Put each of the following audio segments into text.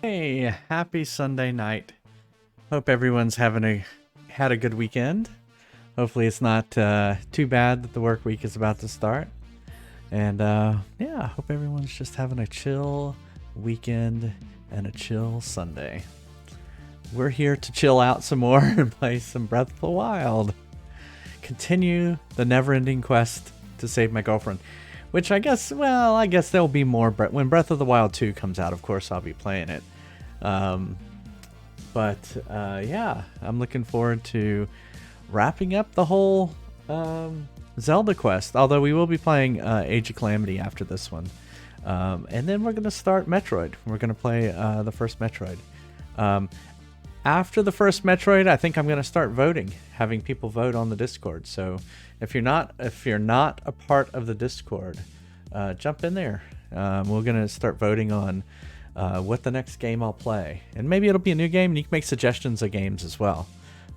Hey, happy Sunday night. Hope everyone's had a good weekend. Hopefully it's not too bad that the work week is about to start. And yeah, hope everyone's just having a chill weekend and a chill Sunday. We're here to chill out some more and play some Breath of the Wild. Continue the never-ending quest to save my girlfriend. Which I guess there'll be more. When Breath of the Wild 2 comes out, of course, I'll be playing it. Yeah, I'm looking forward to wrapping up the whole Zelda quest. Although we will be playing Age of Calamity after this one. And then we're going to start Metroid. We're going to play the first Metroid. After the first Metroid, I think I'm going to start voting, having people vote on the Discord. So if you're not a part of the Discord, jump in there. We're going to start voting on what the next game I'll play. And maybe it'll be a new game, and you can make suggestions of games as well.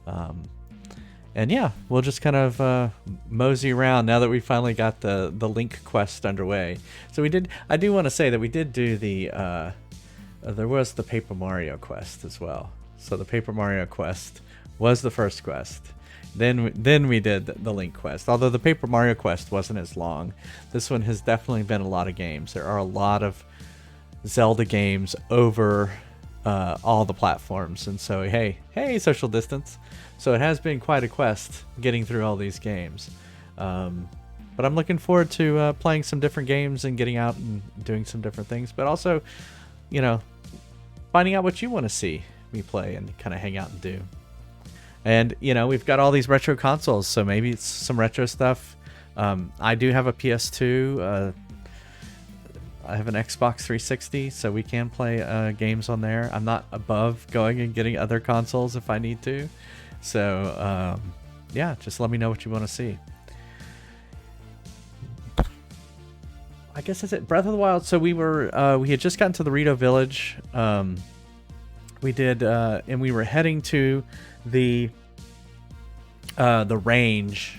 And yeah, we'll just kind of mosey around now that we finally got the Link quest underway. So I do want to say that we did do there was the Paper Mario quest as well. So the Paper Mario quest was the first quest. Then we did the Link quest. Although the Paper Mario quest wasn't as long. This one has definitely been a lot of games. There are a lot of Zelda games over all the platforms. And so, hey, social distance. So it has been quite a quest getting through all these games. But I'm looking forward to playing some different games and getting out and doing some different things. But also, finding out what you want to see me play and kind of hang out and do. And we've got all these retro consoles, so maybe it's some retro stuff. I do have a PS2. I have an Xbox 360, so we can play games on there. I'm not above going and getting other consoles if I need to. So yeah, just let me know what you want to see. I guess that's it. Breath of the Wild. So we had just gotten to the Rito Village. We did, and we were heading to the range,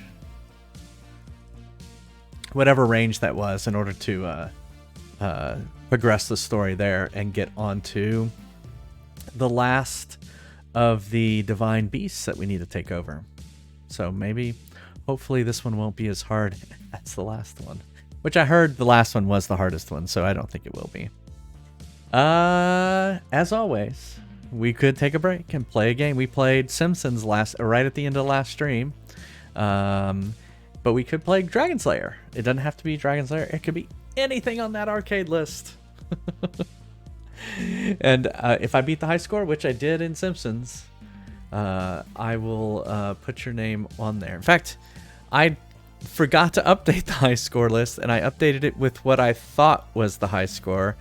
whatever range that was, in order to progress the story there and get onto the last of the divine beasts that we need to take over. So hopefully this one won't be as hard as the last one, which I heard the last one was the hardest one, so I don't think it will be. As always, we could take a break and play a game. We played Simpsons right at the end of the last stream. But we could play Dragon Slayer. It doesn't have to be Dragon Slayer. It could be anything on that arcade list. And if I beat the high score, which I did in Simpsons, I will put your name on there. In fact, I forgot to update the high score list, and I updated it with what I thought was the high score.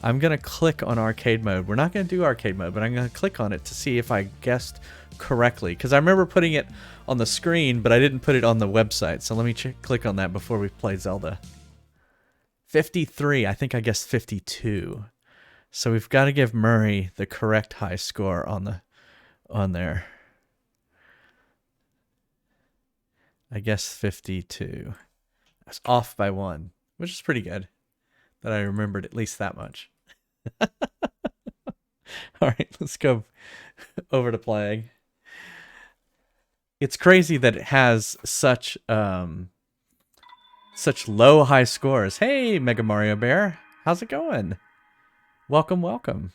I'm going to click on arcade mode. We're not going to do arcade mode, but I'm going to click on it to see if I guessed correctly. Because I remember putting it on the screen, but I didn't put it on the website. So let me click on that before we play Zelda. 53. I think I guessed 52. So we've got to give Murray the correct high score on there. I guess 52. I was off by 1, which is pretty good that I remembered at least that much. All right, let's go over to playing. It's crazy that it has such low high scores. Hey, Mega Mario Bear, how's it going? Welcome.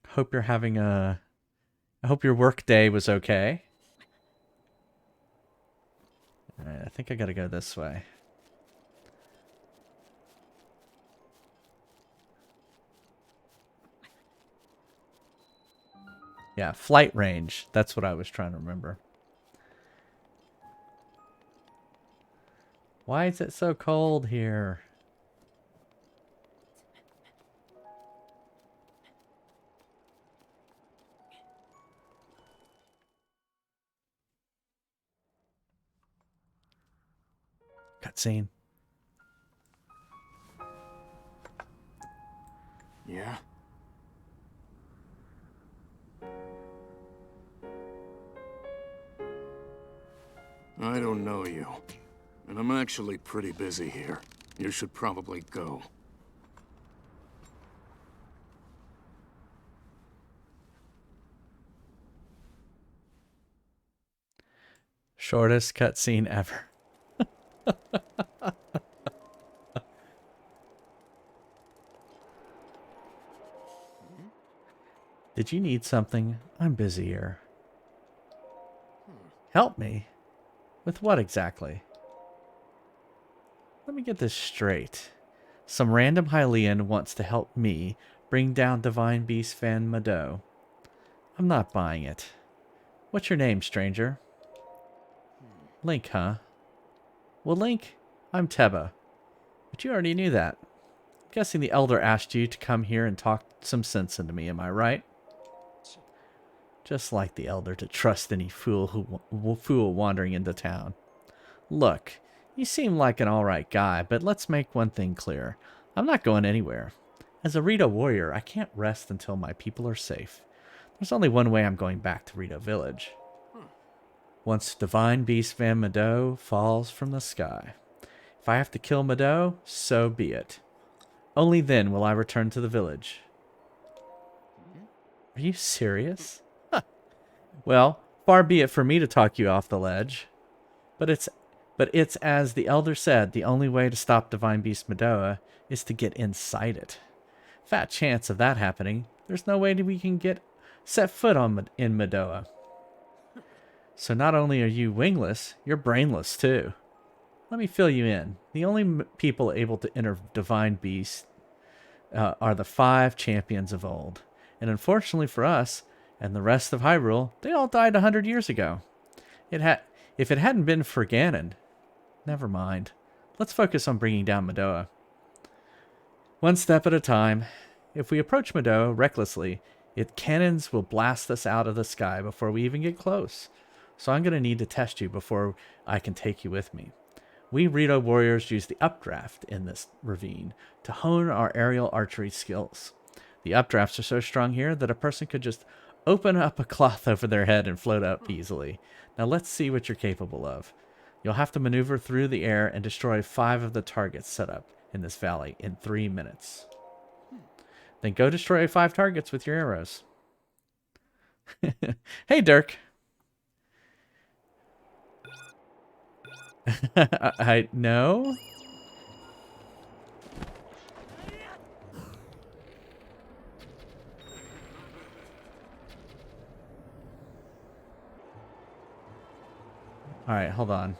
Hope you're having I hope your work day was okay. All right, I think I gotta go this way. Yeah, flight range. That's what I was trying to remember. Why is it so cold here? Cutscene. Yeah? I don't know you. And I'm actually pretty busy here. You should probably go. Shortest cutscene ever. Did you need something? I'm busy here. Help me? With what exactly? Let me get this straight. Some random Hylian wants to help me bring down Divine Beast Fan Medoh. I'm not buying it. What's your name, stranger? Link, huh? Well, Link, I'm Teba. But you already knew that. I'm guessing the Elder asked you to come here and talk some sense into me, am I right? Just like the Elder to trust any fool wandering into town. Look, you seem like an alright guy, but let's make one thing clear. I'm not going anywhere. As a Rito warrior, I can't rest until my people are safe. There's only one way I'm going back to Rito Village. Once Divine Beast Van Medoh falls from the sky. If I have to kill Medoh, so be it. Only then will I return to the village. Are you serious? Well, far be it for me to talk you off the ledge. But it's as the Elder said, the only way to stop Divine Beast Medoh is to get inside it. Fat chance of that happening. There's no way that we can get set foot in Medoh. So not only are you wingless, you're brainless too. Let me fill you in. The only people able to enter Divine Beast are the 5 champions of old. And unfortunately for us, and the rest of Hyrule, they all died 100 years ago. If it hadn't been for Ganon, never mind. Let's focus on bringing down Medoh. One step at a time. If we approach Medoh recklessly, its cannons will blast us out of the sky before we even get close. So I'm going to need to test you before I can take you with me. We Rito warriors use the updraft in this ravine to hone our aerial archery skills. The updrafts are so strong here that a person could just open up a cloth over their head and float up easily. Now let's see what you're capable of. You'll have to maneuver through the air and destroy 5 of the targets set up in this valley in 3 minutes. Then go destroy 5 targets with your arrows. Hey, Dirk. I know. All right, hold on.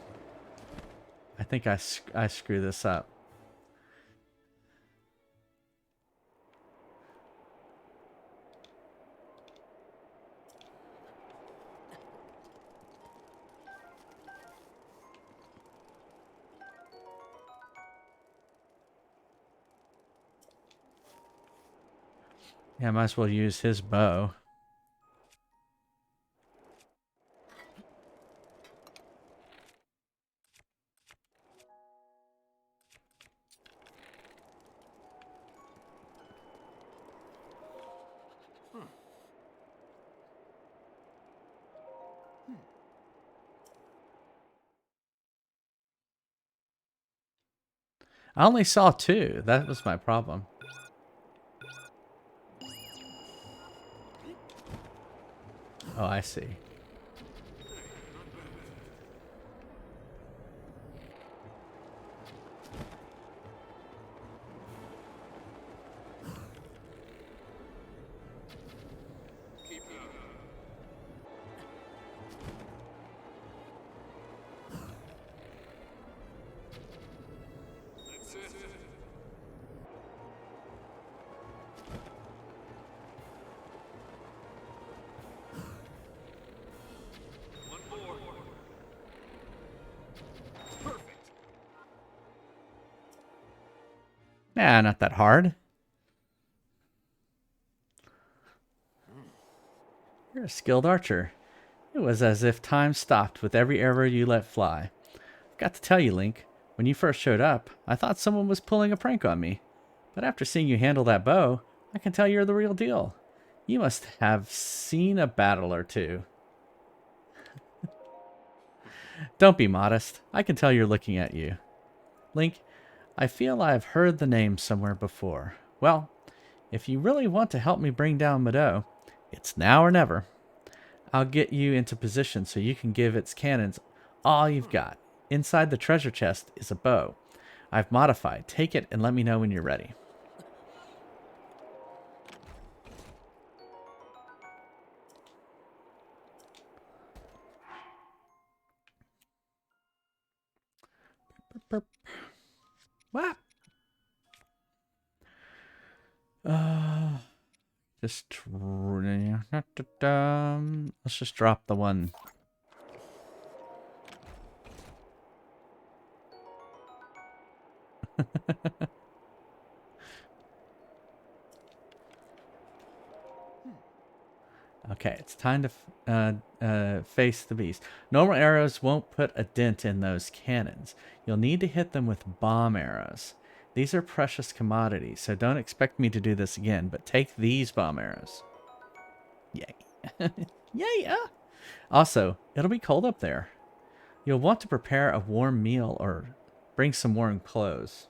I think I screw this up. Yeah, I might as well use his bow. I only saw 2. That was my problem. Oh, I see. Yeah, not that hard. You're a skilled archer. It was as if time stopped with every arrow you let fly. Got to tell you, Link, when you first showed up, I thought someone was pulling a prank on me. But after seeing you handle that bow, I can tell you're the real deal. You must have seen a battle or two. Don't be modest. I can tell you're looking at you. Link, I feel I've heard the name somewhere before. Well, if you really want to help me bring down Medoh, it's now or never. I'll get you into position so you can give its cannons all you've got. Inside the treasure chest is a bow. I've modified. Take it and let me know when you're ready. What? Let's just drop the one. Okay, it's time to face the beast. Normal arrows won't put a dent in those cannons. You'll need to hit them with bomb arrows. These are precious commodities, so don't expect me to do this again, but take these bomb arrows. Yay. Yay! Also, it'll be cold up there. You'll want to prepare a warm meal or bring some warm clothes.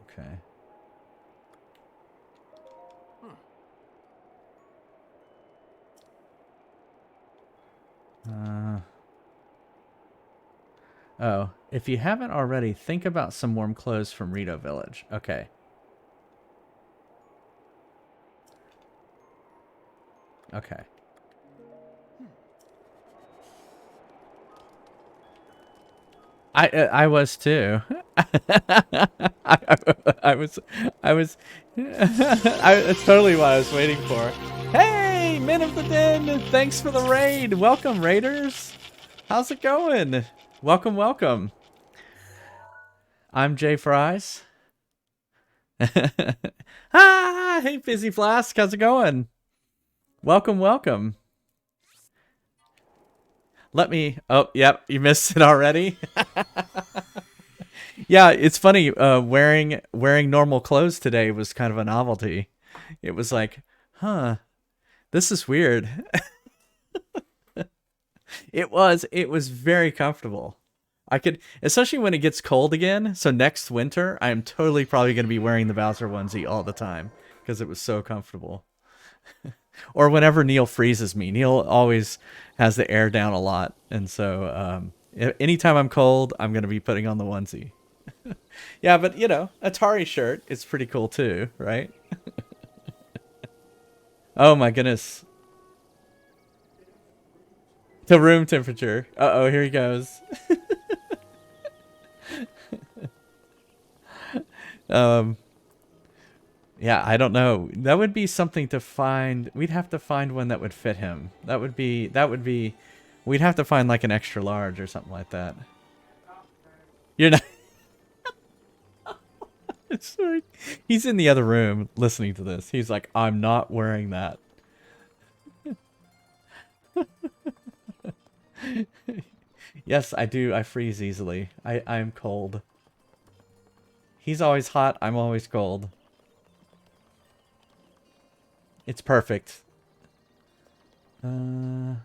Okay. Oh, if you haven't already, think about some warm clothes from Rito Village. Okay. Okay. I was too. I was that's totally what I was waiting for. Hey, Men of the Den, thanks for the raid. Welcome, raiders. How's it going? Welcome, welcome. I'm Jay Fries. Ah, hey, Fizzy Flask, how's it going? Welcome, welcome. Let me... Oh, yep, you missed it already. Yeah, it's funny. Wearing normal clothes today was kind of a novelty. It was like, huh, this is weird. It was very comfortable. I could, especially when it gets cold again. So next winter, I am totally probably going to be wearing the Bowser onesie all the time because it was so comfortable. Or whenever Neil freezes me, Neil always has the air down a lot, and so anytime I'm cold, I'm going to be putting on the onesie. Yeah, but you know, Atari shirt is pretty cool too, right? Oh my goodness. To room temperature. Uh-oh, here he goes. Yeah, I don't know. That would be something to find. We'd have to find one that would fit him. That would be, we'd have to find like an extra large or something like that. You're not. Sorry. He's in the other room listening to this. He's like, I'm not wearing that. Yes, I do. I freeze easily. I'm cold. He's always hot. I'm always cold. It's perfect. Trying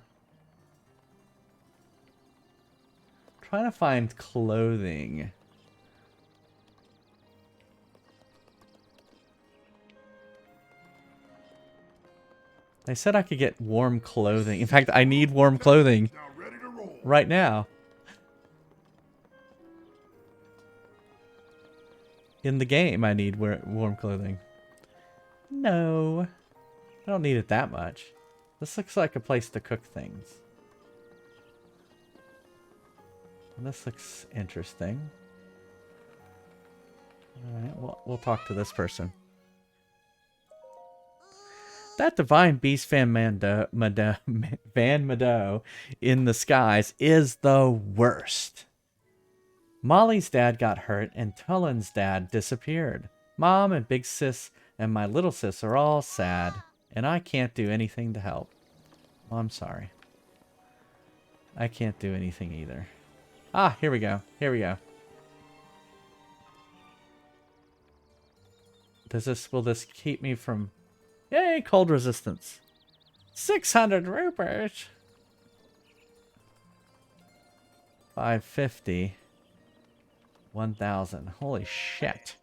to find clothing. They said I could get warm clothing. In fact, I need warm clothing right now. In the game, I need warm clothing. No. I don't need it that much. This looks like a place to cook things. This looks interesting. Alright, we'll talk to this person. That divine beast Van Medoh in the skies is the worst. Molly's dad got hurt and Tullen's dad disappeared. Mom and Big Sis and my little sis are all sad, and I can't do anything to help. Well, I'm sorry. I can't do anything either. Ah, here we go. Here we go. Will this keep me from... Yay, cold resistance. 600 rupees. 550. 1,000. Holy shit.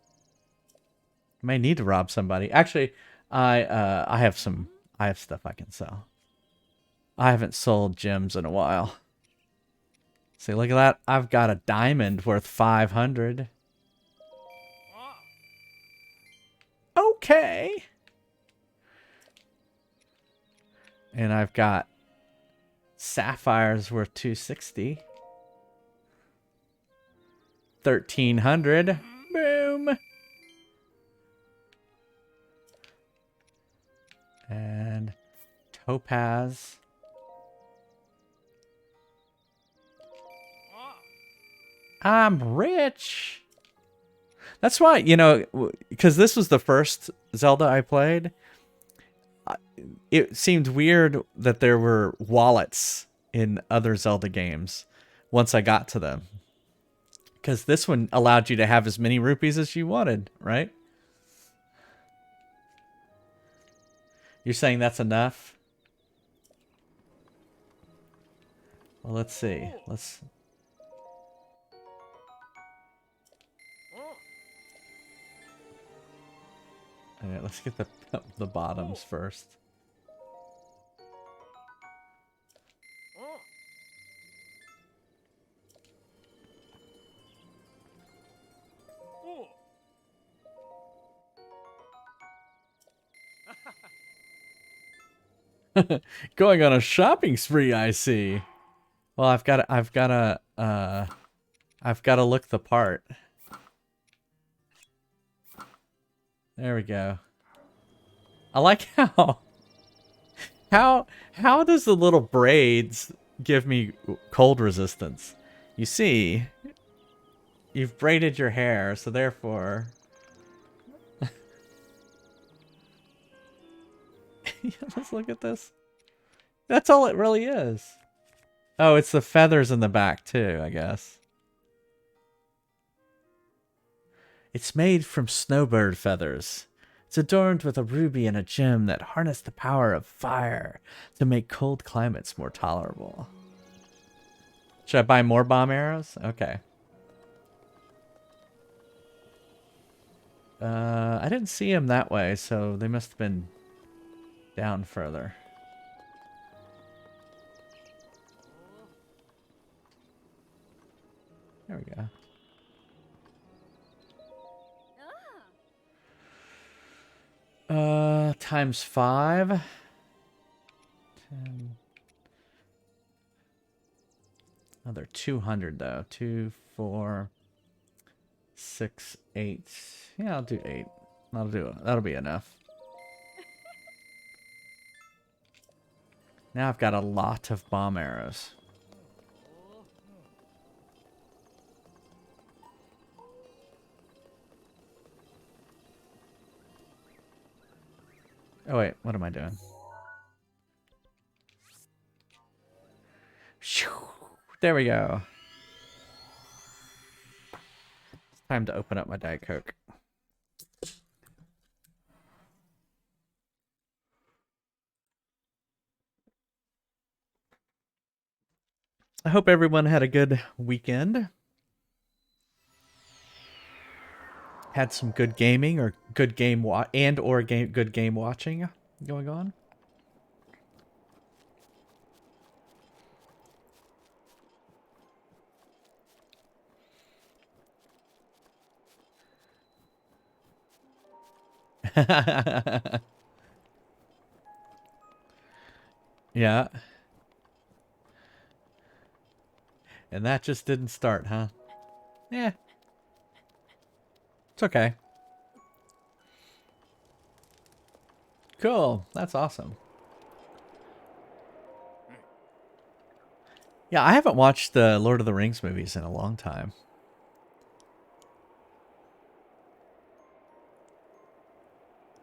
I may need to rob somebody. Actually, I have stuff I can sell. I haven't sold gems in a while. See, look at that. I've got a diamond worth 500. Okay. And I've got sapphires worth 260. 1,300. Boom. And topaz. I'm rich. That's why, you know, because this was the first Zelda I played. It seemed weird that there were wallets in other Zelda games once I got to them. Because this one allowed you to have as many rupees as you wanted, right? You're saying that's enough? Well, let's see. Alright, let's get the bottoms first. Going on a shopping spree, I see. Well, I've got to look the part. There we go. I like how does the little braids give me cold resistance? You see, you've braided your hair, so therefore let's look at this. That's all it really is. Oh, it's the feathers in the back too, I guess. It's made from snowbird feathers. It's adorned with a ruby and a gem that harness the power of fire to make cold climates more tolerable. Should I buy more bomb arrows? Okay. I didn't see him that way, so they must have been down further. There we go. Times 5. 10. Oh, they're 200 though. 2, 4, 6, 8. Yeah, I'll do 8. That'll be enough. Now I've got a lot of bomb arrows. Oh wait, what am I doing? There we go. It's time to open up my Diet Coke. I hope everyone had a good weekend. Had some good gaming or good game good game watching going on. Yeah. And that just didn't start, huh? Yeah. It's okay. Cool. That's awesome. Yeah, I haven't watched the Lord of the Rings movies in a long time.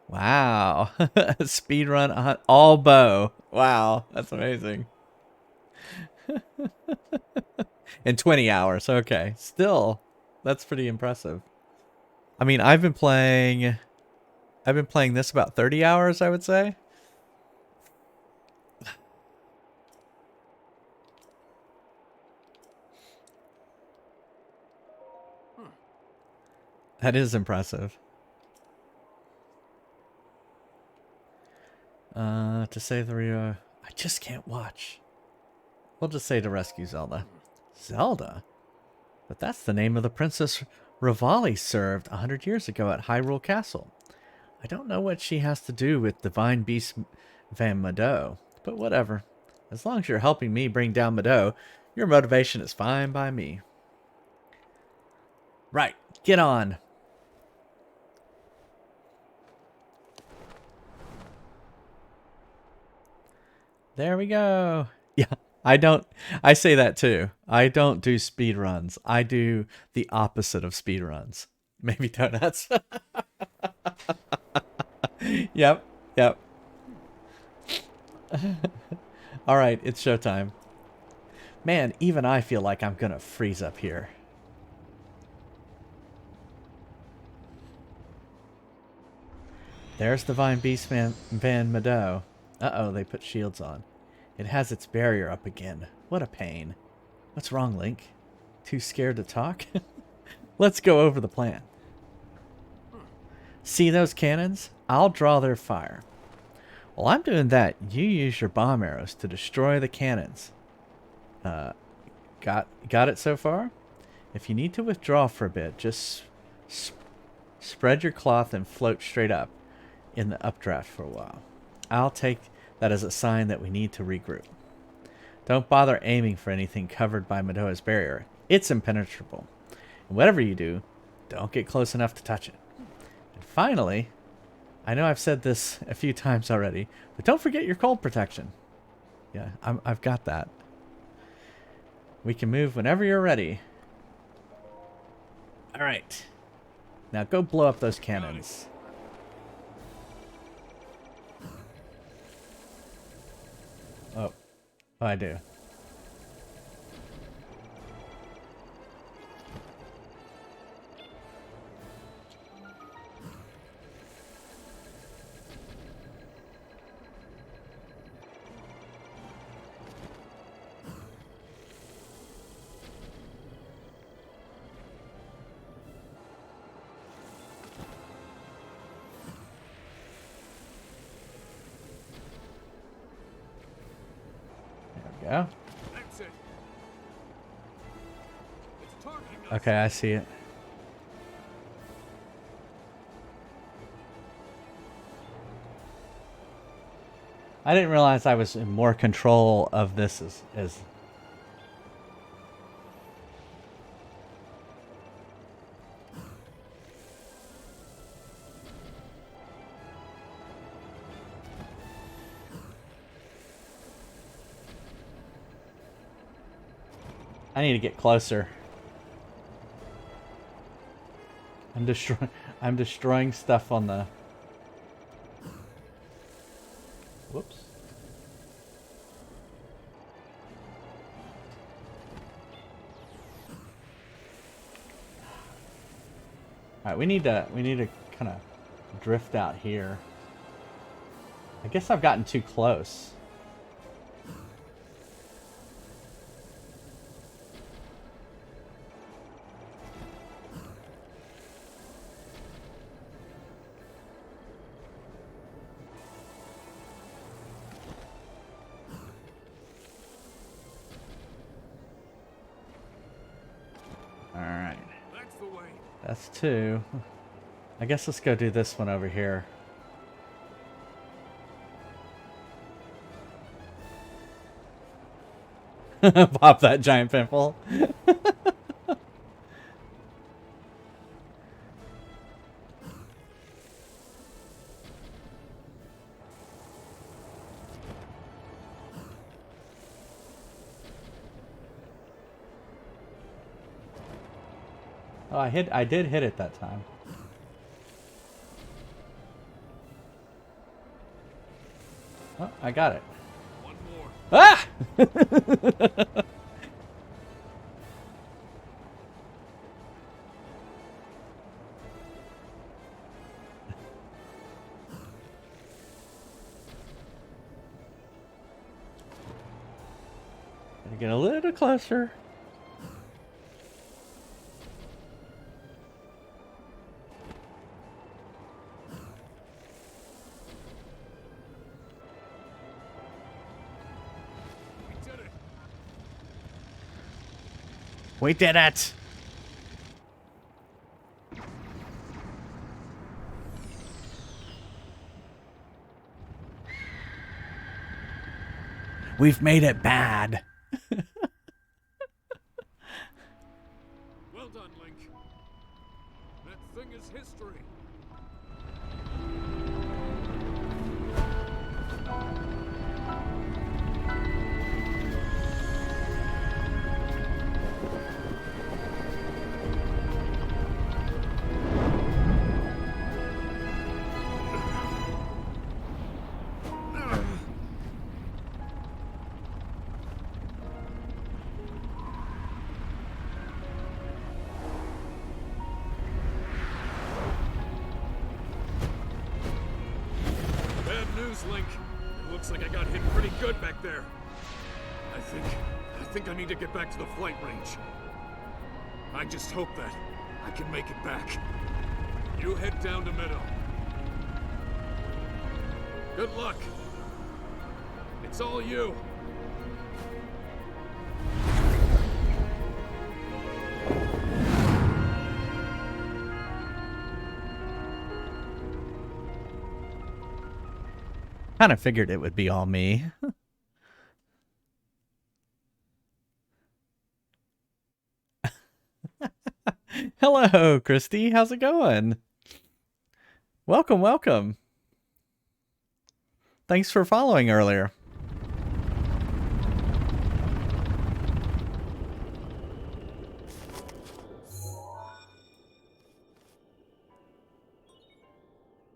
Wow. Speed run all bow. Wow, that's amazing. In 20 hours. Okay. Still, that's pretty impressive. I mean, I've been playing this about 30 hours, I would say. That is impressive. To save the Rio, I just can't watch. We'll just say to rescue Zelda. Zelda? But that's the name of the Princess Rivali served 100 years ago at Hyrule Castle. I don't know what she has to do with Divine Beast Van Medoh, but whatever. As long as you're helping me bring down Medoh, your motivation is fine by me. Right, get on. There we go. Yeah, I say that too. I don't do speed runs. I do the opposite of speed runs. Maybe donuts. Yep, yep. All right, it's showtime. Man, even I feel like I'm gonna freeze up here. There's Divine Beast Van Medoh. Uh-oh, they put shields on. It has its barrier up again. What a pain. What's wrong, Link? Too scared to talk? Let's go over the plan. See those cannons? I'll draw their fire. While I'm doing that, you use your bomb arrows to destroy the cannons. Got it so far? If you need to withdraw for a bit, just spread your cloth and float straight up in the updraft for a while. I'll take that as a sign that we need to regroup. Don't bother aiming for anything covered by Medoh's barrier. It's impenetrable. And whatever you do, don't get close enough to touch it. And finally, I know I've said this a few times already, but don't forget your cold protection. Yeah, I've got that. We can move whenever you're ready. Alright. Now go blow up those cannons. Oh. Oh, I do. There we go. Okay, I see it. I didn't realize I was in more control of this as I need to get closer. I'm destroying stuff on the... Whoops. Alright, we need to kind of drift out here. I guess I've gotten too close. Alright. That's two. I guess let's go do this one over here. Pop that giant pimple. Oh, I did hit it that time. I got it. One more. Ah! Gotta get a little closer. We did it. We did it! We've made it bad. Well done, Link. That thing is history. Bad news, Link. It looks like I got hit pretty good back there. I think I need to get back to the flight range. I just hope that I can make it back. You head down to Medoh. Good luck. It's all you. Kind of figured it would be all me. Hello, Christy. How's it going? Welcome, welcome. Thanks for following earlier.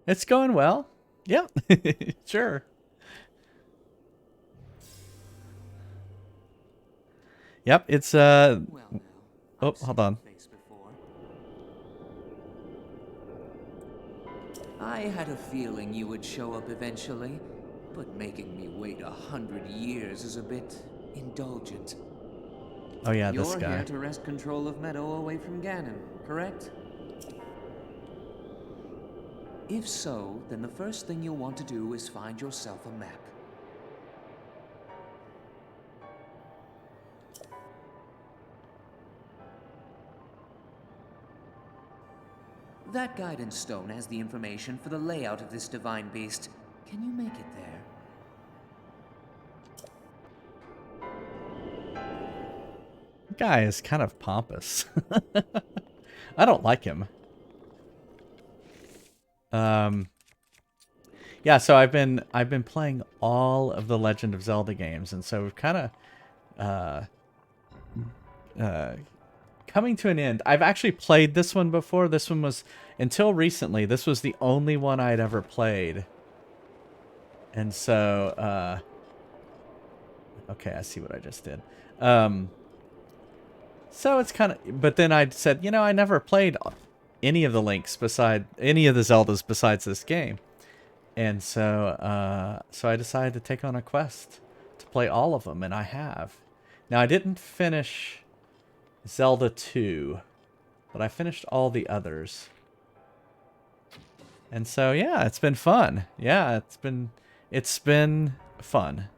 It's going well. Yep. Sure. Yep, it's Well, now, oh, I've hold seen on. your face before. I had a feeling you would show up eventually, but making me wait 100 years is a bit indulgent. Oh yeah, You're this guy. here to wrest control of Medoh away from Ganon, correct? If so, then the first thing you'll want to do is find yourself a map. That guidance stone has the information for the layout of this divine beast. Can you make it there? Guy is kind of pompous. I don't like him. Yeah, so I've been playing all of the Legend of Zelda games, and so we've kind of coming to an end. I've actually played this one before. This one was, until recently, this was the only one I'd ever played. And so, okay, I see what I just did. So it's kind of, but then I said, you know, I never played any of the Links any of the Zeldas besides this game. And so, so I decided to take on a quest to play all of them, and I have. Now, I didn't finish Zelda 2, but I finished all the others. And so, yeah, it's been fun. Yeah, it's been fun.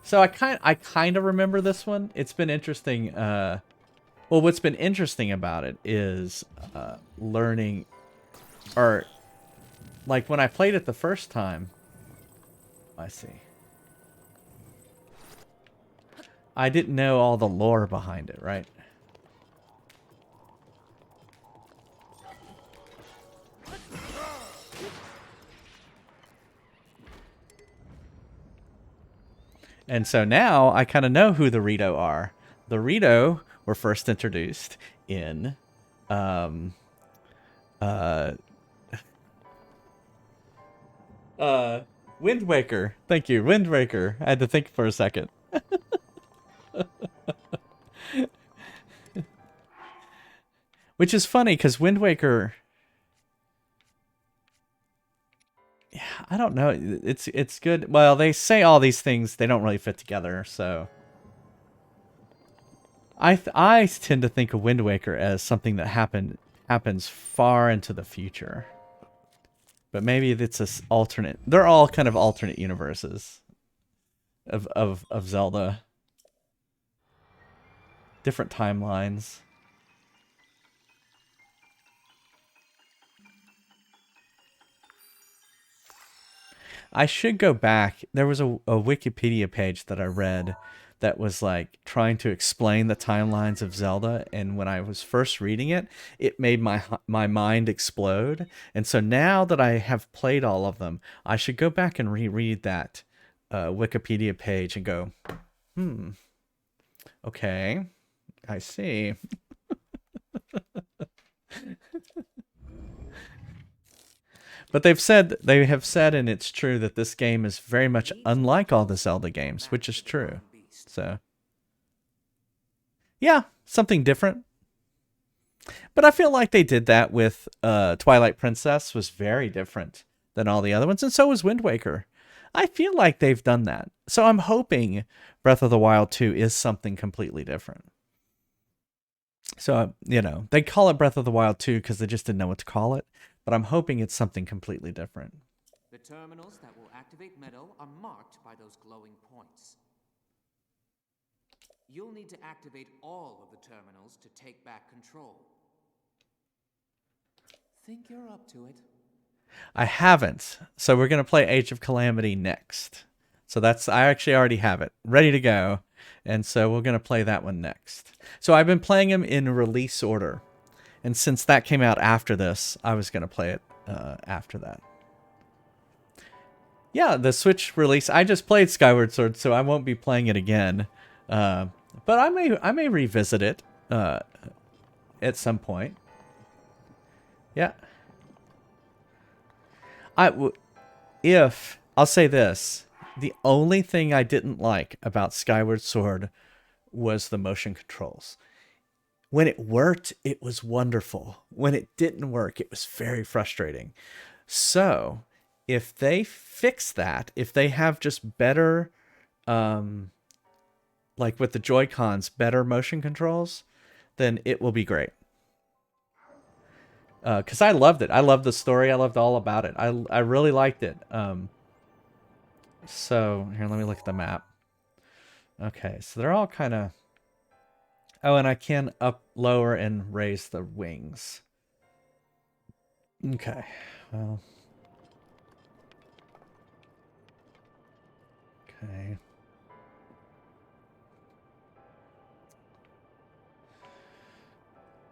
So I kind of remember this one. It's been interesting. Well, what's been interesting about it is learning, or like when I played it the first time. I see. I didn't know all the lore behind it, right? And so now I kind of know who the Rito are. The Rito were first introduced in Uh, Wind Waker. Thank you, Wind Waker. I had to think for a second. Which is funny because Wind Waker. Yeah, I don't know. It's good. Well, they say all these things. They don't really fit together. So I tend to think of Wind Waker as something that happens far into the future. But maybe it's a alternate. They're all kind of alternate universes of Zelda. Different timelines. I should go back. There was a Wikipedia page that I read that was like trying to explain the timelines of Zelda, and when I was first reading it, it made my mind explode. And so now that I have played all of them, I should go back and reread that Wikipedia page and go, okay, I see. But they have said, and it's true, that this game is very much unlike all the Zelda games, which is true. So, yeah, something different. But I feel like they did that with Twilight Princess, was very different than all the other ones, and so was Wind Waker. I feel like they've done that. So I'm hoping Breath of the Wild 2 is something completely different. So, they call it Breath of the Wild 2 because they just didn't know what to call it. But I'm hoping it's something completely different. The terminals that will activate Medoh are marked by those glowing points. You'll need to activate all of the terminals to take back control. Think you're up to it? I haven't. So we're going to play Age of Calamity next. So I actually already have it ready to go. And so we're going to play that one next. So I've been playing them in release order. And since that came out after this, I was going to play it after that. Yeah, the Switch release. I just played Skyward Sword, so I won't be playing it again. But I may revisit it at some point. Yeah. I'll say this, the only thing I didn't like about Skyward Sword was the motion controls. When it worked, it was wonderful. When it didn't work, it was very frustrating. So, if they fix that, if they have just better, like with the Joy-Cons, better motion controls, then it will be great. Because I loved it. I loved the story. I loved all about it. I really liked it. So, here, let me look at the map. Okay, so they're all kind of... Oh, and I can up, lower, and raise the wings. Okay, well. Okay.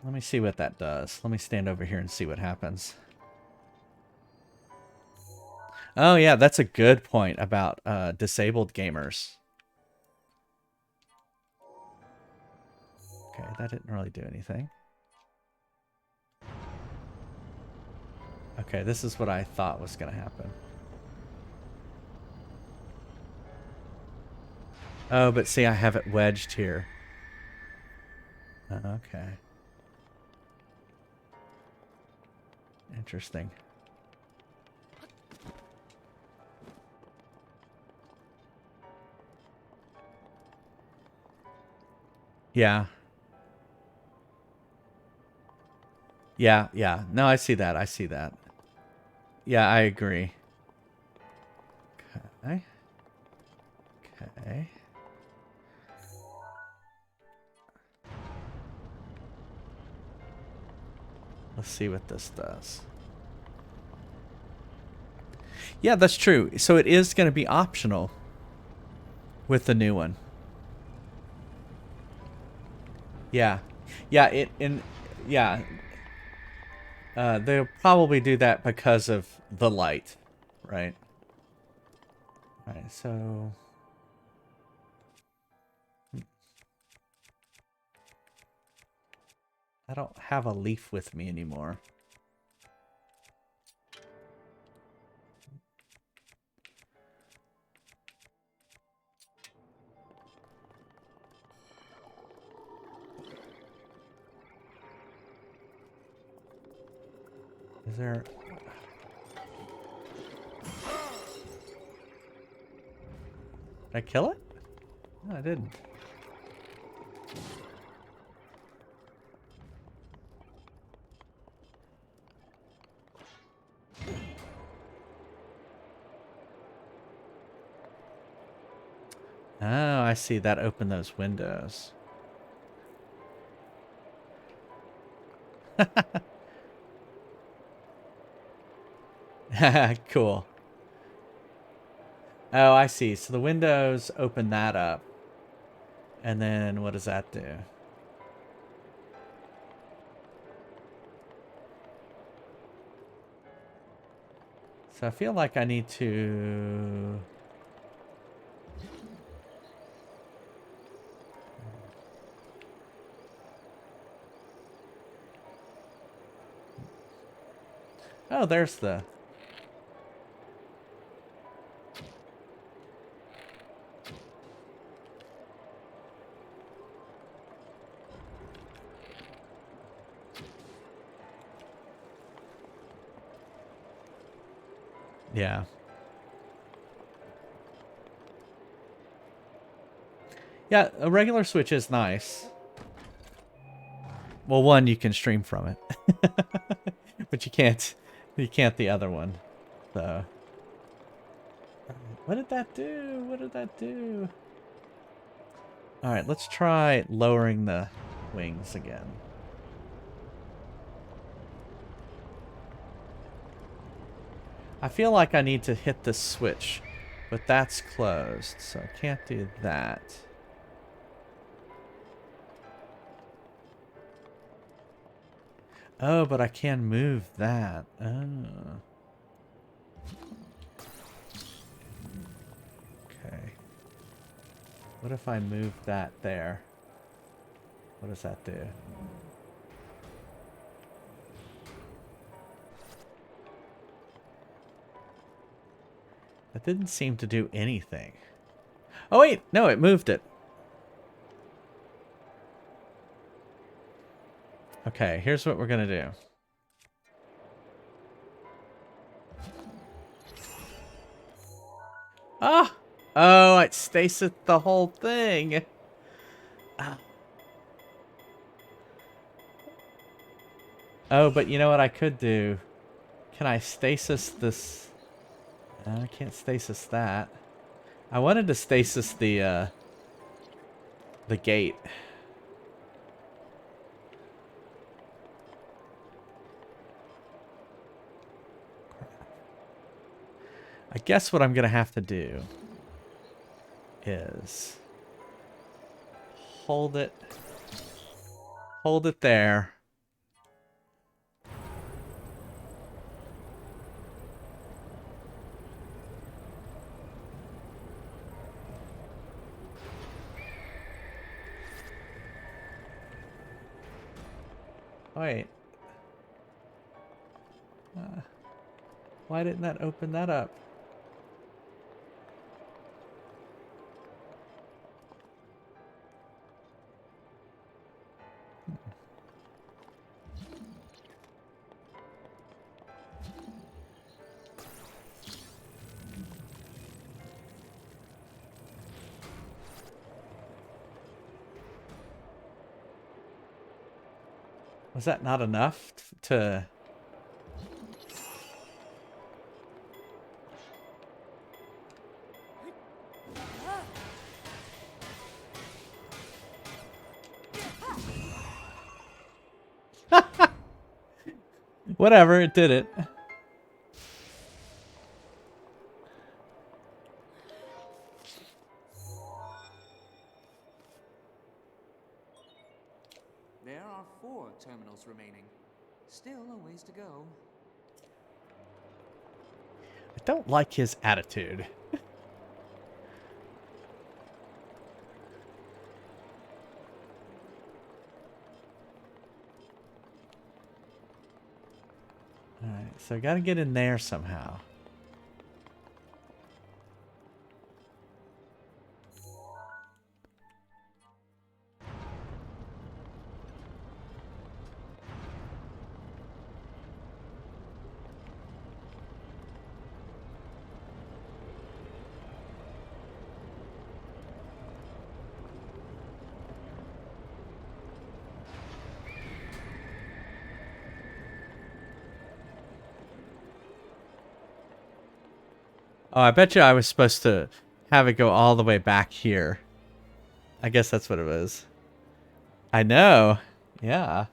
Let me see what that does. Let me stand over here and see what happens. Oh, yeah, that's a good point about disabled gamers. Okay, that didn't really do anything. Okay, this is what I thought was going to happen. Oh, but see, I have it wedged here. Okay. Interesting. Yeah. Yeah. No, I see that. I see that. Yeah, I agree. Okay. Okay. Let's see what this does. Yeah, that's true. So it is going to be optional with the new one. Yeah. Yeah, they'll probably do that because of the light, right? Alright, so... I don't have a leaf with me anymore. there... Did I kill it? No, I didn't. Oh, I see. That opened those windows. Cool. Oh, I see. So the windows open that up. And then what does that do? So I feel like I need to... Oh, there's the... Yeah. Yeah, a regular Switch is nice. Well, one, you can stream from it. But you can't the other one. So. What did that do? What did that do? Alright, let's try lowering the wings again. I feel like I need to hit the switch, but that's closed, so I can't do that. Oh, but I can move that. Oh. Okay. What if I move that there? What does that do? That didn't seem to do anything. Oh wait, no, it moved it. Okay, here's what we're gonna do. Ah! Oh, it stasis the whole thing. Ah. Oh, but you know what I could do? Can I stasis this? I can't stasis that. I wanted to stasis the gate. I guess what I'm gonna have to do is hold it there. Wait. Why didn't that open that up? Was that not enough to... Whatever, it did it. There are 4 terminals remaining. Still a ways to go. I don't like his attitude. Alright, so I gotta get in there somehow. Oh, I bet you I was supposed to have it go all the way back here. I guess that's what it was. I know. Yeah.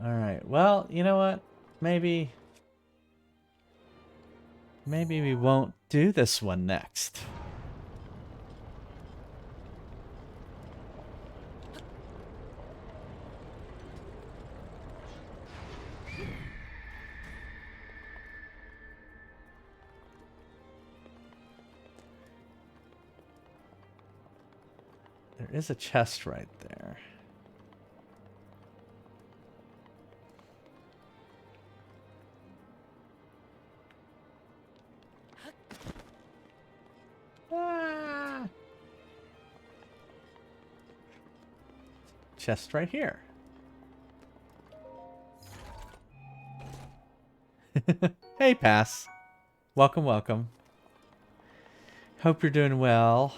Alright. Well, you know what? Maybe we won't do this one next. There is a chest right there. Ah! Chest right here. Hey, Pass. Welcome, welcome. Hope you're doing well.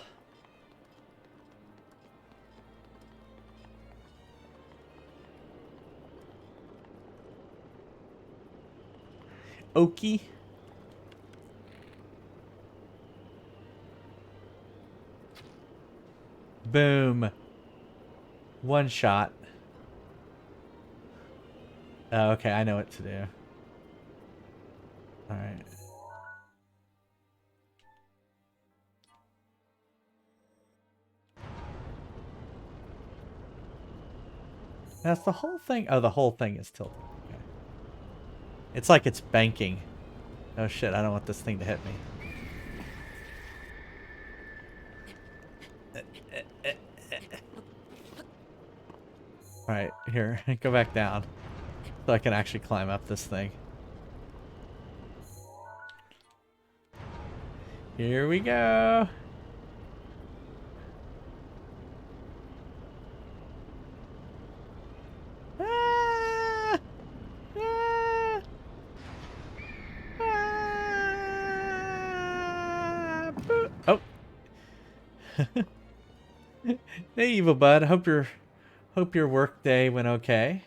Okie. Boom. One shot. Oh, okay, I know what to do. Alright. That's the whole thing. Oh, the whole thing is tilted. Okay. It's like it's banking. Oh shit, I don't want this thing to hit me. Alright, here. Go back down. So I can actually climb up this thing. Here we go. Ah! Ah! Ah! Boo! Oh. Hey, evil bud. Hope your work day went okay.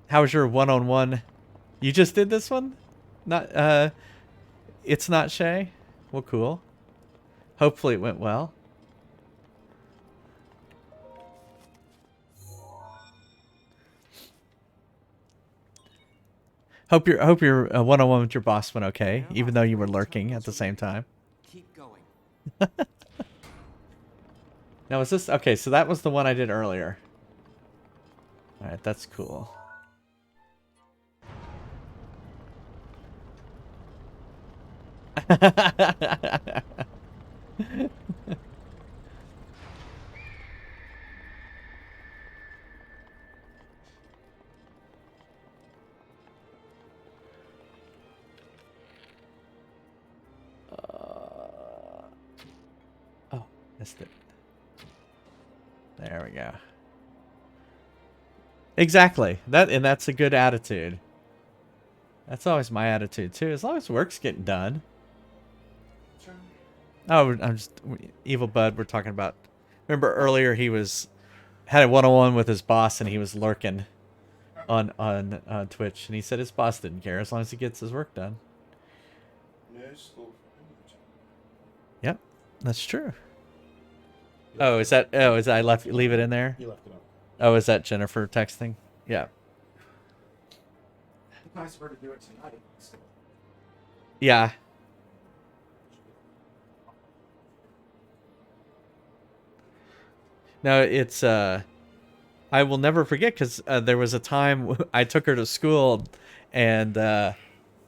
How was your one-on-one? You just did this one? Not it's not Shay? Well, cool. Hopefully it went well. Hope your one-on-one with your boss went okay, even though you were lurking at the same time. Keep going. Now is this okay? So that was the one I did earlier. All right, that's cool. Oh, missed it. There we go. Exactly. That's a good attitude. That's always my attitude too. As long as work's getting done. Oh, I'm just evil bud. We're talking about. Remember earlier he had a one-on-one with his boss and he was lurking on Twitch and he said his boss didn't care as long as he gets his work done. Yep, that's true. Oh, is that? Oh, is that leave it in there? You left it up. Oh, is that Jennifer texting? Yeah. Nice of her to do it tonight. Yeah. No, it's I will never forget because there was a time I took her to school, and I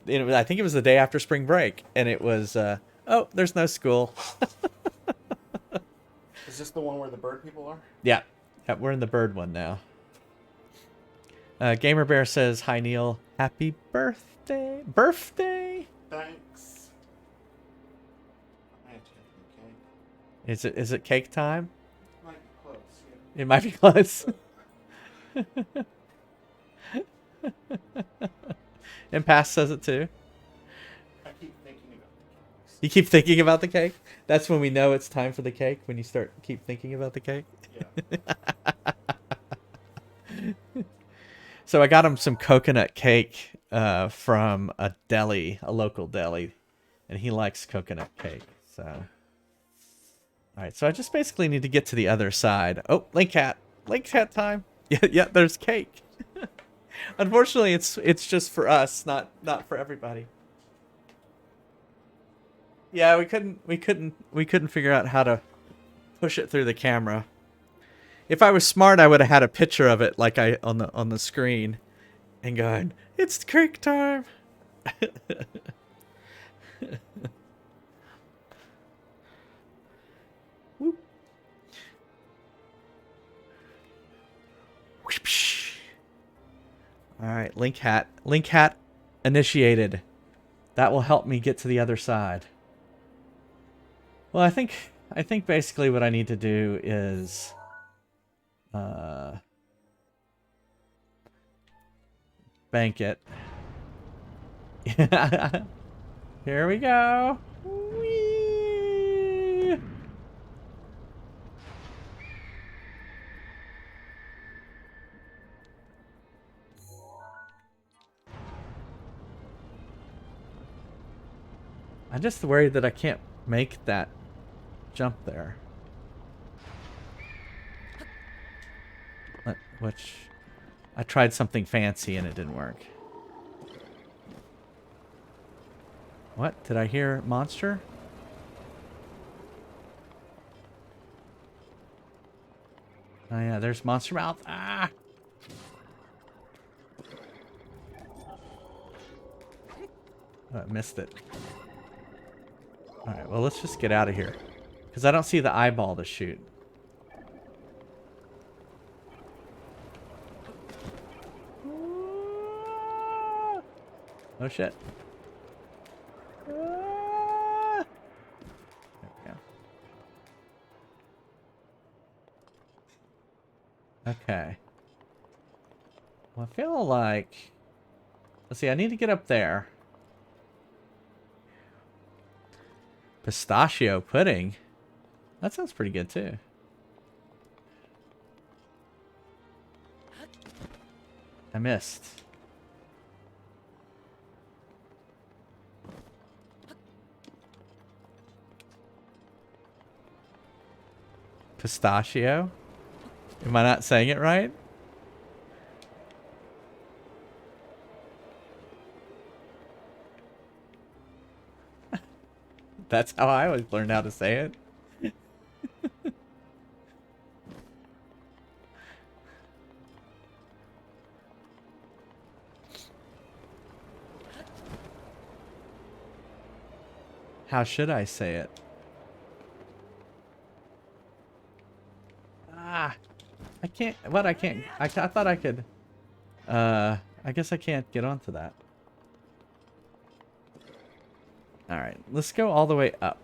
think it was the day after spring break, and it was oh, there's no school. Is this the one where the bird people are? Yeah, we're in the bird one now. Gamer Bear says, "Hi Neil, happy birthday, birthday." Thanks. I had to have the cake. Is it cake time? Might be close. Yeah. It might be close. And Pass says it too. I keep thinking about the cakes. You keep thinking about the cake? That's when we know it's time for the cake, when you keep thinking about the cake. Yeah. So I got him some coconut cake from a deli, a local deli, and he likes coconut cake. So, all right. So I just basically need to get to the other side. Oh, Link Hat time. Yeah, yeah. There's cake. Unfortunately, it's just for us, not for everybody. Yeah, we couldn't figure out how to push it through the camera. If I was smart, I would have had a picture of it like I on the screen and going, "It's cake time." Whoop. All right, Link Hat initiated. That will help me get to the other side. Well, I think basically what I need to do is bank it. Here we go. Whee! I'm just worried that I can't make that jump there. Which I tried something fancy and it didn't work. What? Did I hear monster? Oh yeah, there's monster mouth. Ah! Oh, I missed it. Alright, well let's just get out of here. Because I don't see the eyeball to shoot. Oh shit. There we go. Okay. Well, I feel like... Let's see, I need to get up there. Pistachio pudding? That sounds pretty good too. I missed. Pistachio? Am I not saying it right? That's how I always learned how to say it. How should I say it? Ah, I can't. What? I can't. I thought I could. I guess I can't get onto that. All right, let's go all the way up.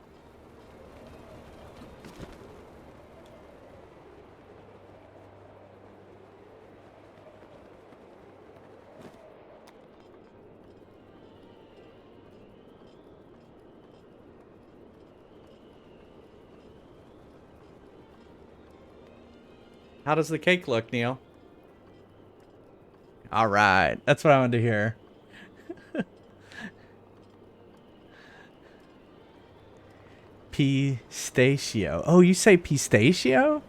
How does the cake look, Neil? All right, that's what I wanted to hear. Pistachio. Oh, you say pistachio?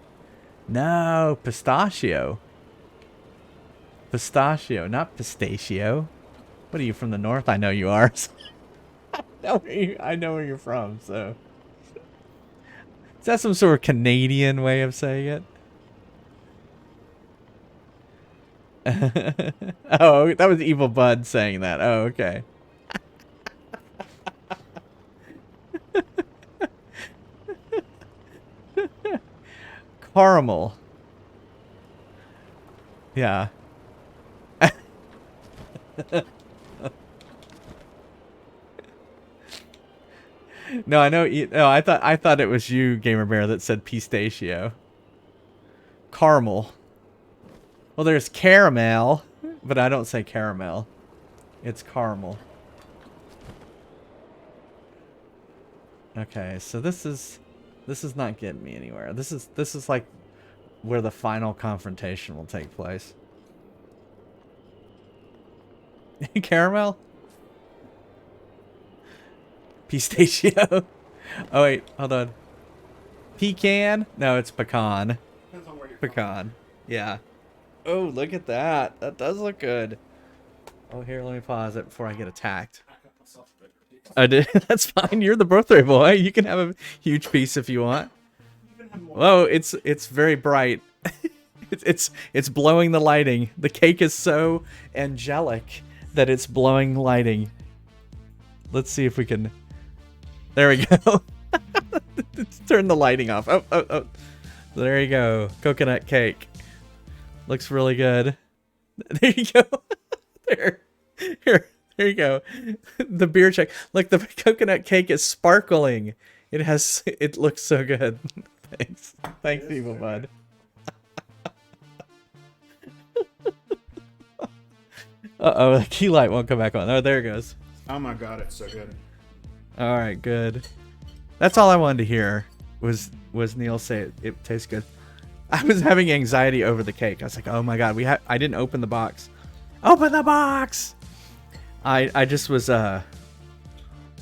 No, pistachio. Pistachio, not pistachio. What are you, from the north? I know you are. I know where you're from, so. Is that some sort of Canadian way of saying it? Oh, that was Evil Bud saying that. Oh, okay. Caramel. Yeah. No, I know. No, I thought it was you, Gamer Bear, that said pistachio. Caramel. Well, there's caramel, but I don't say caramel. It's caramel. Okay, so this is not getting me anywhere. This is like where the final confrontation will take place. Caramel? Pistachio? Oh wait, hold on. Pecan? No, it's pecan. Depends on where you're Pecan. Yeah. Oh, look at that. That does look good. Oh, here, let me pause it before I get attacked. I got myself a bigger piece. I did. That's fine. You're the birthday boy. You can have a huge piece if you want. You can have more. Whoa, it's very bright. it's blowing the lighting. The cake is so angelic that it's blowing lighting. Let's see if we can. There we go. Let's turn the lighting off. Oh. There you go. Coconut cake. Looks really good. There you go. There you go. The beer check. Look, the coconut cake is sparkling. It looks so good. Thanks, Evil Bud. Uh-oh, the key light won't come back on. Oh, there it goes. Oh my god, it's so good. All right, good. That's all I wanted to hear was Neil say it tastes good. I was having anxiety over the cake. I was like, oh my god, I didn't open the box. Open the box! I just was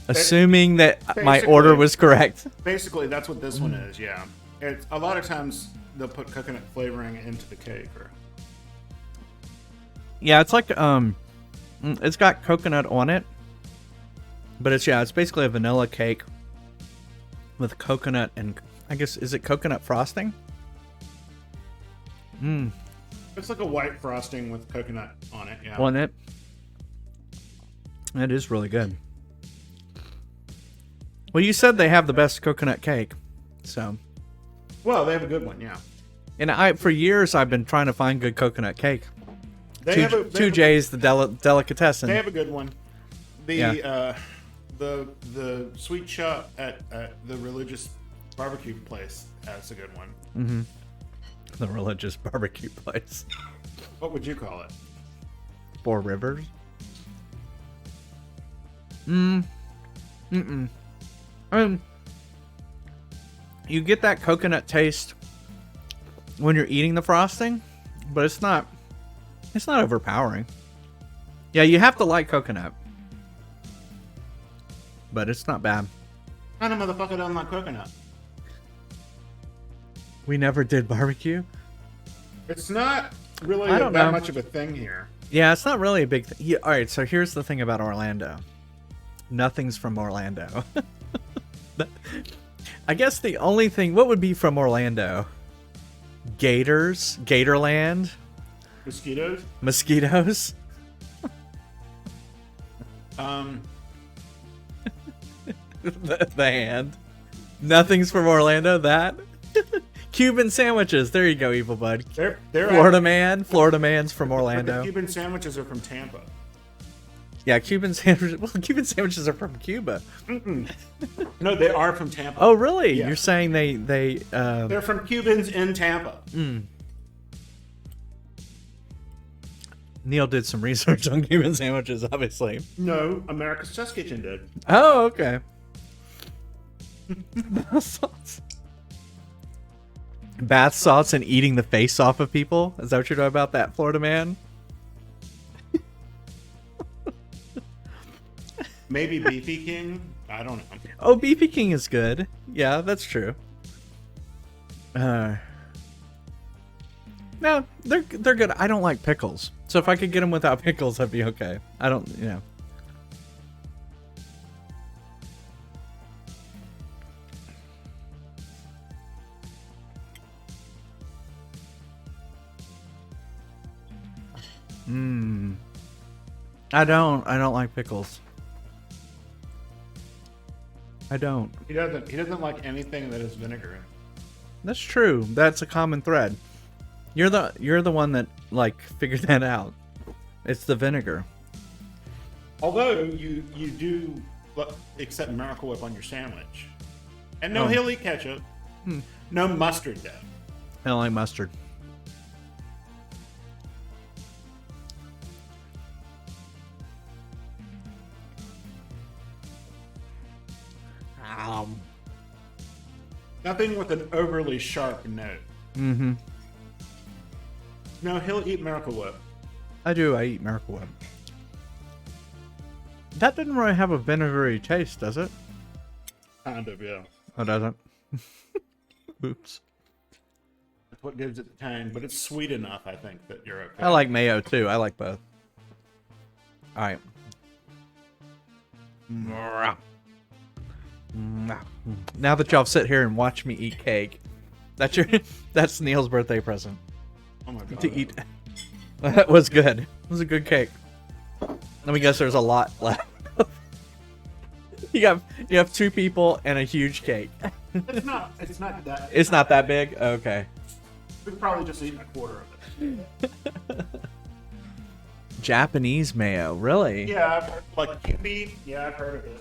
assuming that my order was correct. Basically, that's what this one is, yeah. It's, a lot of times, they'll put coconut flavoring into the cake. Yeah, it's like, it's got coconut on it. But it's basically a vanilla cake with coconut and, I guess, is it coconut frosting? It's like a white frosting with coconut on it, yeah. On it. It is really good. Well, you said they have the best coconut cake, so. Well, they have a good one, yeah. And for years, I've been trying to find good coconut cake. They have Two J's, the delicatessen. They have a good one. Yeah. The sweet shop at the religious barbecue place has a good one. Mm-hmm. The religious barbecue place. What would you call it? Four Rivers? You get that coconut taste when you're eating the frosting, but it's not overpowering. Yeah, you have to like coconut. But it's not bad. Kind of motherfucker don't like coconut. We never did barbecue. It's not really I don't that know. much of a thing here. Yeah, it's not really a big thing. Yeah, all right, so here's the thing about Orlando. Nothing's from Orlando. I guess the only thing... What would be from Orlando? Gators? Gatorland? Mosquitoes? Mosquitoes? The hand. Nothing's from Orlando. That. Cuban sandwiches. There you go, Evil Bud. They're Florida man. Florida man's from Orlando. The Cuban sandwiches are from Tampa. Yeah, Cuban sandwiches. Well, Cuban sandwiches are from Cuba. No, they are from Tampa. Oh, really? Yeah. You're saying they They're from Cubans in Tampa. Neil did some research on Cuban sandwiches, obviously. No, America's Test Kitchen did. Oh, okay. Bath salts. Bath salts and eating the face off of people? Is that what you're talking about, that Florida man? Maybe Beefy King? I don't know. Oh, Beefy King is good. Yeah, that's true. No, they're good. I don't like pickles. So if I could get them without pickles, I'd be okay. I don't, I don't like pickles. I don't. He doesn't like anything that is vinegar in. That's true. That's a common thread. You're the one that figured that out. It's the vinegar. Although you do accept Miracle Whip on your sandwich, and no he'll eat ketchup. No mustard though. I don't like mustard. Nothing with an overly sharp note. No, he'll eat Miracle Whip. I do. I eat Miracle Whip. That didn't really have a vinegary taste, does it? Kind of, yeah. Oh, doesn't? Oops. That's what gives it the tang, but it's sweet enough, I think, that you're okay. I like mayo, too. I like both. All right. Now that y'all sit here and watch me eat cake, that's Neil's birthday present. Oh my god. To eat. That was good. It was a good cake. Let me guess, there's a lot left. You have 2 people and a huge cake. It's not that. It's not that big? Okay. We've probably just eaten a quarter of it. Japanese mayo, really? Yeah, I've heard, like Kimby. Yeah, I've heard of it.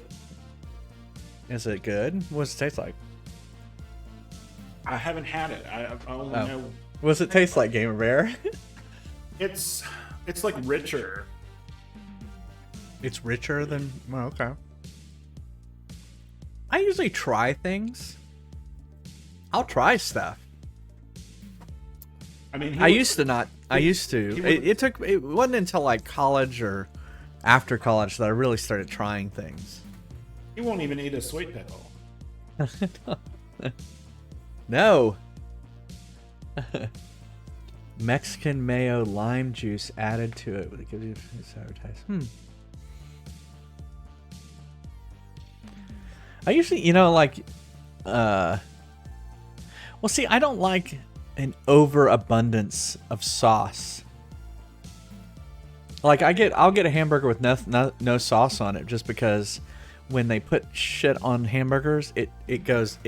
Is it good? What does it taste like? I haven't had it. I only know. What does it taste like, Game of Bear? It's like richer. It's richer than... Oh, okay. I usually try things. I'll try stuff. I mean, I used to not. I used to. It wasn't until like college or after college that I really started trying things. He won't even eat a sweet pickle. No. Mexican mayo lime juice added to it. It gives you a sour taste. I usually, well, see, I don't like an overabundance of sauce. Like I'll get a hamburger with no sauce on it just because when they put shit on hamburgers, it goes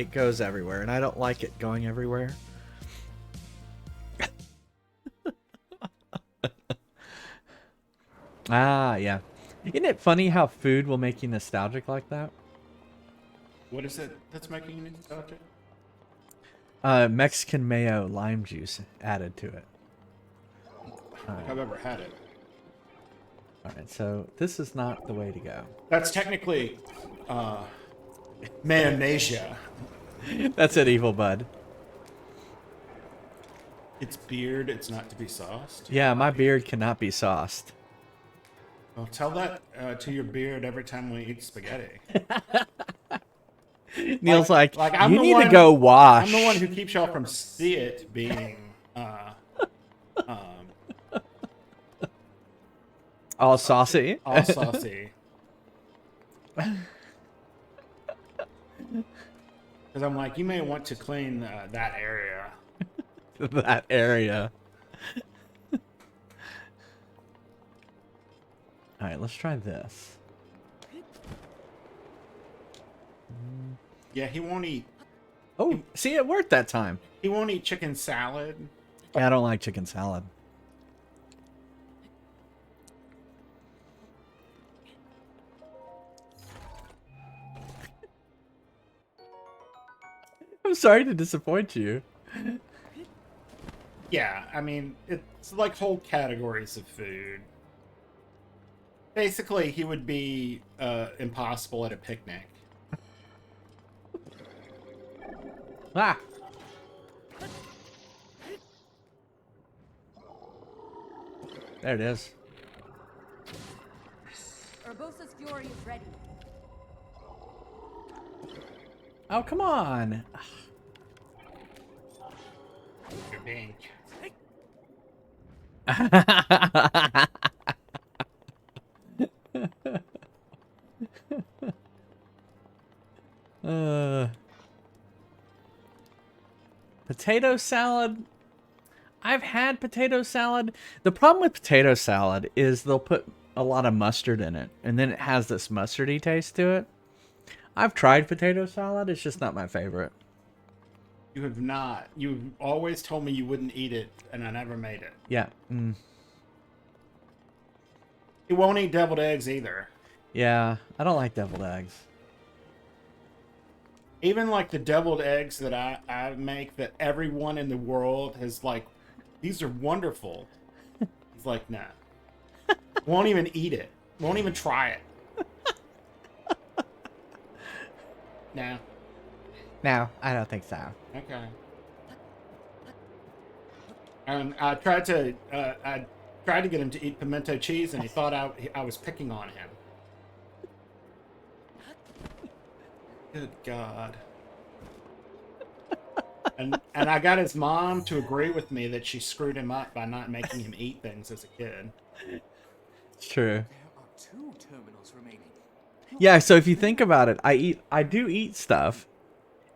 everywhere, and I don't like it going everywhere. Ah, yeah. Isn't it funny how food will make you nostalgic like that? What is it that's making you nostalgic? Mexican mayo lime juice added to it. I don't think I've ever had it. Alright, so this is not the way to go. That's technically mayonnaise. That's it, Evil Bud. It's beard, it's not to be sauced. Yeah, my beard cannot be sauced. Well, tell that to your beard every time we eat spaghetti. Neil's like I'm you the need one, to go wash. I'm the one who keeps y'all from see it being all saucy. all saucy. Because I'm like, you may want to clean that area. That area. All right, let's try this. Yeah, he won't eat. Oh, see, it worked that time. He won't eat chicken salad. Yeah, I don't like chicken salad. I'm sorry to disappoint you. Yeah, I mean, it's like whole categories of food. Basically, he would be impossible at a picnic. Ah! There it is. Urbosa's fury is ready. Oh, come on. You're being... Potato salad. I've had potato salad. The problem with potato salad is they'll put a lot of mustard in it, and then it has this mustardy taste to it. I've tried potato salad. It's just not my favorite. You have not. You've always told me you wouldn't eat it, and I never made it. Yeah. He won't eat deviled eggs either. Yeah, I don't like deviled eggs. Even like the deviled eggs that I make that everyone in the world has like, these are wonderful. He's like, nah. Won't even eat it. Won't even try it. No. No, I don't think so. Okay. And I tried to get him to eat pimento cheese, and he thought I was picking on him. Good God. And I got his mom to agree with me that she screwed him up by not making him eat things as a kid. It's true. There are 2 terminals remaining. Yeah, so if you think about it, I do eat stuff,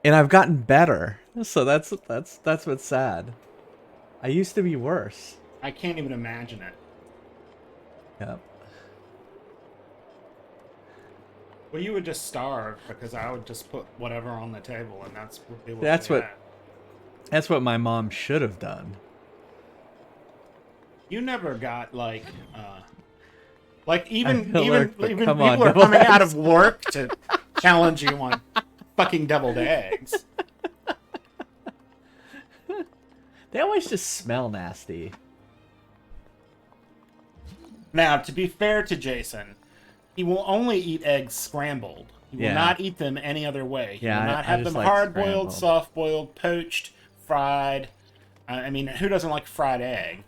and I've gotten better. So that's what's sad. I used to be worse. I can't even imagine it. Yep. Well, you would just starve because I would just put whatever on the table, and that's what That's what my mom should have done. You never got like even alert, but even come people on, are deviled coming out eggs. of work to challenge you on fucking deviled eggs. They always just smell nasty. Now, to be fair to Jason, he will only eat eggs scrambled. He will Yeah. not eat them any other way. He Yeah, will not I have just them like hard-boiled, scrambled. soft-boiled, poached, fried. I mean, who doesn't like fried egg?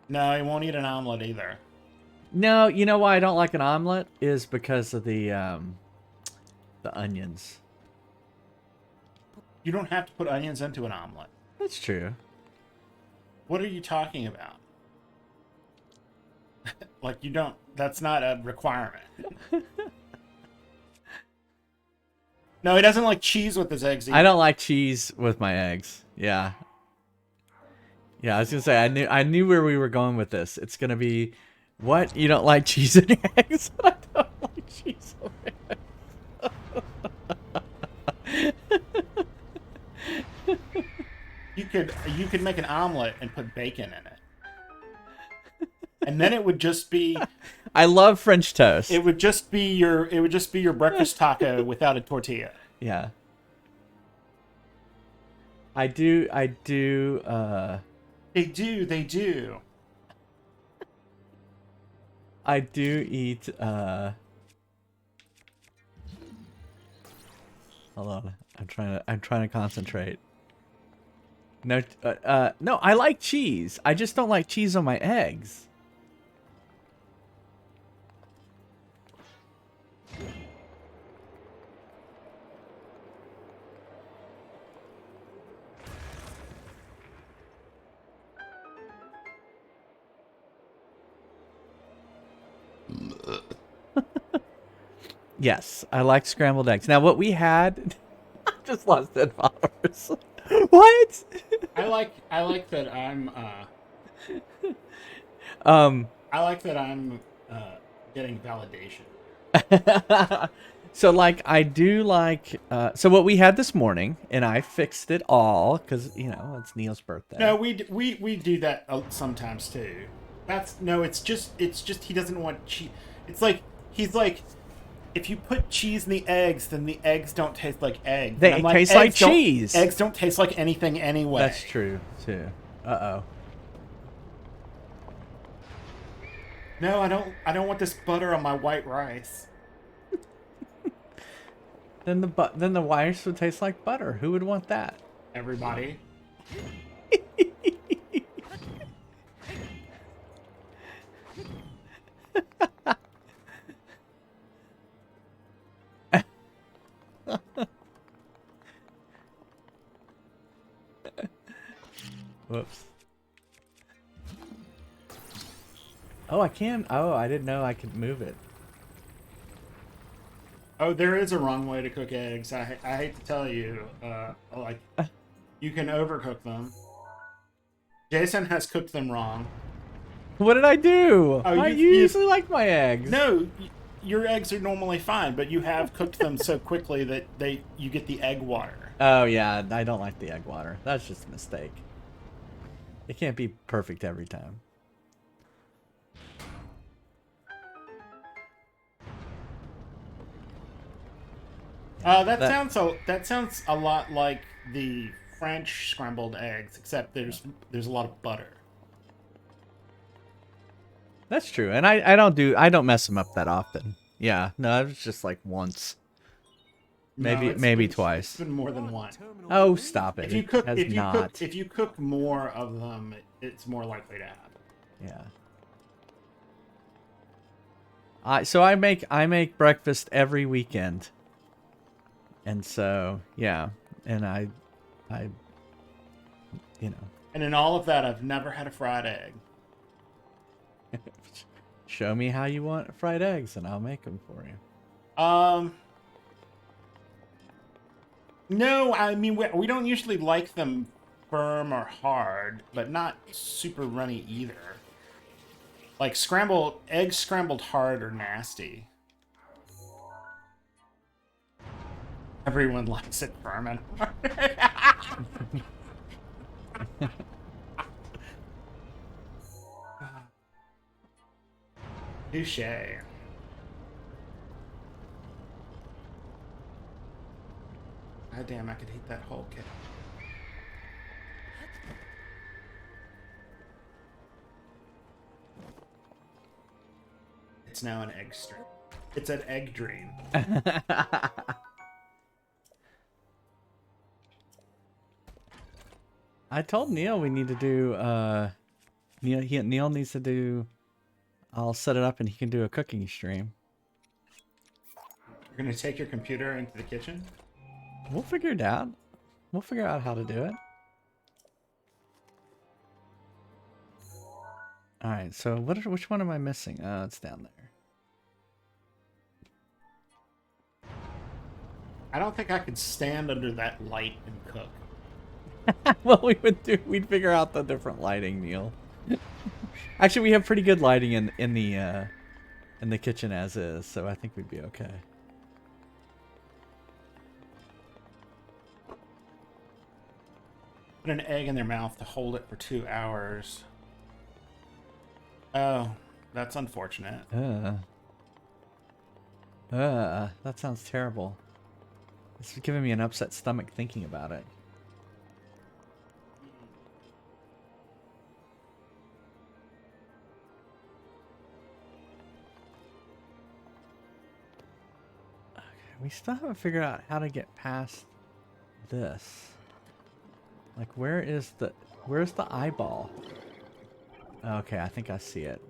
No, he won't eat an omelet either. No, you know why I don't like an omelet is because of the onions. You don't have to put onions into an omelet. That's true. What are you talking about? Like, you don't... That's not a requirement. No, he doesn't like cheese with his eggs either. I don't like cheese with my eggs. Yeah. Yeah, I was gonna say I knew where we were going with this. It's gonna be, what? You don't like cheese in your eggs? I don't like cheese in my eggs. You could make an omelet and put bacon in it. And then it would just be I love French toast. it would just be your breakfast taco without a tortilla. Yeah. I do They do. I do eat hold on. I'm trying to concentrate. No no, I like cheese. I just don't like cheese on my eggs. Yes, I like scrambled eggs. Now, what we had, I just lost 10 followers. What? I like that I'm getting validation. So, like, I do like. So, what we had this morning, and I fixed it all because it's Neil's birthday. No, we do that sometimes too. It's just he doesn't want cheese. It's like he's like, if you put cheese in the eggs, then the eggs don't taste like eggs. They taste like cheese. Eggs don't taste like anything anyway. That's true too. Uh-oh. No, I don't want this butter on my white rice. Then the rice would taste like butter. Who would want that? Everybody. Whoops. Oh, I can. Oh, I didn't know I could move it. Oh, there is a wrong way to cook eggs. I hate to tell you. You can overcook them. Jason has cooked them wrong. What did I do? Oh, I you usually like my eggs. No, your eggs are normally fine, but you have cooked them so quickly that you get the egg water. Oh yeah, I don't like the egg water. That's just a mistake. It can't be perfect every time. That sounds a lot like the French scrambled eggs, except there's a lot of butter. That's true, and I don't mess them up that often. Yeah, no, it was just like once. Maybe it's maybe been- twice. It's been more than one. Oh, stop it! If you It cook, has if you not. cook, if you cook more of them, it's more likely to happen. Yeah. So I make breakfast every weekend. And so, yeah, and I you know, And in all of that, I've never had a fried egg. show me how you want fried eggs and I'll make them for you. No, I mean we don't usually like them firm or hard, but not super runny either. Like eggs scrambled hard are nasty. Everyone likes it firm and hard. Touche. God damn, I could eat that whole kit. It's now an egg stream. It's an egg dream. I told Neil we need to do Neil needs to do I'll set it up and he can do a cooking stream. You're gonna take your computer into the kitchen? We'll figure it out. We'll figure out how to do it. All right, so which one am I missing? Oh, it's down there. I don't think I could stand under that light and cook. Well, we'd figure out the different lighting, Neil. Actually, we have pretty good lighting in the kitchen as is, so I think we'd be okay. Put an egg in their mouth to hold it for 2 hours. Oh, that's unfortunate. That sounds terrible. It's giving me an upset stomach thinking about it. Okay, we still haven't figured out how to get past this. Like, where's the eyeball? Okay, I think I see it.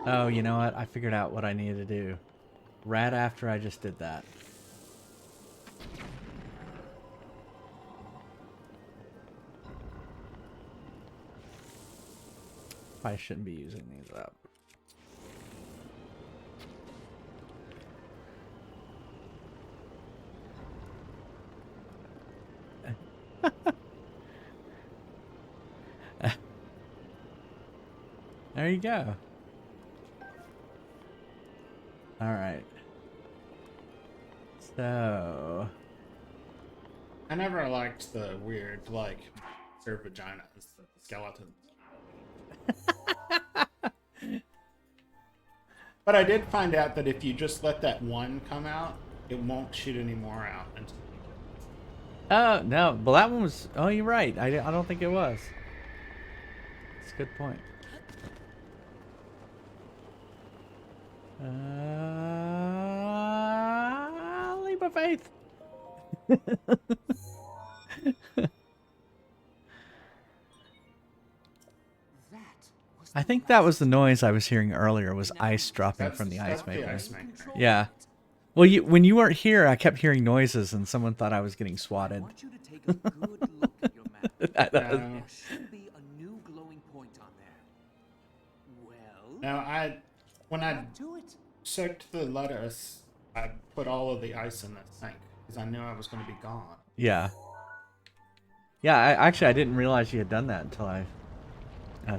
Oh, you know what? I figured out what I needed to do. Right after I just did that. I shouldn't be using these up. There you go. All right. So I never liked the weird, like, their vaginas, the skeletons. But I did find out that if you just let that one come out, it won't shoot any more out. Until... oh, no. Well, that one was... oh, you're right. I don't think it was. That's a good point. Leap of faith. I think that was the noise I was hearing earlier. Was ice dropping from the ice maker? The ice maker. Yeah. Well, when you weren't here, I kept hearing noises, and someone thought I was getting swatted. I want you to take a good look at your map. That was- There should be a new glowing point on there. Well, Now, when I back to it. soaked the lettuce, I put all of the ice in the sink because I knew I was going to be gone. Yeah. Yeah, actually I didn't realize you had done that until I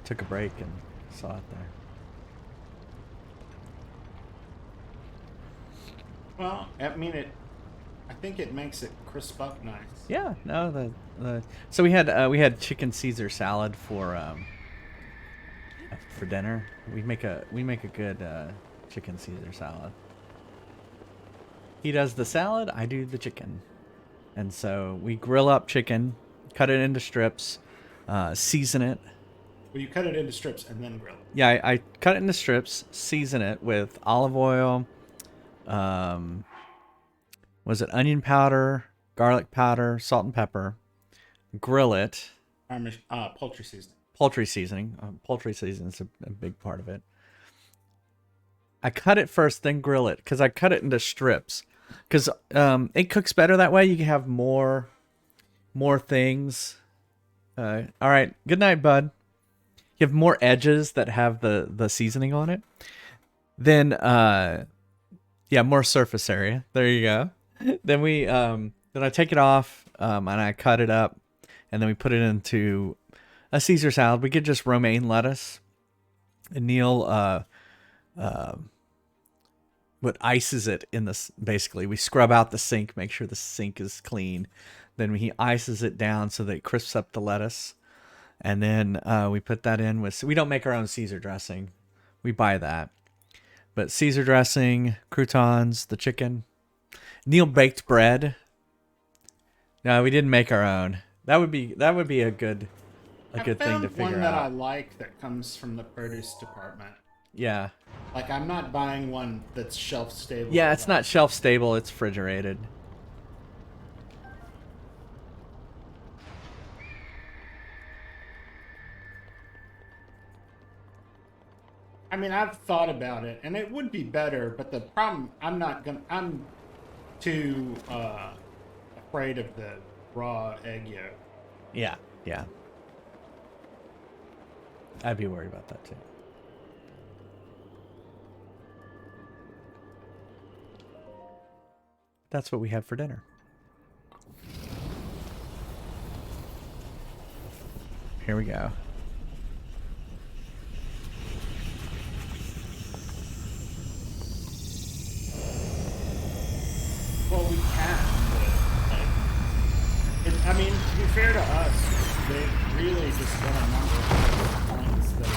took a break and saw it there. Well, I mean, I think it makes it crisp up nice. Yeah, no, so we had chicken Caesar salad for dinner. We make a good chicken Caesar salad. He does the salad, I do the chicken. And so we grill up chicken, cut it into strips, season it. Well, you cut it into strips and then grill it. Yeah, I cut it into strips, season it with olive oil, was it onion powder, garlic powder, salt and pepper, grill it. Poultry seasoning. Poultry seasoning. Poultry seasoning is a big part of it. I cut it first, then grill it, because I cut it into strips. Because it cooks better that way. You can have more things. All right. Good night, bud. You have more edges that have the seasoning on it. Then, yeah, more surface area. There you go. Then then I take it off, and I cut it up, and then we put it into a Caesar salad. We get just romaine lettuce. And Neil, what ices it in this, basically. We scrub out the sink, make sure the sink is clean. Then he ices it down so that it crisps up the lettuce. And then we put that in with, we don't make our own Caesar dressing. We buy that. But Caesar dressing, croutons, the chicken. Neil baked bread. No, we didn't make our own. That would be a good thing to figure one that I out. like that comes from the produce department. Yeah. Like, I'm not buying one that's shelf stable. Yeah, it's not shelf stable, it's refrigerated. I mean, I've thought about it, and it would be better, but the problem, I'm too afraid of the raw egg yolk. Yeah, yeah. I'd be worried about that too. That's what we had for dinner. Here we go. Well, we can, but, like, I mean, to be fair to us, they really just done a number of points that...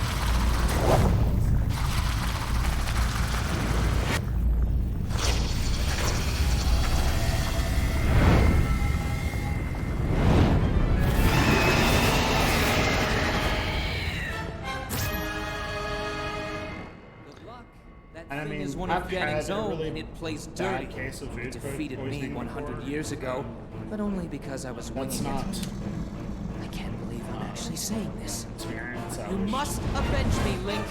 That thing mean, is one I've of Ganning's had a own, really and it plays bad dirty. case of food It defeated me poisoning 100 before. years ago, but only because I was That's winging not it. I can't believe I'm actually saying this. experience. I You wish- must avenge me, Link.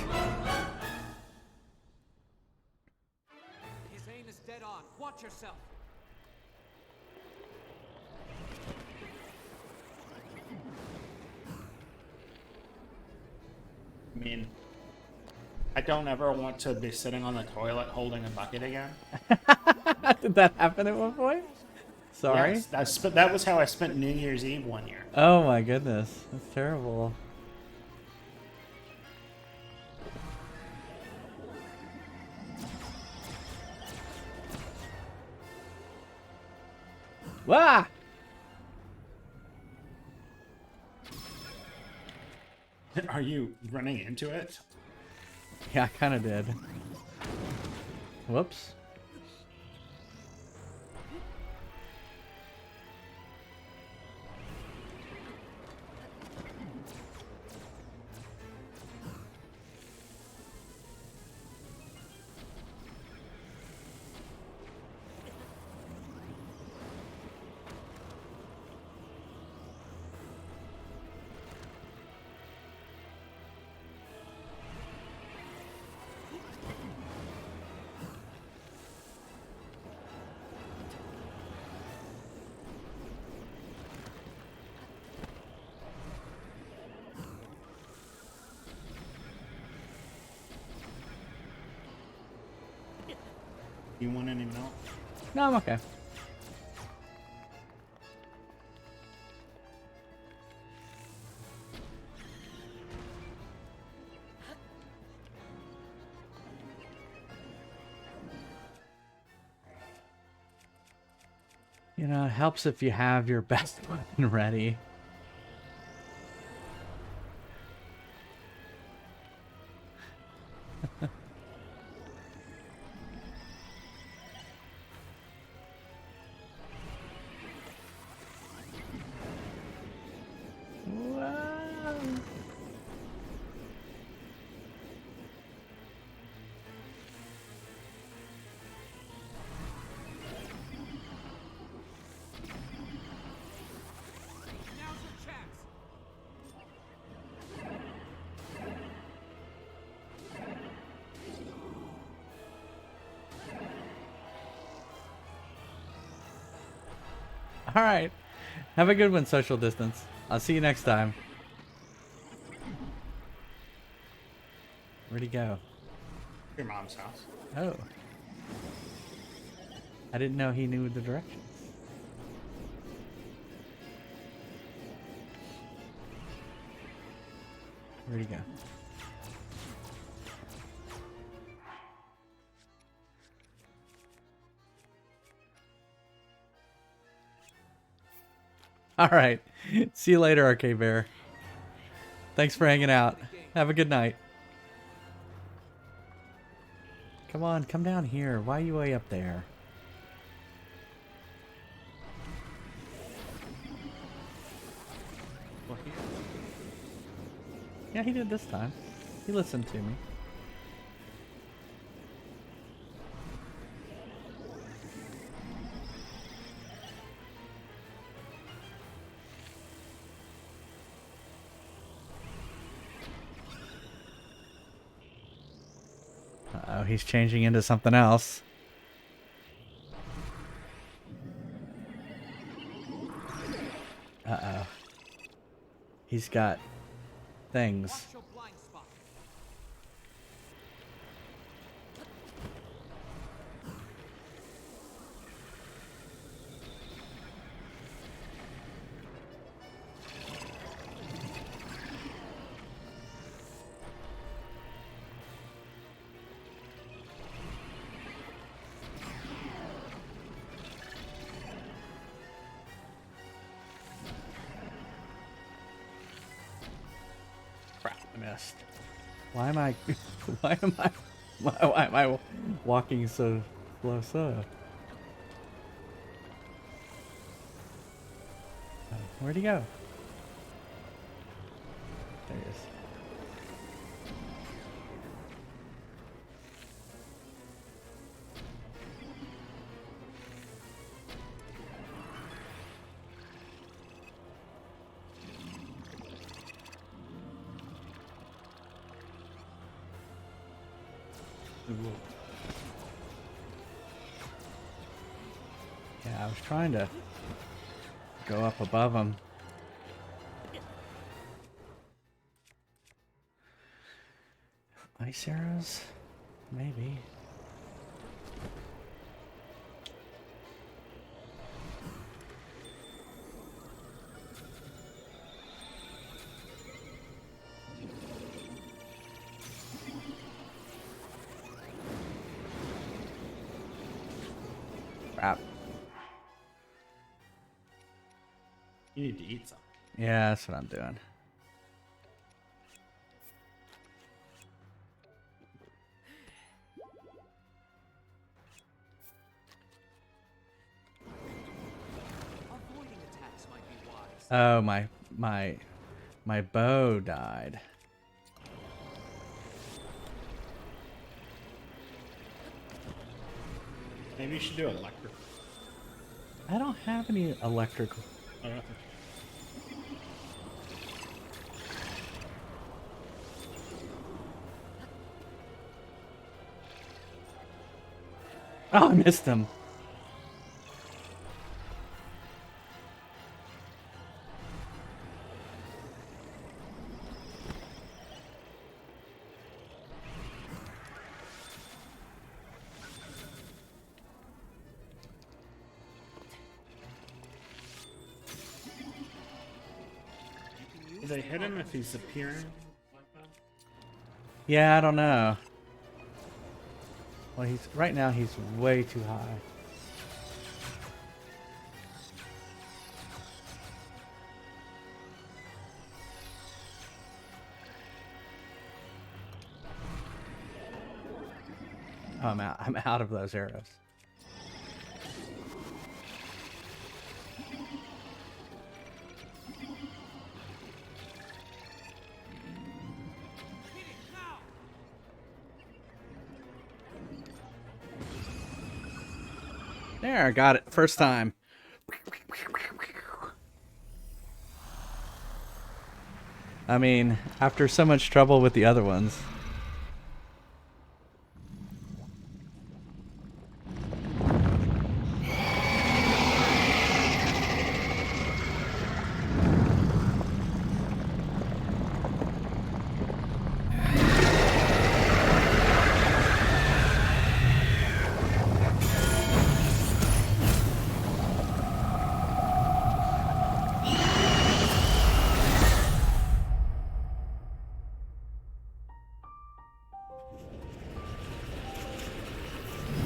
His aim is dead on. Watch yourself. I mean, I don't ever want to be sitting on the toilet holding a bucket again. Did that happen at one point? Sorry? Yes, that was how I spent New Year's Eve one year. Oh my goodness. That's terrible. Wah! Are you running into it? Yeah, I kind of did. Whoops. You want any milk? No, I'm okay. You know, it helps if you have your best weapon ready. Wow. Now's your chance. All right. Have a good one, social distance. I'll see you next time. Where'd he go? Your mom's house. Oh. I didn't know he knew the directions. Where'd he go? All right. See you later, Arcade Bear. Thanks for hanging out. Have a good night. Come on, come down here. Why are you way up there? Well, here. Yeah, he did this time. He listened to me. Uh-oh, he's changing into something else. Uh-oh. He's got things. Watch your blind spot. Crap, I missed. Why am I why am I walking so close up? Where'd he go? There he is. Yeah, I was trying to go up above him. Ice arrows? Maybe. Crap. You need to eat something. Yeah, that's what I'm doing. Avoiding attacks might be wise. Oh, my bow died. Maybe you should do electric. I don't have any electric. Oh, yeah. Oh, I missed him. Do they hit him if he's appearing like that? Yeah, I don't know. Well, right now he's way too high. Oh, I'm out. I'm out of those arrows. There, I got it. First time. I mean, after so much trouble with the other ones.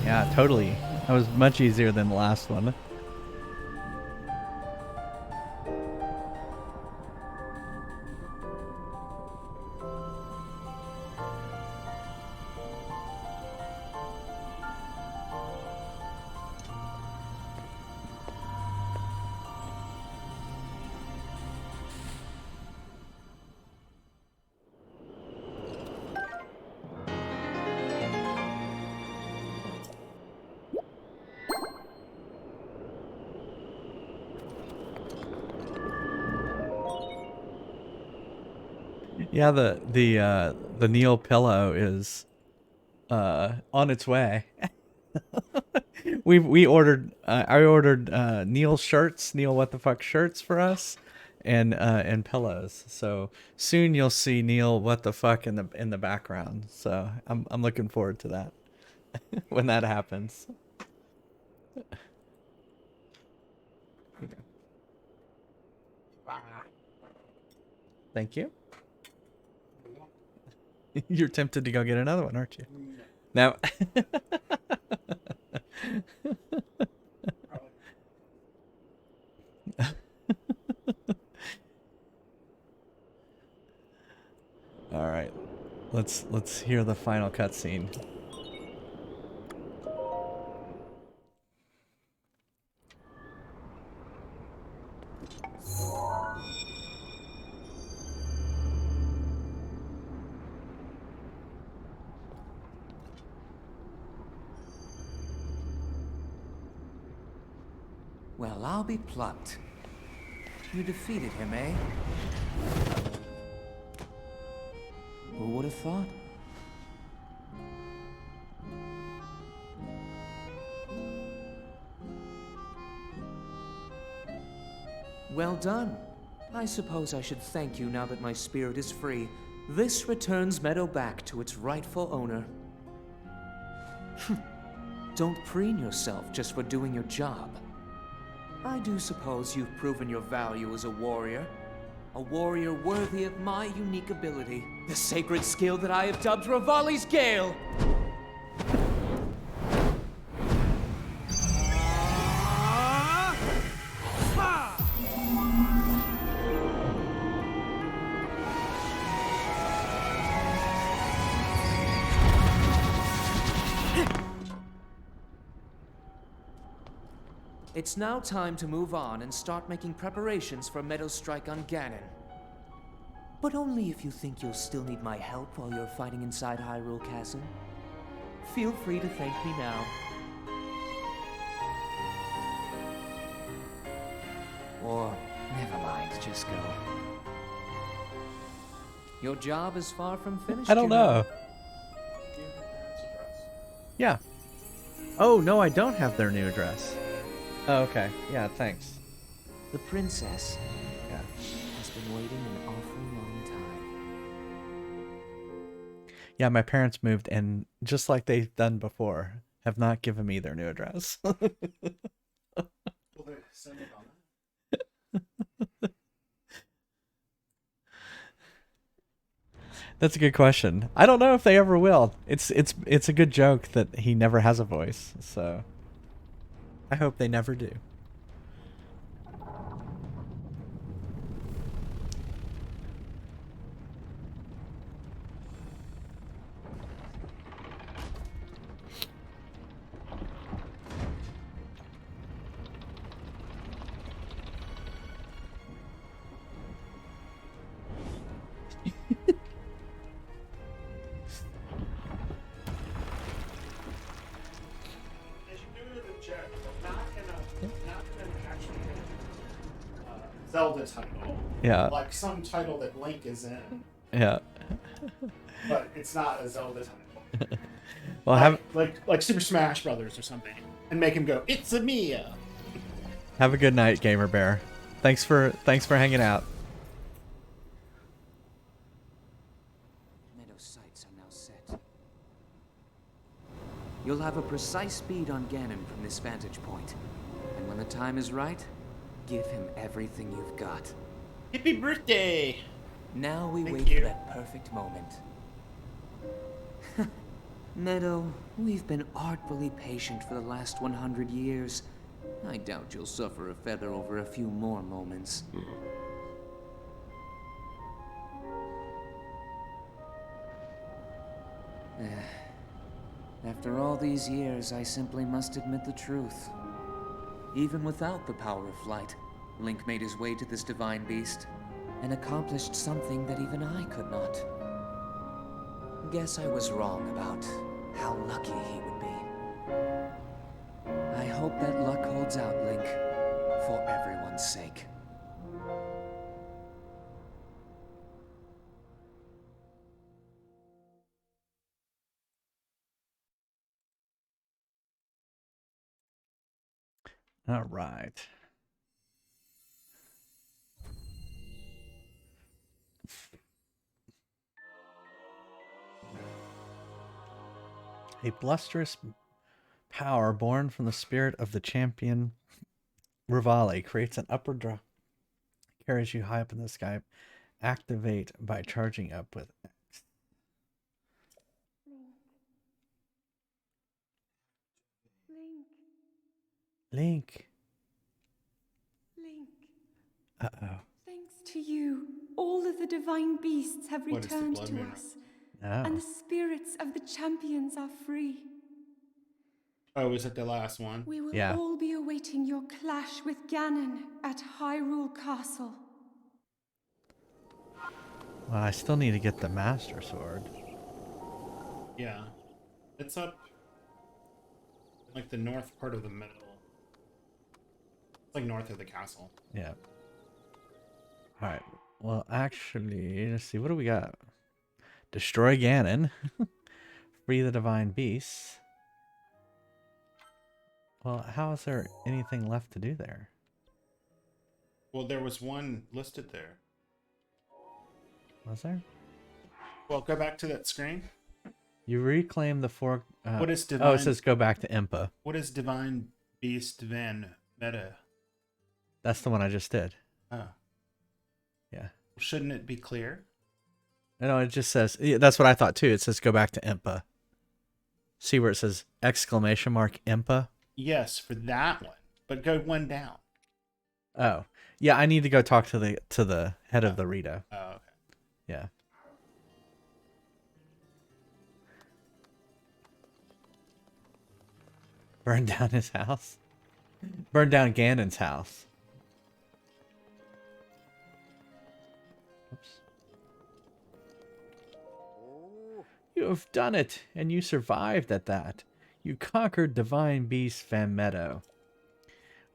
Yeah, totally. That was much easier than the last one. Yeah, the Neil pillow is on its way. we ordered I ordered Neil shirts, Neil what the fuck shirts for us, and pillows. So soon you'll see Neil what the fuck in the background. So I'm looking forward to that when that happens. Thank you. You're tempted to go get another one, aren't you? No. All right. Let's hear the final cutscene. Well, I'll be plucked. You defeated him, eh? Who would have thought? Well done. I suppose I should thank you now that my spirit is free. This returns Medoh back to its rightful owner. Don't preen yourself just for doing your job. I do suppose you've proven your value as a warrior. A warrior worthy of my unique ability. The sacred skill that I have dubbed Revali's Gale! It's now time to move on and start making preparations for Medoh's strike on Ganon. But only if you think you'll still need my help while you're fighting inside Hyrule Castle. Feel free to thank me now. Or, never mind, just go. Your job is far from finished. I don't know. Yeah. Oh, no, I don't have their new address. Oh, okay. Yeah, thanks. The princess Yeah. has been waiting an awfully long time. Yeah, my parents moved, and just like they've done before, have not given me their new address. Will they send it on that? That's a good question. I don't know if they ever will. It's a good joke that he never has a voice, so I hope they never do. Yeah. Like some title that Link is in, Yeah. but it's not a Zelda title. Well, have Like Super Smash Brothers or something, and make him go, "It's a Mia." a good night, Gamer Bear. Thanks for hanging out. Medoh's sights are now set. You'll have a precise speed on Ganon from this vantage point. And when the time is right, give him everything you've got. Happy birthday! Now we Thank wait you. for that perfect moment. Medoh, we've been artfully patient for the last 100 years. I doubt you'll suffer a feather over a few more moments. After all these years, I simply must admit the truth. Even without the power of flight, Link made his way to this divine beast and accomplished something that even I could not. Guess I was wrong about how lucky he would be. I hope that luck holds out, Link, for everyone's sake. All right. A blusterous power born from the spirit of the champion Rivali creates an upward drop, carries you high up in the sky. Activate by charging up with X. Link. Link, Uh-oh. thanks to you, all of the divine beasts have What is the returned blood to moon? us, No. and the spirits of the champions are free. Oh, is it the last one? We will Yeah. all be awaiting your clash with Ganon at Hyrule Castle. Well, I still need to get the Master Sword. Yeah. It's up in like the north part of the middle. It's like north of the castle. Yeah. All right. Well, actually, let's see. What do we got? Destroy Ganon. Free the divine beasts. Well, how is there anything left to do there? Well, there was one listed there. Was there? Well, go back to that screen. You reclaim the four. What is Oh, it divine- says go back to Impa. What is Divine Beast Van Medoh? That's the one I just did. Oh. Yeah. Shouldn't it be clear? No, it just says. Yeah, that's what I thought too. It says go back to Impa. See where it says exclamation mark Impa? Yes, for that one. But go one down. Oh, yeah. I need to go talk to the head of the Rito. Oh, okay. Yeah. Burn down his house. Burn down Ganon's house. Oops. You have done it, and you survived at that. You conquered Divine Beast Van Medoh.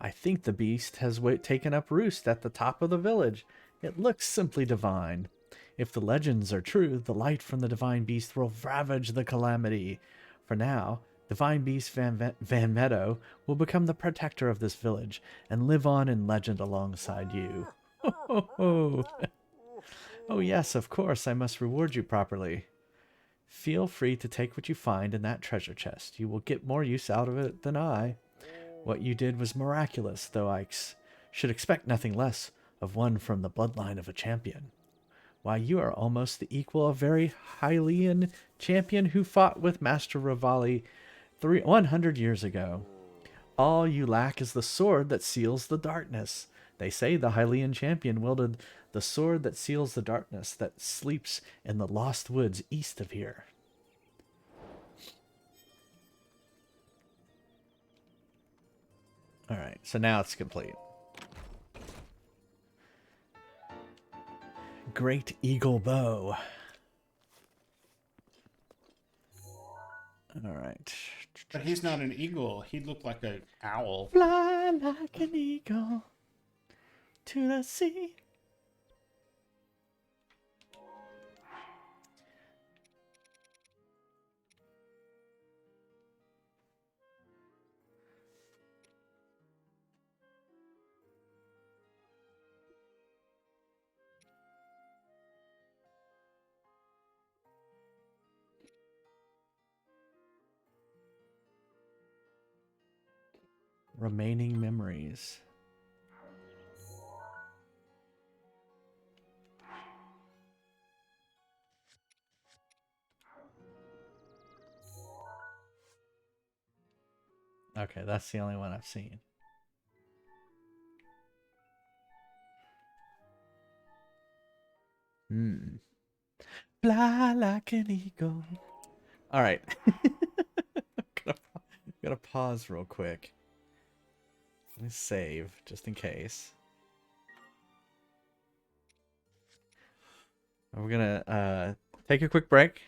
I think the beast has taken up roost at the top of the village. It looks simply divine. If the legends are true, the light from the Divine Beast will ravage the calamity. For now, Divine Beast Van Medoh will become the protector of this village and live on in legend alongside you. Oh, yes, of course, I must reward you properly. Feel free to take what you find in that treasure chest. You will get more use out of it than I. What you did was miraculous, though I should expect nothing less of one from the bloodline of a champion. Why, you are almost the equal of very Hylian champion who fought with Master Rivali 100 years ago. All you lack is the sword that seals the darkness. They say the Hylian champion wielded the sword that seals the darkness that sleeps in the lost woods east of here. All right, so now it's complete. Great Eagle Bow. All right. But he's not an eagle. He looked like an owl. Fly like an eagle to the sea. Remaining memories. Okay, that's the only one I've seen. Fly like an eagle. All right. Gotta pause real quick. Let me save just in case. We're gonna take a quick break,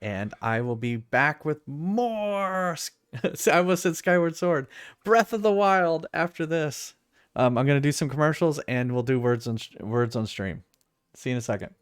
and I will be back with more. I almost said Skyward Sword, Breath of the Wild. After this, I'm gonna do some commercials, and we'll do words on stream. See you in a second.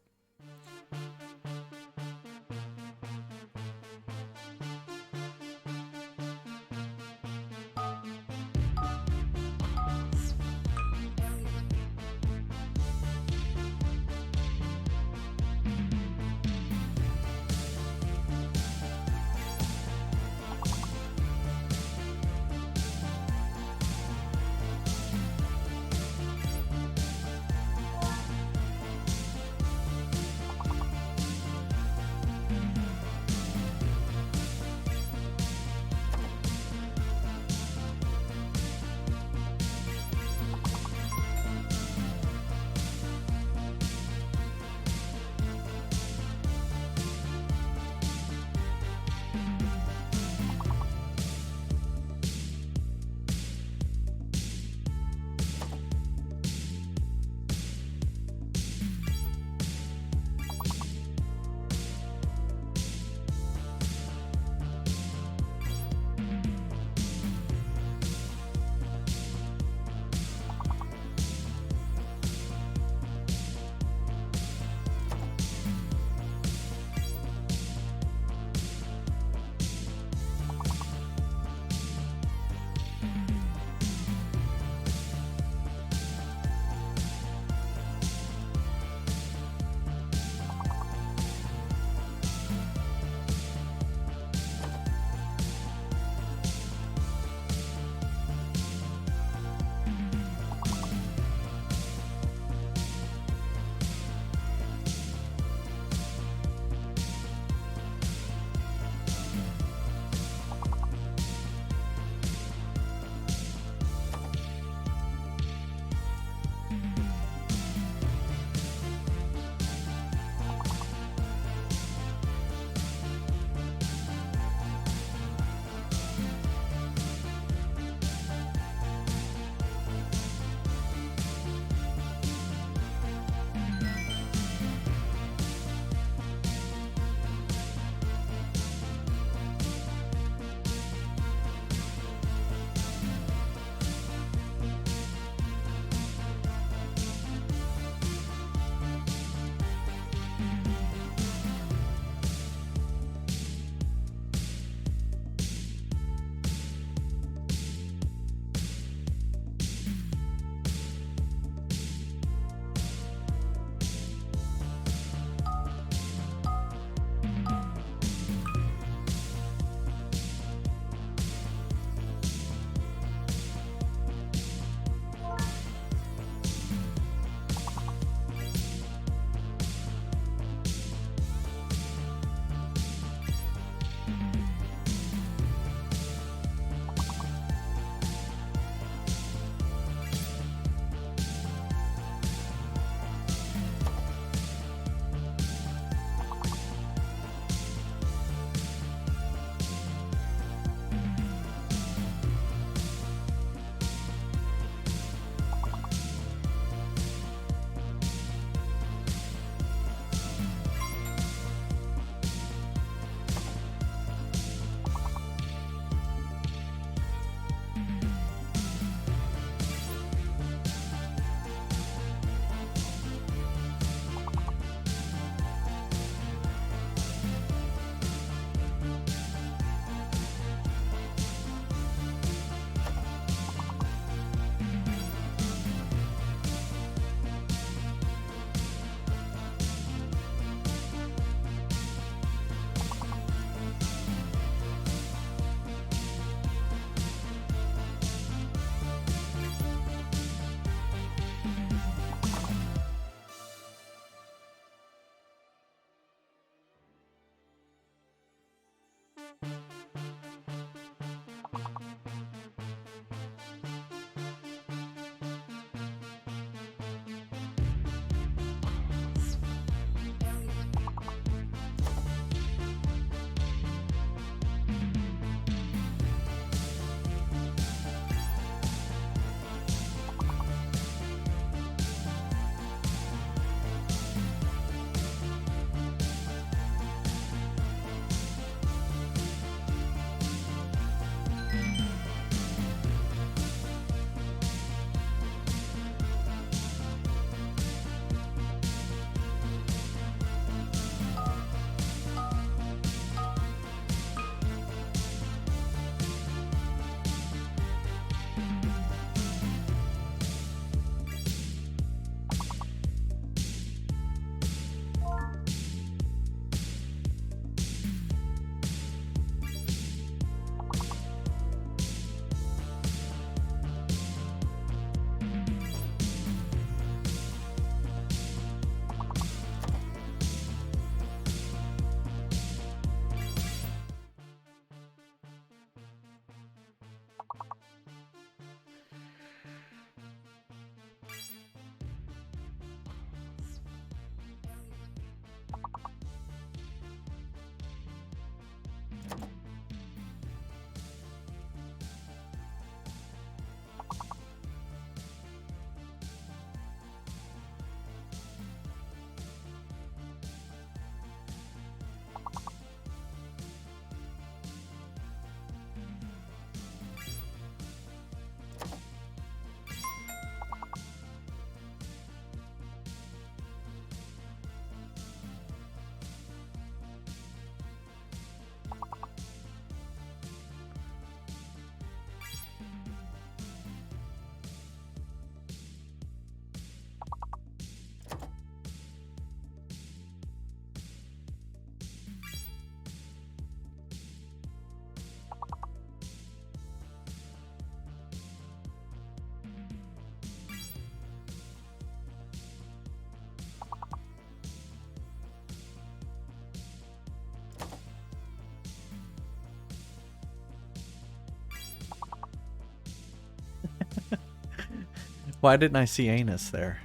Why didn't I see Anus there?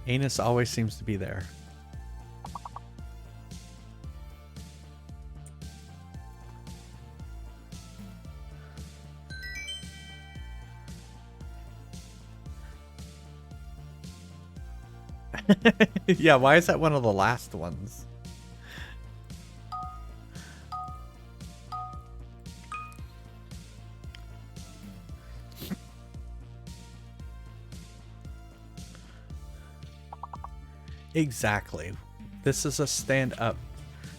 Anus always seems to be there. Yeah, why is that one of the last ones? Exactly. This is a stand-up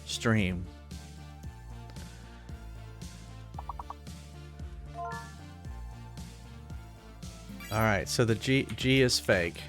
stream. Alright, so the G is fake.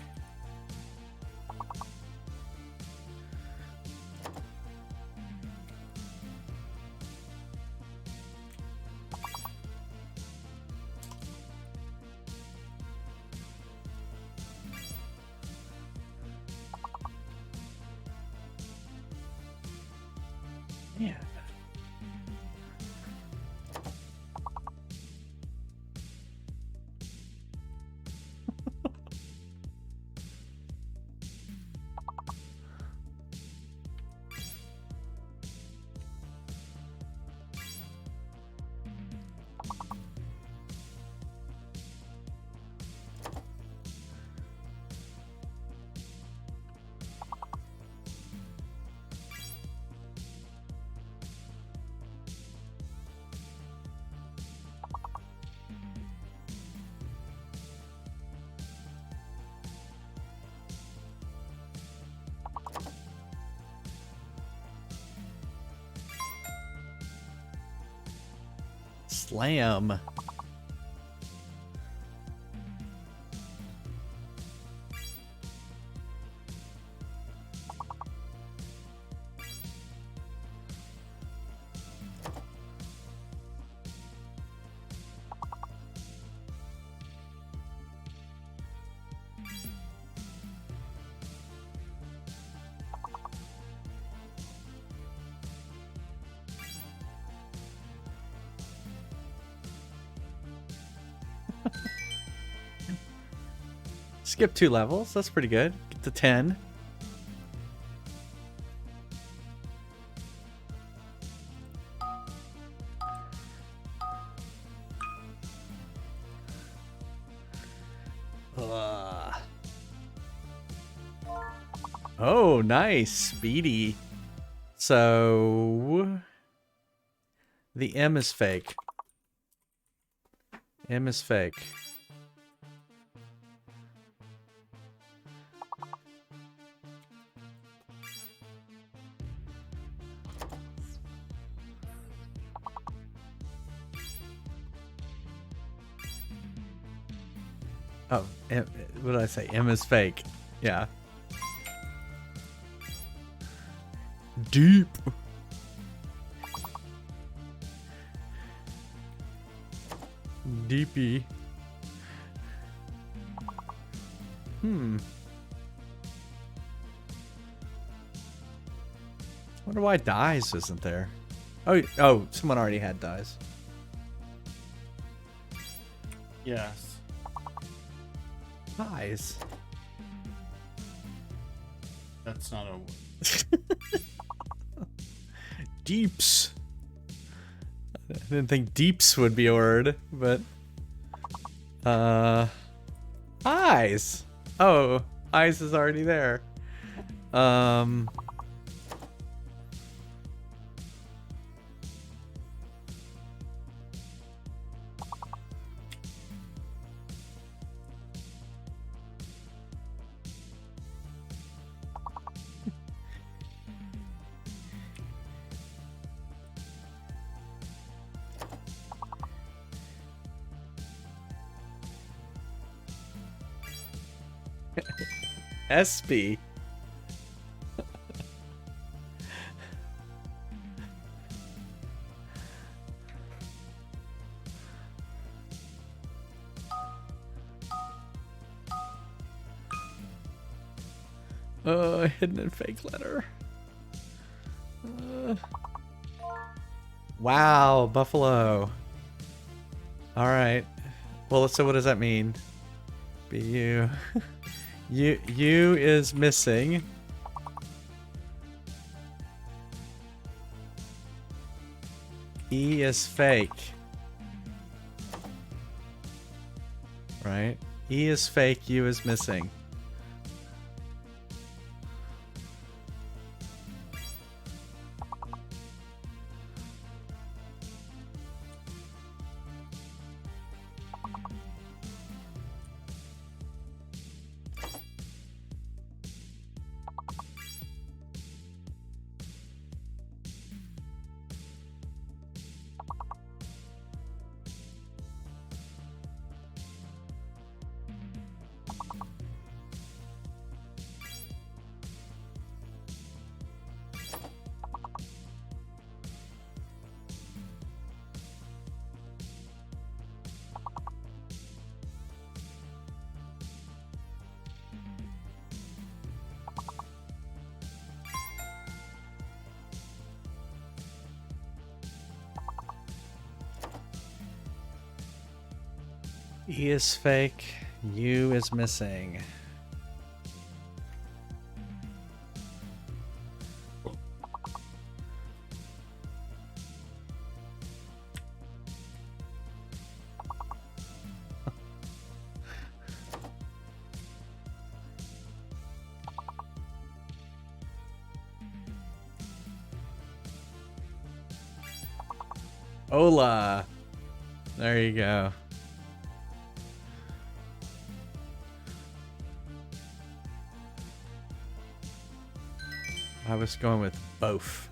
Yeah. Slam. Skip 2 levels. That's pretty good. Get to 10. Oh, nice. Speedy. So the M is fake. M is fake. Oh, M, what did I say? M is fake. Yeah. Deep. Deepy. Wonder why dies isn't there? Oh, someone already had dies. Yes. Dies. That's not a... Deeps. I didn't think deeps would be a word, but eyes. Oh, eyes is already there. SB. Hidden and fake letter. Wow, Buffalo. All right. Well, so what does that mean? B-U. U is missing. E is fake. Right? E is fake, U is missing. E is fake, U is missing. Hola. There you go. I was going with both.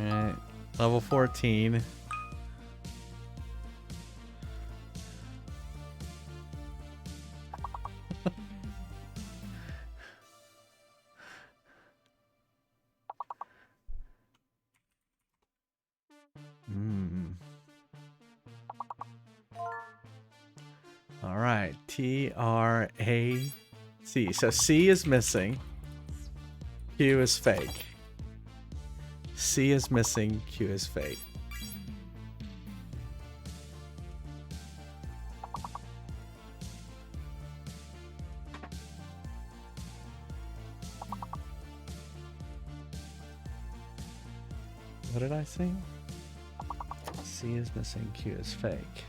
Alright, level 14. All right, T-R-A-C. So C is missing. Q is fake. C is missing. Q is fake. What did I say? C is missing. Q is fake.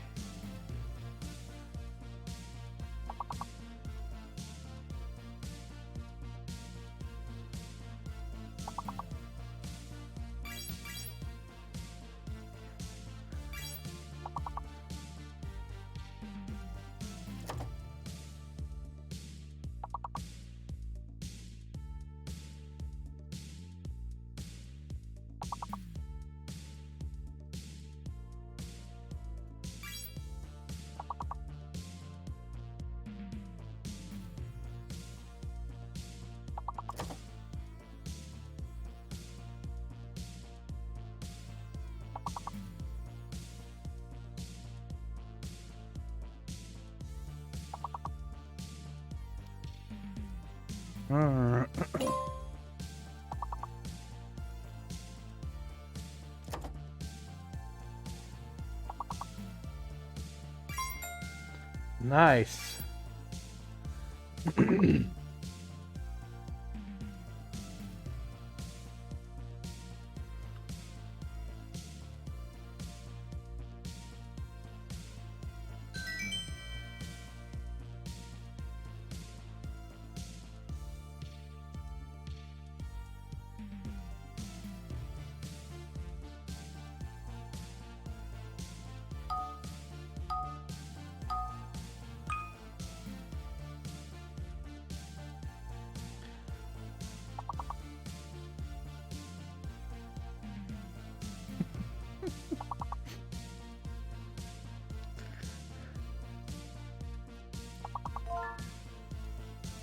Nice.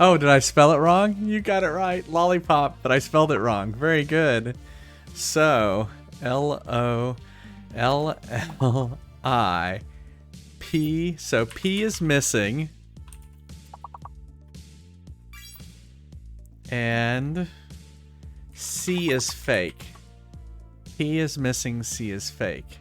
Oh, did I spell it wrong? You got it right. Lollipop, but I spelled it wrong. Very good. So, L-O-L-L-I-P. So P is missing. And C is fake. P is missing, C is fake.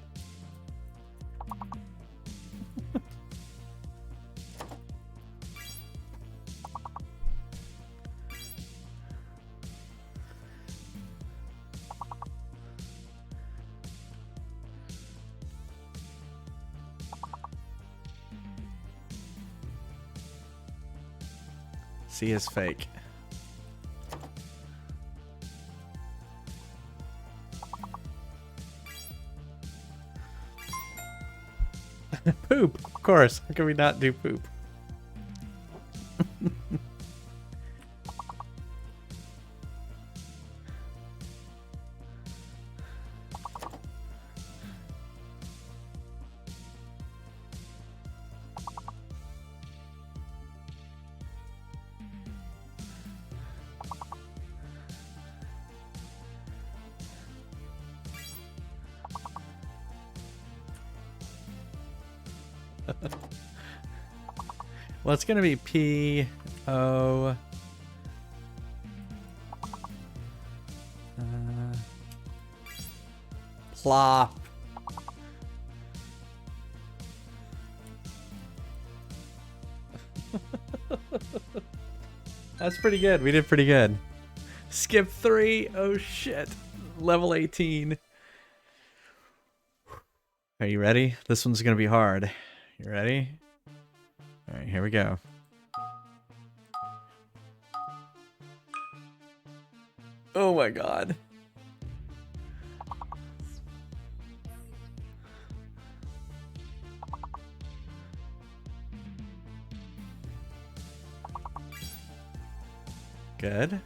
C is fake. Poop, of course. How can we not do poop? Well, it's gonna be P O plop. That's pretty good. We did pretty good. Skip 3. Oh shit. Level 18. Are you ready? This one's gonna be hard. You ready? Alright, here we go. Oh my god. Good.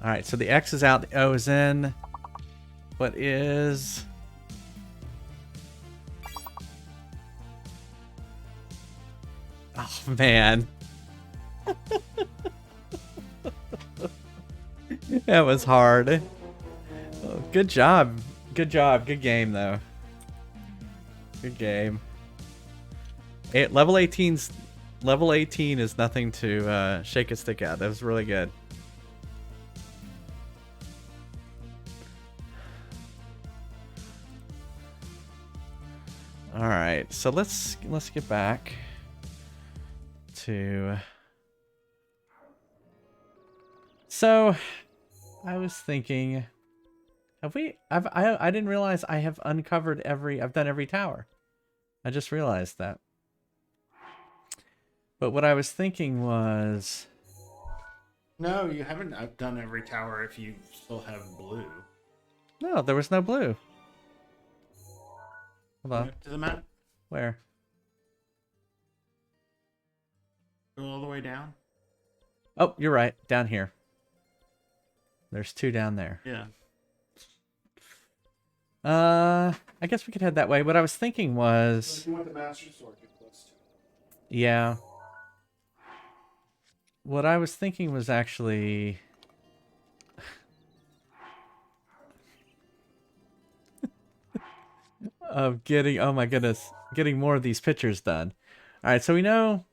Alright, so the X is out, the O is in. What is... Oh, man. That was hard. Oh, good job. Good job. Good game, though. Good game. Level 18 is nothing to shake a stick at. That was really good. All right, so let's get back to. So, I was thinking, have we? I didn't realize I have uncovered I've done every tower. I just realized that. But what I was thinking was. No, you haven't done every tower if you still have blue. No, there was no blue. Hold on. To the map? Where? Go all the way down? Oh, you're right. Down here. There's 2 down there. Yeah. I guess we could head that way. What I was thinking was... If you want the Master Sword, get close to it. Yeah. What I was thinking was actually... of getting, oh my goodness, getting more of these pictures done. All right, so we know.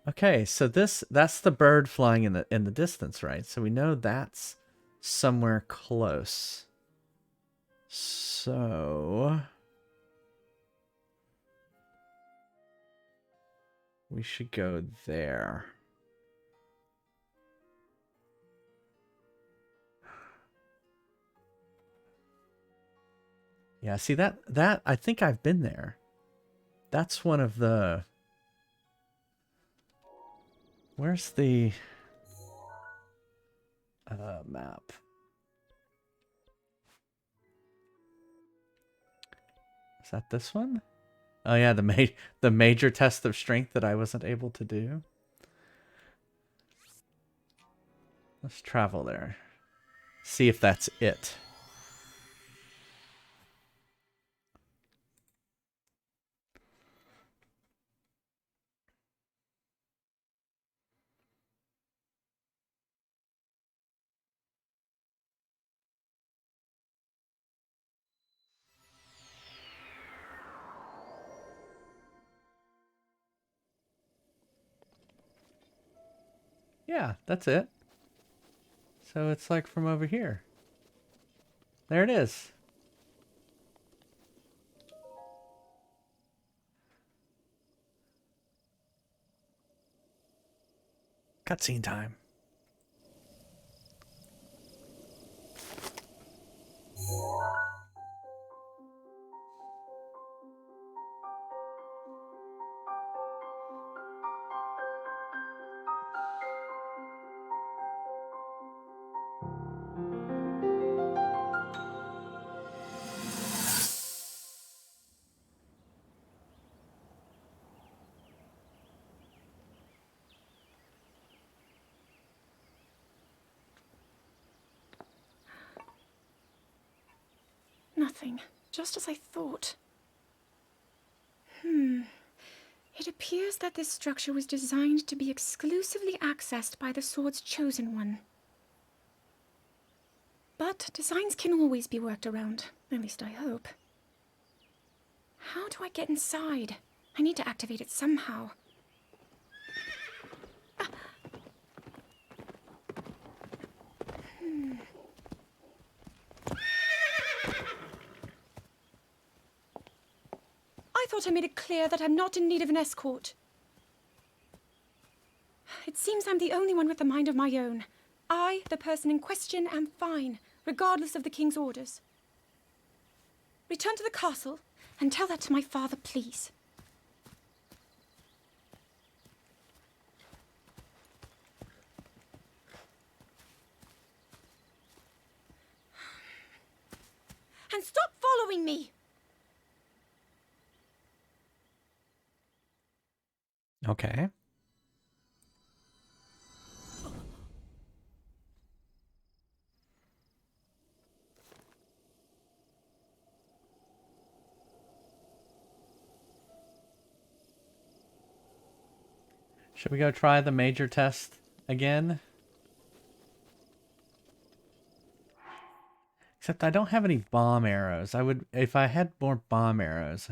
Okay, so that's the bird flying in the distance, right? So we know that's somewhere close. So we should go there. Yeah, see that I think I've been there. That's one of the. Where's the map? Is that this one? Oh yeah, the major test of strength that I wasn't able to do. Let's travel there. See if that's it. Yeah, that's it. So it's like from over here. There it is. Cutscene time. Nothing. Just as I thought. It appears that this structure was designed to be exclusively accessed by the sword's chosen one. But designs can always be worked around. At least I hope. How do I get inside? I need to activate it somehow. I thought I made it clear that I'm not in need of an escort. It seems I'm the only one with a mind of my own. I, the person in question, am fine, regardless of the king's orders. Return to the castle and tell that to my father, please. And stop following me! Okay. Should we go try the major test again? Except I don't have any bomb arrows. I would, if I had more bomb arrows,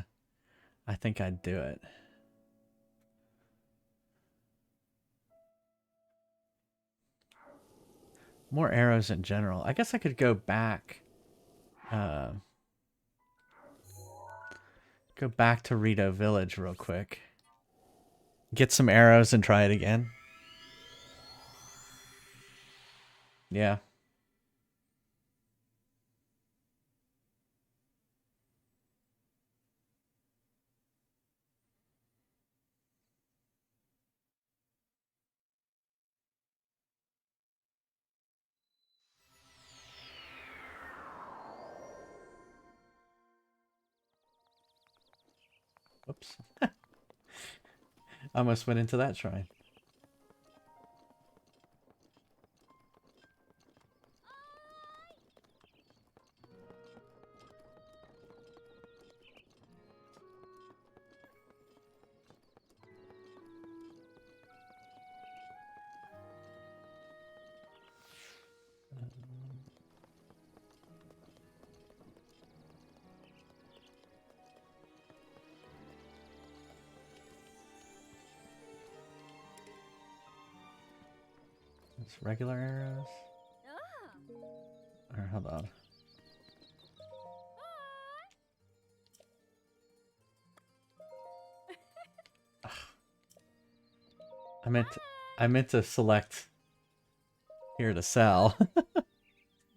I think I'd do it. More arrows in general. I guess I could go back. Go back to Rito Village real quick. Get some arrows and try it again. Yeah. Whoops. Almost went into that shrine. It's regular arrows. Or hold on. I meant to select here to sell.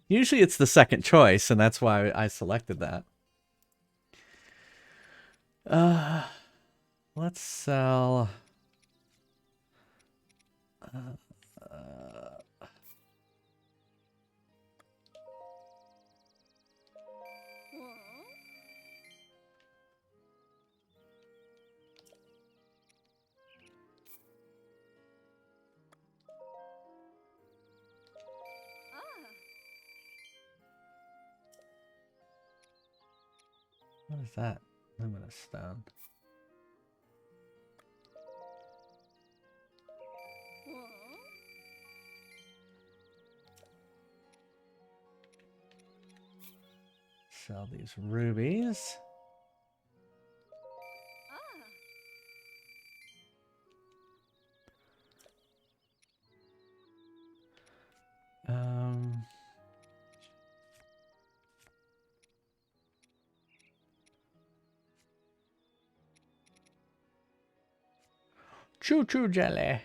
Usually it's the second choice, and that's why I selected that. Let's sell. What is that? Luminous stone. Sell these rubies. Choo choo jelly.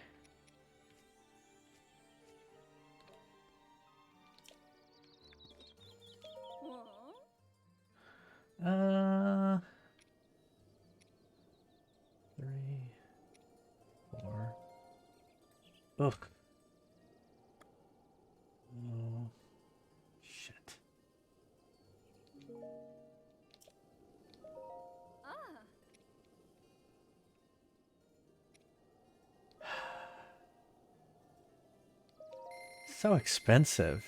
Three, 4. Ugh. Oh, shit. So expensive.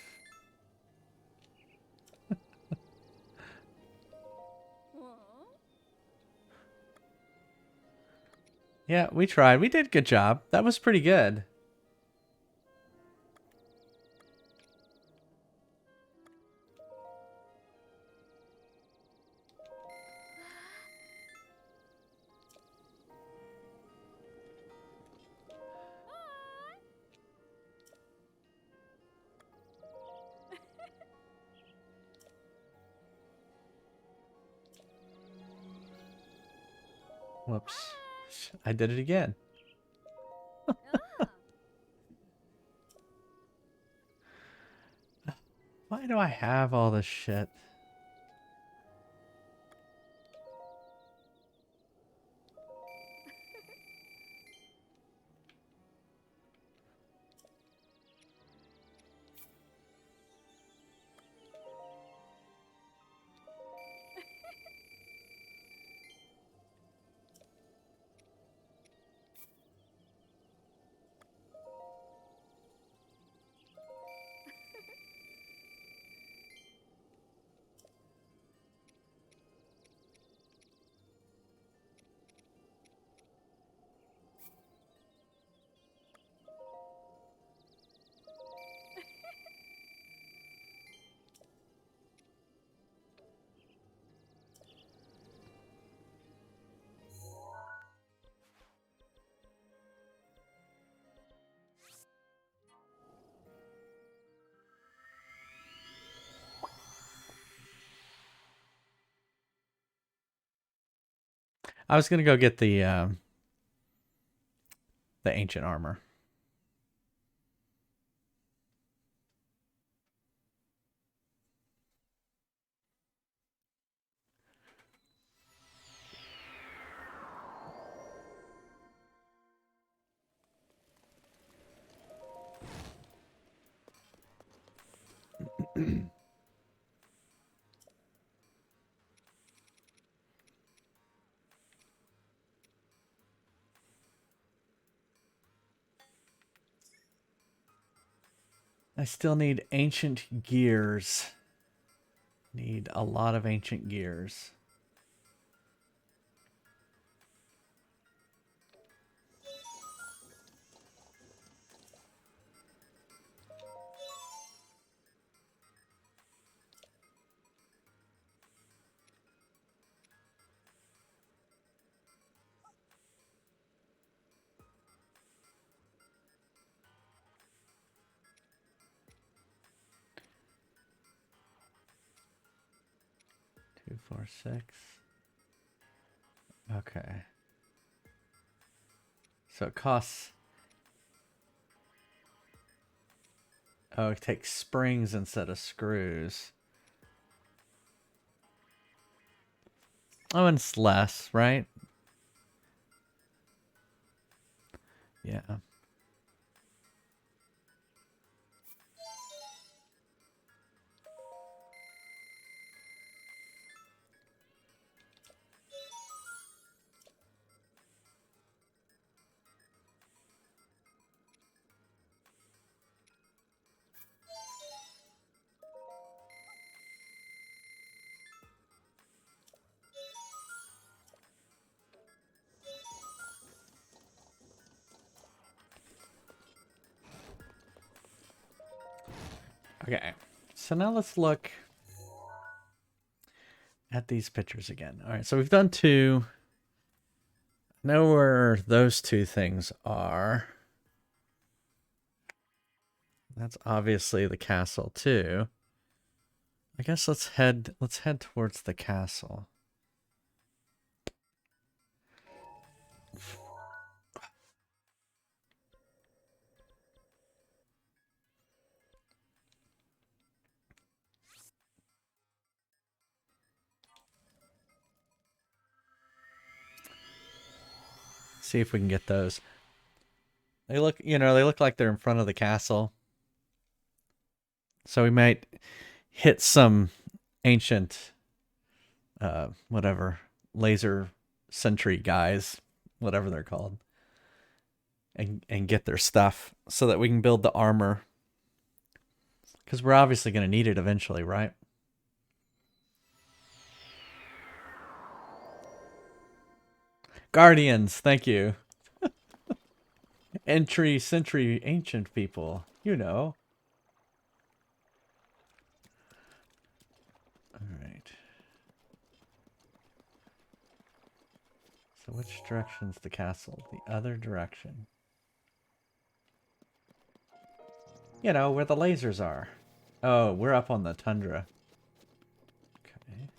Yeah, we tried. We did a good job. That was pretty good. Whoops. I did it again. Why do I have all this shit? I was gonna go get the ancient armor. I still need ancient gears. Need a lot of ancient gears. 2, 4, 6. Okay. So it costs... Oh, it takes springs instead of screws. Oh, and it's less, right? Yeah. Okay. So now let's look at these pictures again. All right, so we've done 2. Know where those 2 things are. That's obviously the castle too. I guess let's head towards the castle. See if we can get those. They look, they look like they're in front of the castle. So we might hit some ancient, whatever, laser sentry guys, whatever they're called, and get their stuff so that we can build the armor. Because we're obviously going to need it eventually, right? Guardians, thank you. Entry century ancient people, you know. Alright. So which direction's the castle? The other direction. You know, where the lasers are. Oh, we're up on the tundra. Okay.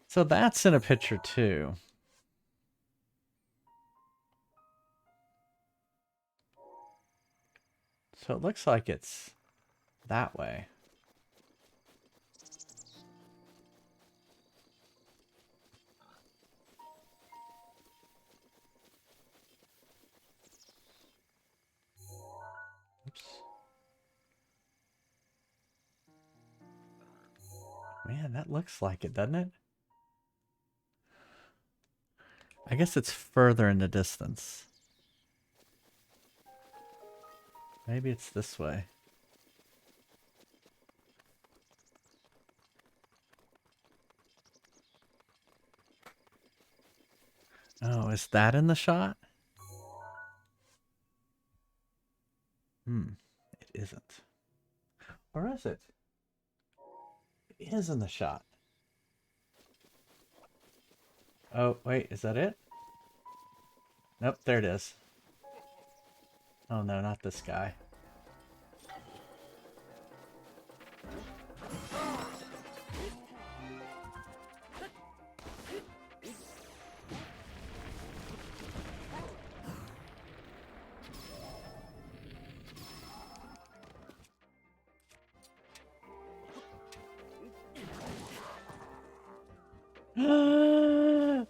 So that's in a picture too. So it looks like it's that way. Oops. Man, that looks like it, doesn't it? I guess it's further in the distance. Maybe it's this way. Oh, is that in the shot? It isn't. Or is it? It is in the shot. Oh, wait, is that it? Nope, there it is. Oh no, not this guy.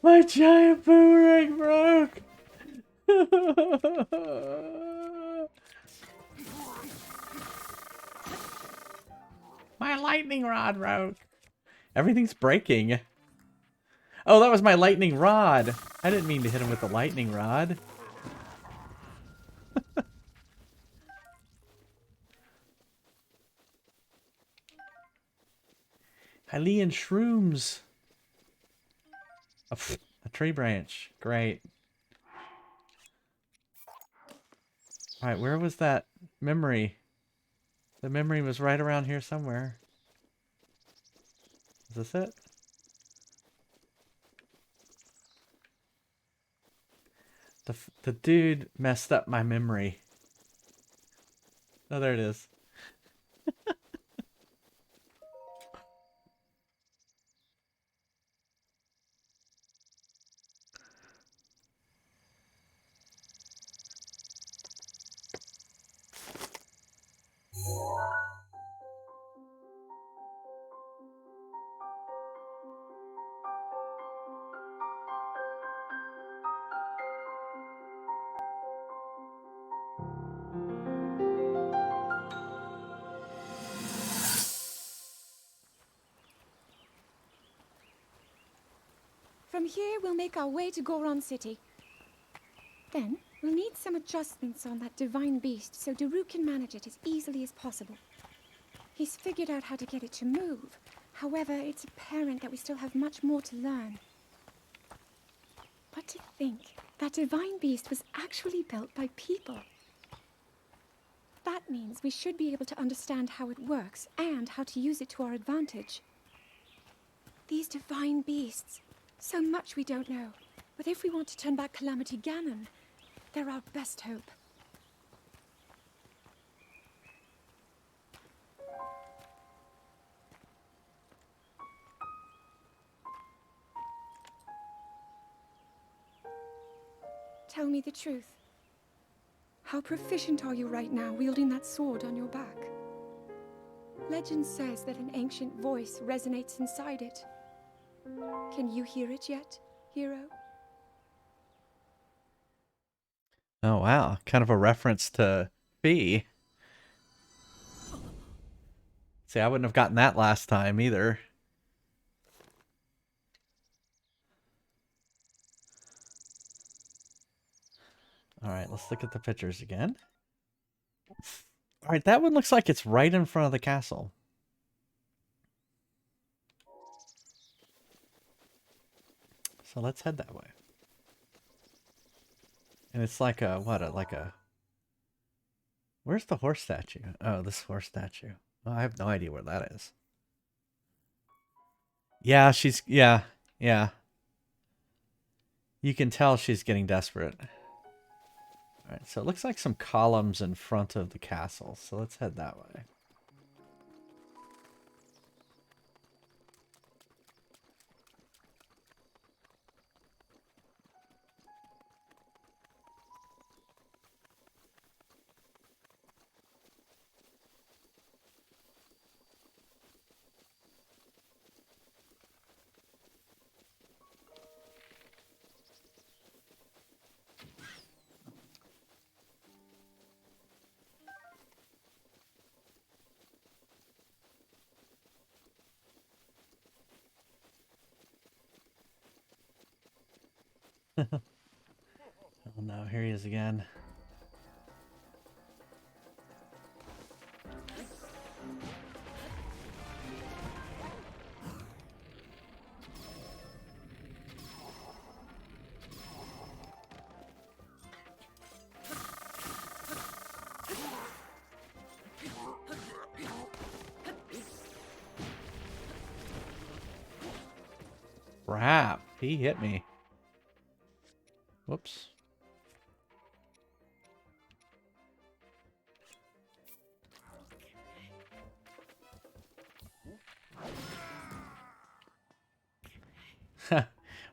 My giant boomerang broke! My lightning rod broke. Everything's breaking. Oh, that was my lightning rod. I didn't mean to hit him with the lightning rod. Hylian shrooms. A tree branch. Great. All right, where was that memory? The memory was right around here somewhere. Is this it? The dude messed up my memory. Oh, there it is. From here, we'll make our way to Goron City. Then, we'll need some adjustments on that divine beast so Daru can manage it as easily as possible. He's figured out how to get it to move. However, it's apparent that we still have much more to learn. But to think that divine beast was actually built by people. That means we should be able to understand how it works and how to use it to our advantage. These divine beasts, so much we don't know. But if we want to turn back Calamity Ganon, they're our best hope. Tell me the truth. How proficient are you right now wielding that sword on your back? Legend says that an ancient voice resonates inside it. Can you hear it yet, hero? Oh, wow. Kind of a reference to B. See, I wouldn't have gotten that last time either. All right, let's look at the pictures again. All right, that one looks like it's right in front of the castle. So let's head that way. And it's like a, what, like a... Where's the horse statue? Oh, this horse statue. Oh, I have no idea where that is. Yeah, she's... Yeah. You can tell she's getting desperate. Alright, so it looks like some columns in front of the castle. So let's head that way. Oh no, here he is again. Crap, he hit me. Whoops.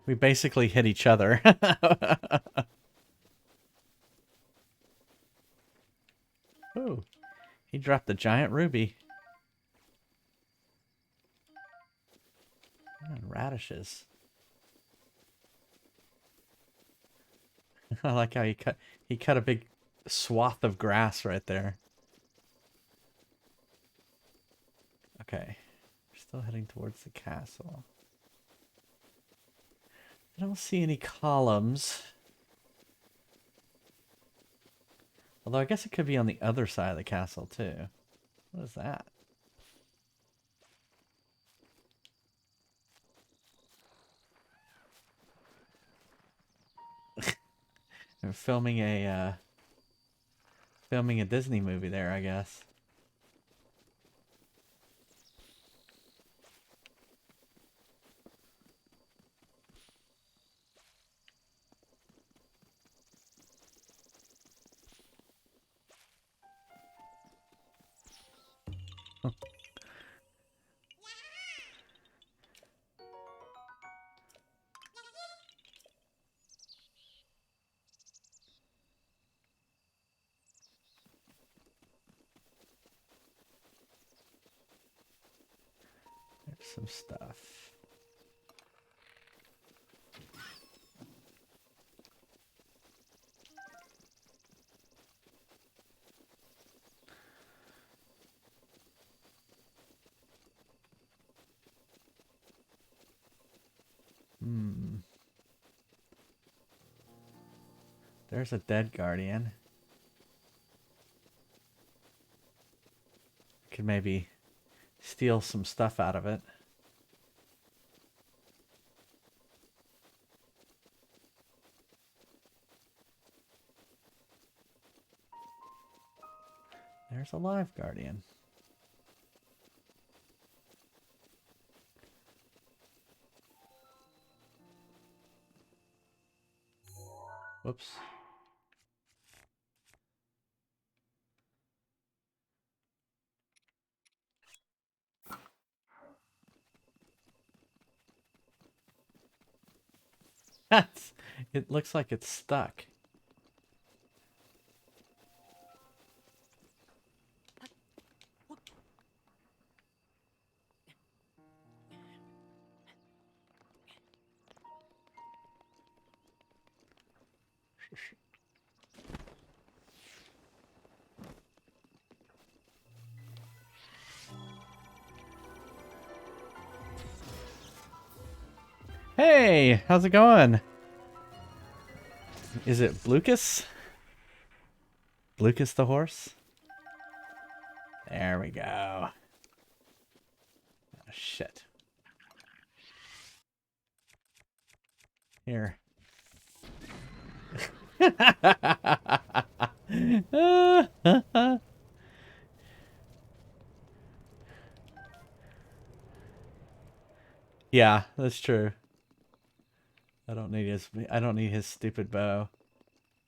We basically hit each other. Oh, he dropped the giant ruby. And radishes. I like how he cut a big swath of grass right there. Okay, we're still heading towards the castle. I don't see any columns. Although I guess it could be on the other side of the castle too. What is that? I'm filming a Filming a Disney movie there, I guess. There's some stuff. There's a dead guardian. Could maybe steal some stuff out of it. There's a live guardian. Whoops. It looks like it's stuck. Hey, how's it going? Is it Blucas? Blucas the horse? There we go. Oh, shit. Here. Yeah, that's true. I don't need his stupid bow.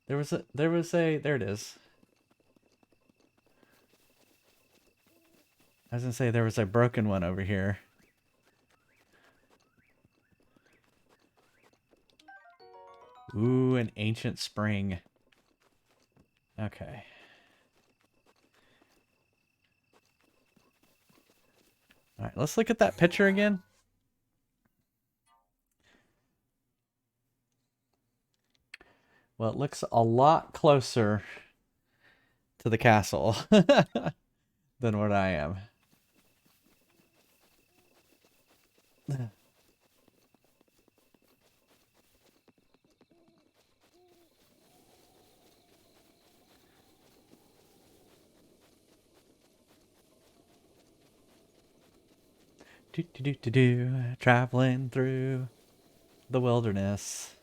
There it is. I was gonna say there was a broken one over here. Ooh, an ancient spring. Okay. Alright, let's look at that picture again. Well, it looks a lot closer to the castle than what I am. Traveling through the wilderness.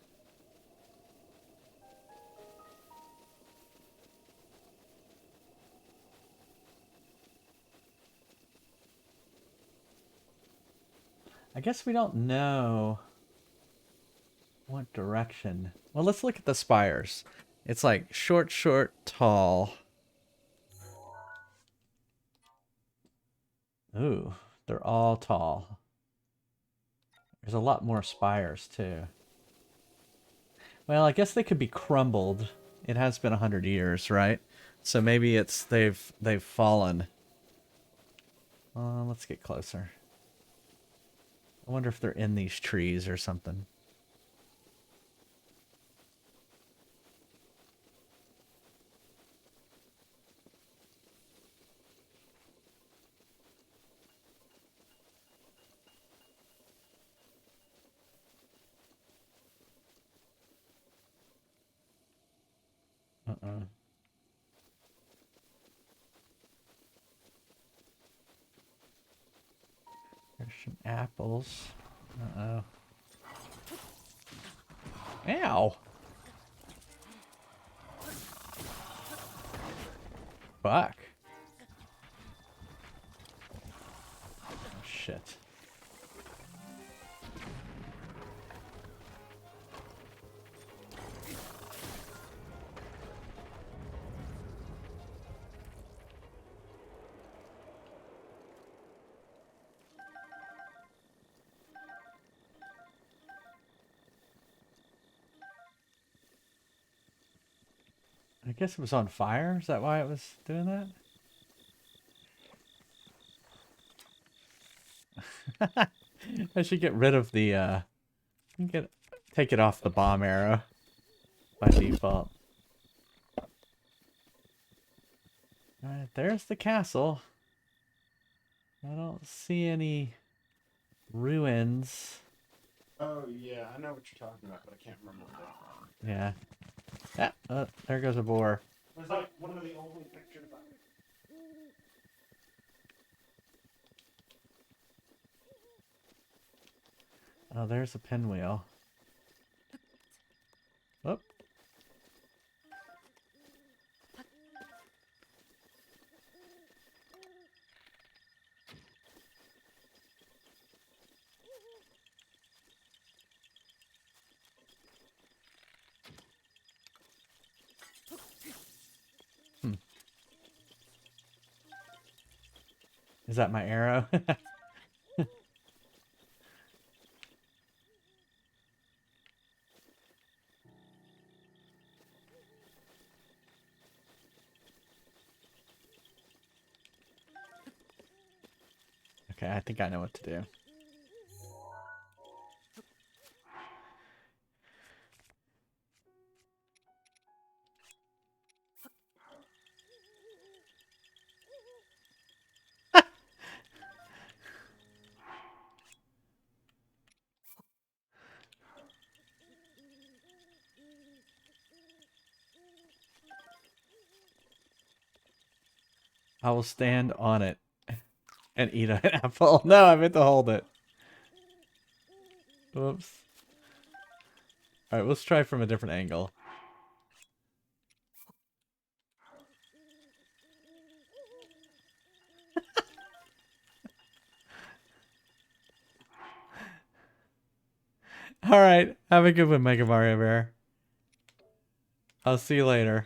I guess we don't know what direction. Well, let's look at the spires. It's like short, tall. Ooh, they're all tall. There's a lot more spires too. Well, I guess they could be crumbled. It has been 100 years, right? So maybe it's they've fallen. Let's get closer. I wonder if they're in these trees or something. Uh-uh. There's some apples. Uh-oh. Ow! Fuck. Oh, shit. I guess it was on fire. Is that why it was doing that? I should get rid of the take it off the bomb arrow by default. Alright, there's the castle. I don't see any ruins. Oh yeah, I know what you're talking about, but I can't remember what they are. Yeah. Ah, there goes a boar. It was like one of the only pictures I... Oh, there's a pinwheel. Oh. Is that my arrow? Okay, I think I know what to do. I will stand on it and eat an apple. No, I meant to hold it. Whoops. Alright, let's try from a different angle. Alright, have a good one, Mega Mario Bear. I'll see you later.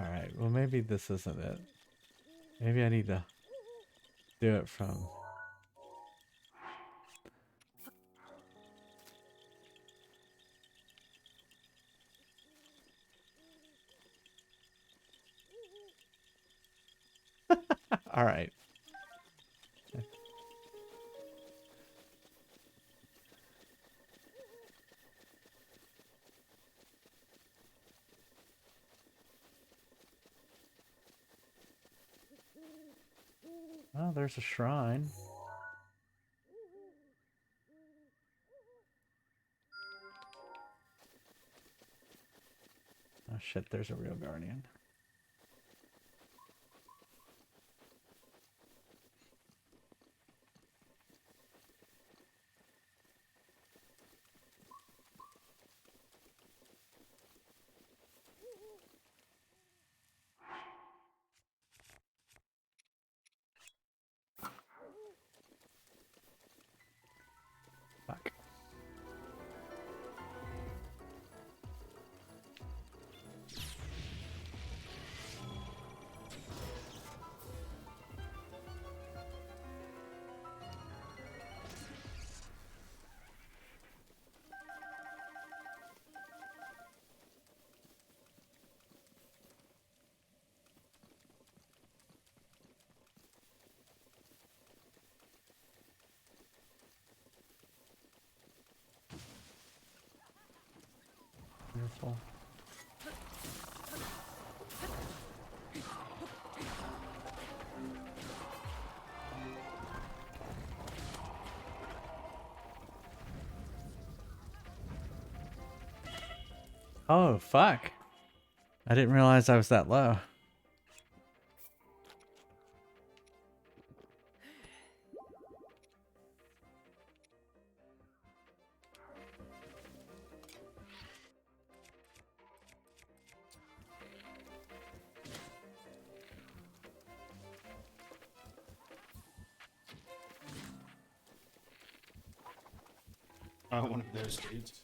Alright, well maybe this isn't it. Maybe I need to do it from... Alright. Oh, there's a shrine. Oh shit, there's a real guardian. Fuck. Beautiful. Oh, fuck. I didn't realize I was that low. Oh, one of those dudes.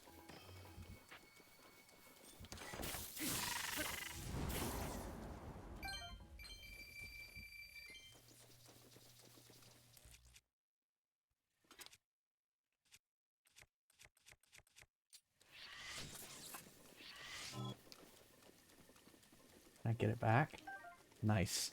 Can I get it back? Nice.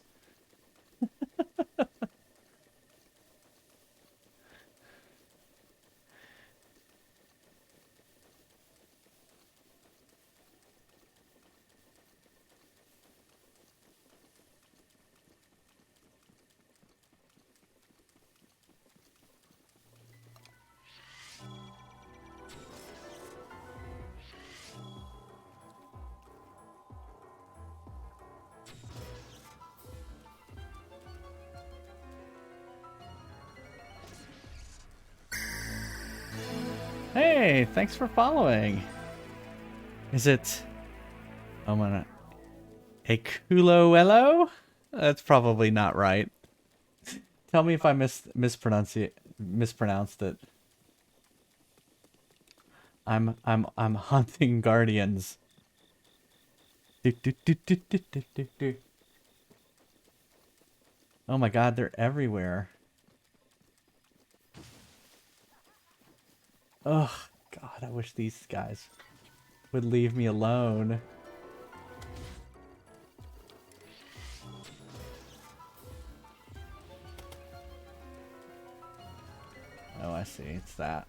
Hey, thanks for following. Is it... I'm gonna... Ekuloello? That's probably not right. Tell me if I mispronounced it. I'm hunting guardians. Do, do, do, do, do, do, do, do. Oh my god, they're everywhere. Oh god, I wish these guys would leave me alone. Oh, I see. It's that.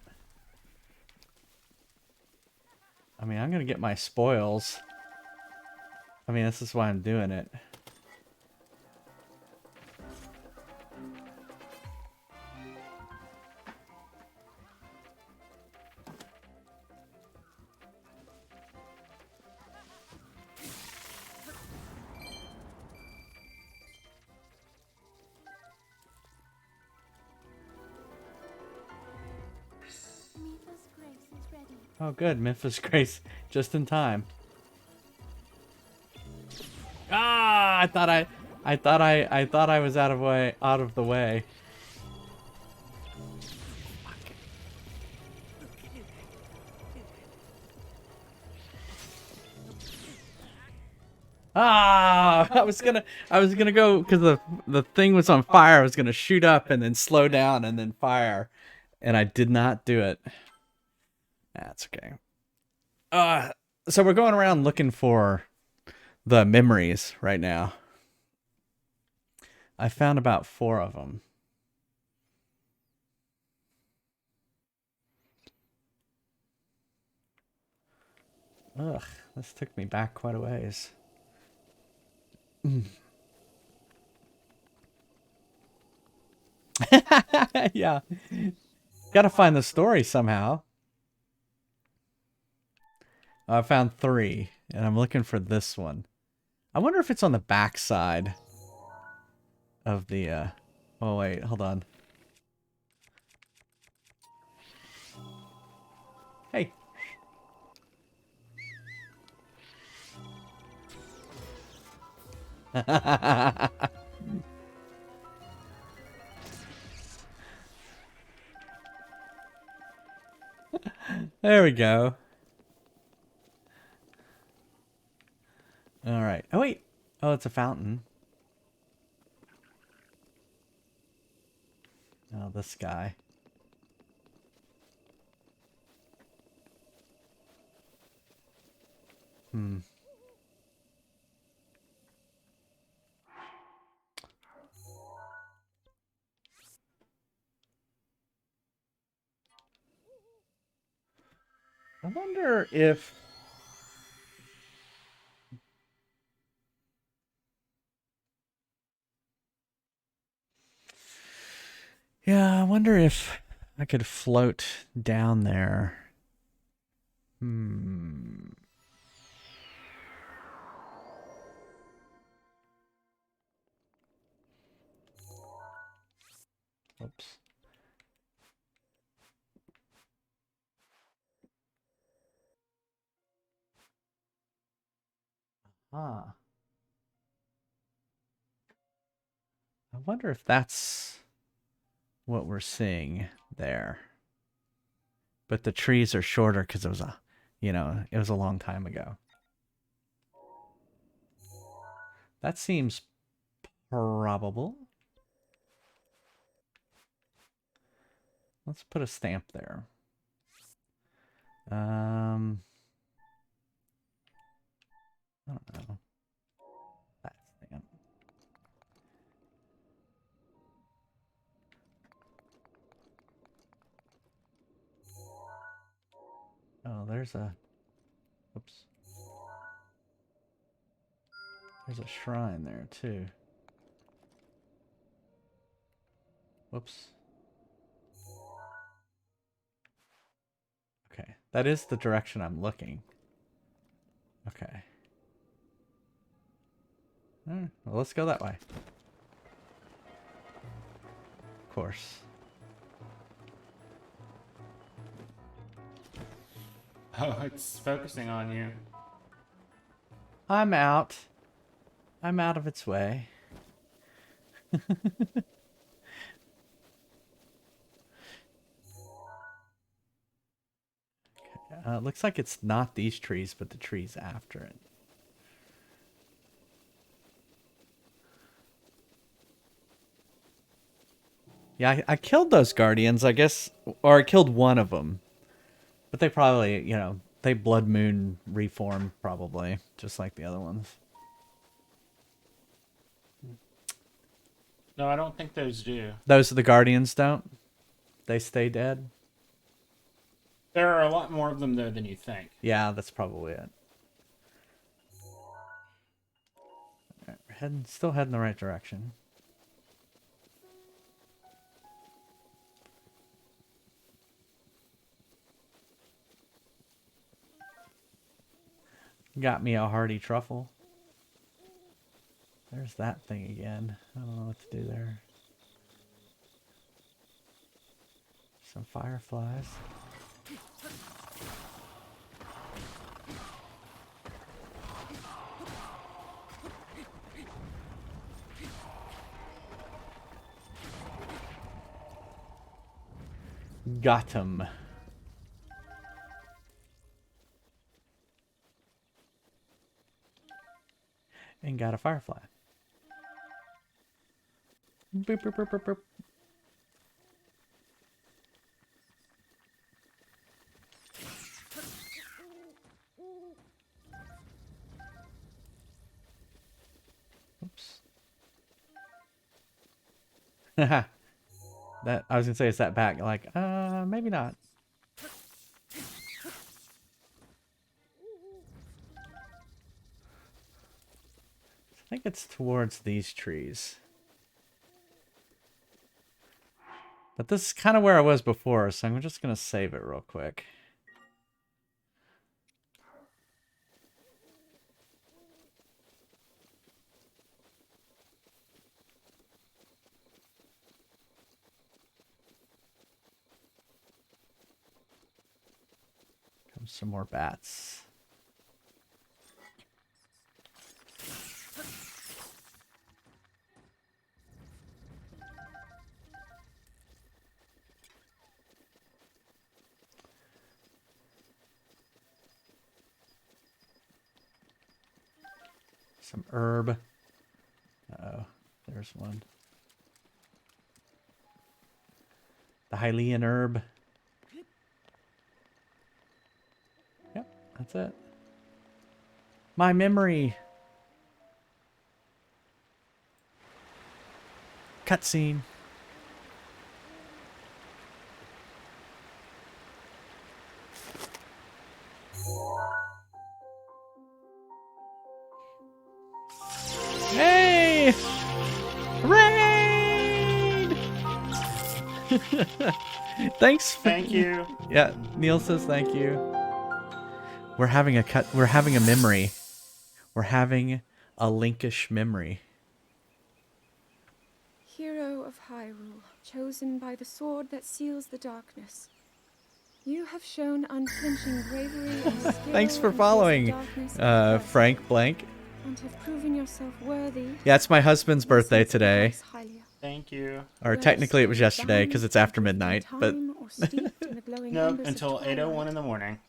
I mean, I'm gonna get my spoils. I mean, this is why I'm doing it. Oh, good. Memphis Grace, just in time. Ah! I thought I was out of the way. Ah! I was gonna go because the thing was on fire. I was gonna shoot up and then slow down and then fire, and I did not do it. That's okay. So we're going around looking for the memories right now. I found about 4 of them. Ugh, this took me back quite a ways. Yeah. Gotta find the story somehow. I found 3, and I'm looking for this one. I wonder if it's on the back side of the, Oh, wait, hold on. Hey. There we go. All right. Oh, wait. Oh, it's a fountain. Oh, this guy. Hmm. I wonder if... Yeah, I wonder if I could float down there. Hmm. Oops. Ah. I wonder if that's what we're seeing there. But the trees are shorter because it was a, it was a long time ago. That seems probable. Let's put a stamp there. I don't know. That stamp. Oh, there's a... Oops. There's a shrine there, too. Whoops. Okay, that is the direction I'm looking. Okay. Well, let's go that way. Of course. Oh, it's focusing on you. I'm out. I'm out of its way. Looks like it's not these trees, but the trees after it. Yeah, I killed those guardians, I guess, or I killed one of them. But they probably, they Blood Moon reform, probably, just like the other ones. No, I don't think those do. Those are the guardians, don't? They stay dead? There are a lot more of them, though, than you think. Yeah, that's probably it. Alright, we're still heading the right direction. Got me a hearty truffle. There's that thing again. I don't know what to do there. Some fireflies. Got him. And got a firefly. Boop, boop, boop, boop, boop. Oops. Haha. That I was gonna say, is that back? Like, maybe not. I think it's towards these trees. But this is kind of where I was before, so I'm just gonna save it real quick. Come some more bats. Some herb. Uh-oh, there's one. The Hylian herb. Yep, that's it. My memory. Cutscene. Hey! Raid! Thanks. Thank you. Yeah, Neil says thank you. We're having a memory. We're having a linkish memory. Hero of Hyrule, chosen by the sword that seals the darkness. You have shown unflinching bravery and skill. Thanks for in the face of following, darkness and Frank Blank. and have proven yourself worthy. Yeah, it's my husband's birthday today. Thank you. Or technically it was yesterday because it's after midnight, but glowing Nope, embers of until 8:01 twilight. in the morning.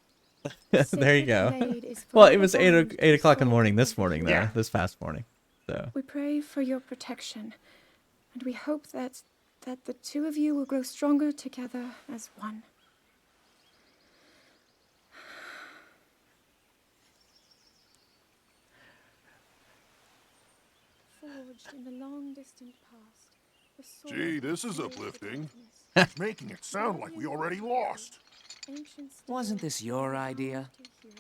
There you Sacred go. blade is Well, it forever was bound to 8 the o'clock in the soul morning this of the morning, though. Yeah. This past morning. So We pray for your protection, and we hope that the two of you will grow stronger together as one. Forged in the long distant past, the sword Gee, of this is great uplifting. darkness. Making it sound like we already lost. Ancient Wasn't stories this your of idea? to hear.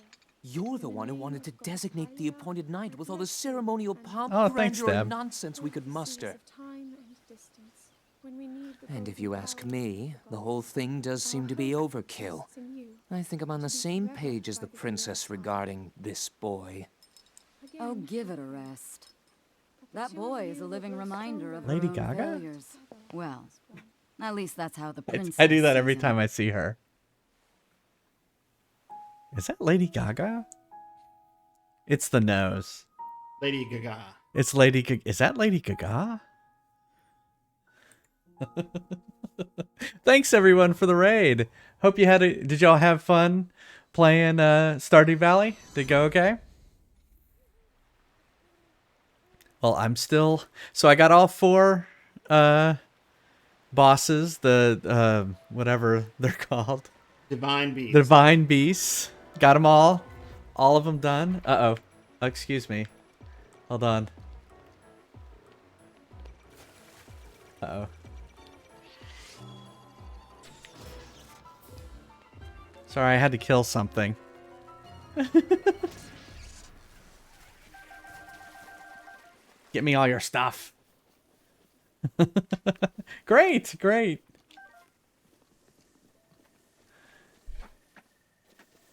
You're the one who wanted to designate the appointed night with all the ceremonial pomp, Oh, thanks, grandeur, and Deb. nonsense we could muster. And if you ask me, the whole thing does seem to be overkill. I think I'm on the same page as the princess regarding this boy. Oh, give it a rest. That boy is a living reminder of Lady her own Gaga? failures. Well, at least that's how the princess I do that every sees time him. I see her. Is that Lady Gaga? It's the nose. Lady Gaga. It's Lady Gaga. Is that Lady Gaga? Thanks everyone for the raid. Hope you had did y'all have fun playing Stardew Valley? Did it go okay? Well, I'm still I got all 4 bosses, the whatever they're called. Divine Beast. Divine Beasts. Got them all of them done. Uh-oh. Excuse me. Hold on. Uh-oh. Sorry, I had to kill something. Get me all your stuff. Great, great.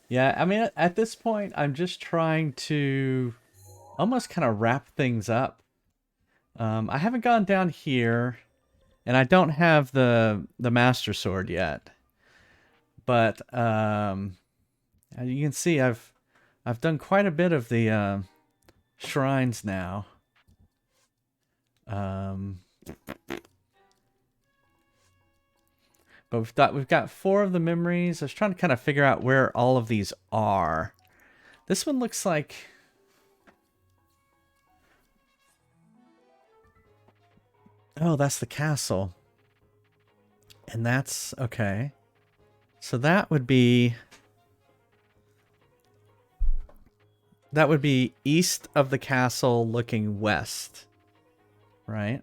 Yeah, I mean, at this point, I'm just trying to almost kind of wrap things up. I haven't gone down here, and I don't have the Master Sword yet. But you can see, I've done quite a bit of the shrines now. But we've got 4 of the memories. I was trying to kind of figure out where all of these are. This one looks like... Oh, that's the castle. And that's... Okay. So that would be... That would be east of the castle looking west. Right?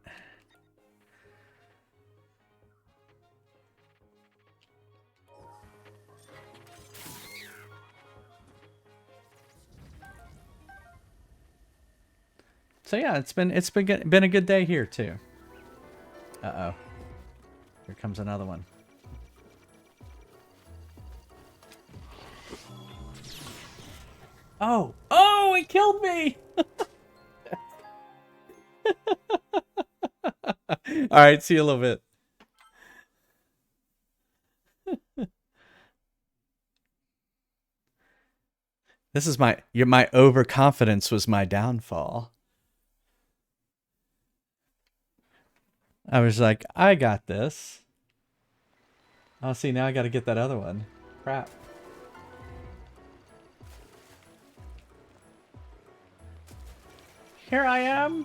So yeah, it's been a good day here too. Uh-oh. Here comes another one. Oh! Oh, it killed me! Alright, see you a little bit. This is my overconfidence was my downfall. I was like, I got this. Oh, see, now I gotta get that other one. Crap. Here I am.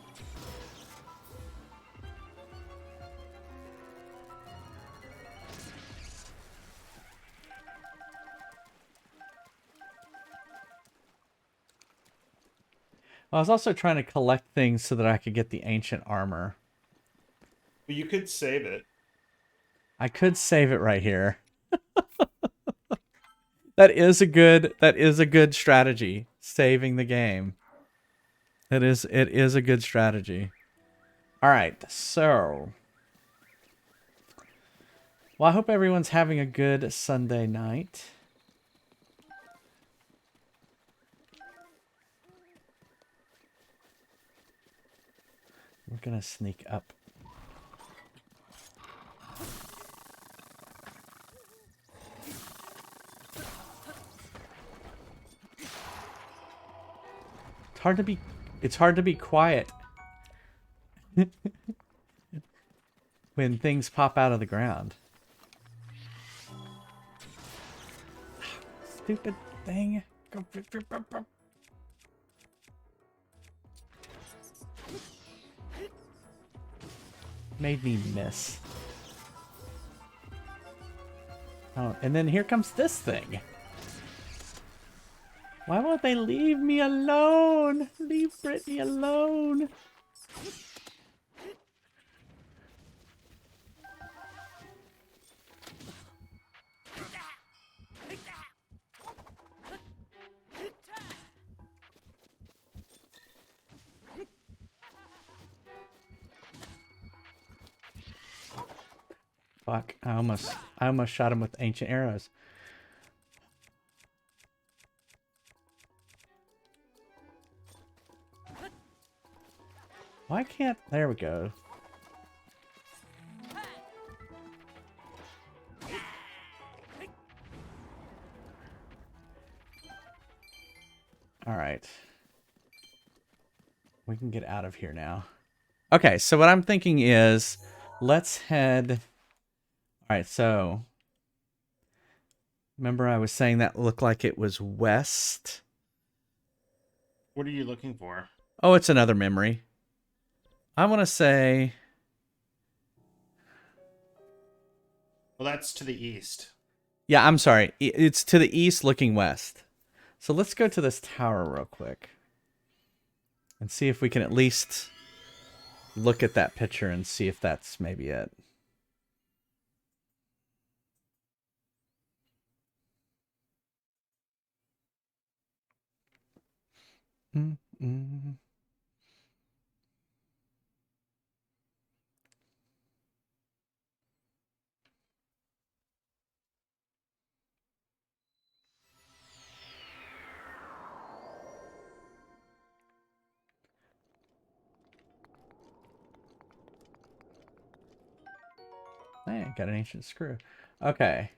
I was also trying to collect things so that I could get the ancient armor. But you could save it. I could save it right here. That is a good strategy. Saving the game. It is a good strategy. All right, so well, I hope everyone's having a good Sunday night. We're gonna sneak up. It's hard to be quiet when things pop out of the ground. Stupid thing. Made me miss. Oh, and then here comes this thing. Why won't they leave me alone? Leave Brittany alone. Fuck, I almost shot him with ancient arrows. Why can't... There we go. Alright. We can get out of here now. Okay, so what I'm thinking is... Let's head... Alright, so... Remember I was saying that looked like it was west? What are you looking for? Oh, it's another memory. I want to say... Well, that's to the east. Yeah, I'm sorry. It's to the east looking west. So let's go to this tower real quick. And see if we can at least look at that picture and see if that's maybe it. Mm-mm. Hey, got an ancient screw. Okay.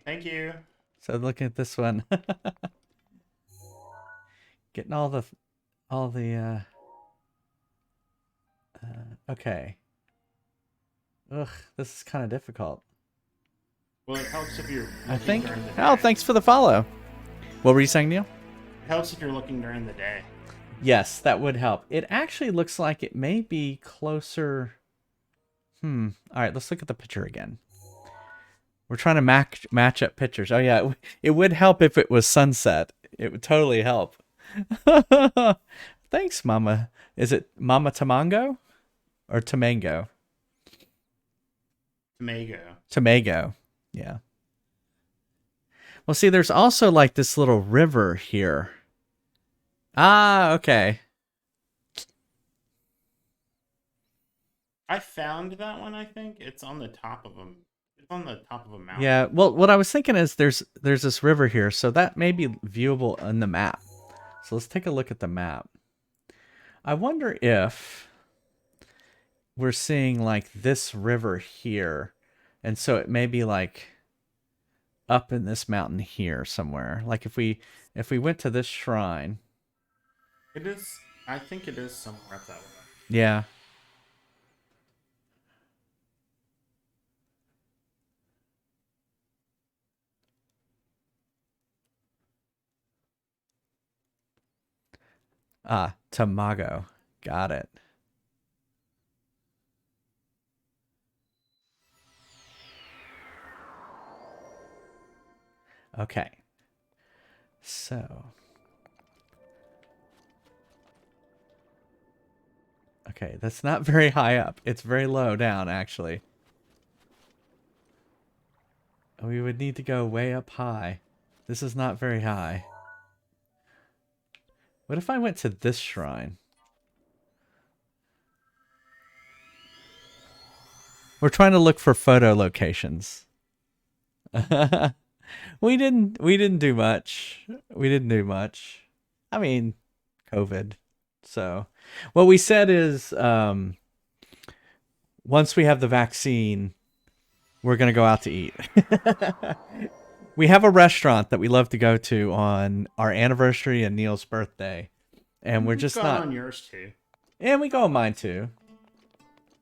Thank you. So look at this one. Getting all the okay. Ugh, this is kind of difficult. Well, it helps if you're I looking think. during the Oh, day. thanks for the follow. What were you saying, Neil? It helps if you're looking during the day. Yes, that would help. It actually looks like it may be closer. All right, let's look at the picture again. We're trying to match up pictures. Oh yeah, it would help if it was sunset. It would totally help. Thanks, Mama. Is it Mama Tamango or Tamango? Tomago. Tomago. Yeah. Well, see, there's also like this little river here. Ah, okay. I found that one. I think it's on the top of a. It's on the top of a mountain. Yeah. Well, what I was thinking is there's this river here, so that may be viewable on the map. So let's take a look at the map. I wonder if we're seeing like this river here, and so it may be like up in this mountain here somewhere. Like if we went to this shrine. It is. I think it is somewhere up that way. Yeah. Ah, Tamago. Got it. Okay. So. Okay, that's not very high up. It's very low down, actually. We would need to go way up high. This is not very high. What if I went to this shrine? We're trying to look for photo locations. We didn't do much. We didn't do much. I mean, COVID. So, what we said is once we have the vaccine, we're going to go out to eat. We have a restaurant that we love to go to on our anniversary and Neil's birthday. And we're just We've not... gone on yours too. And we go on mine too.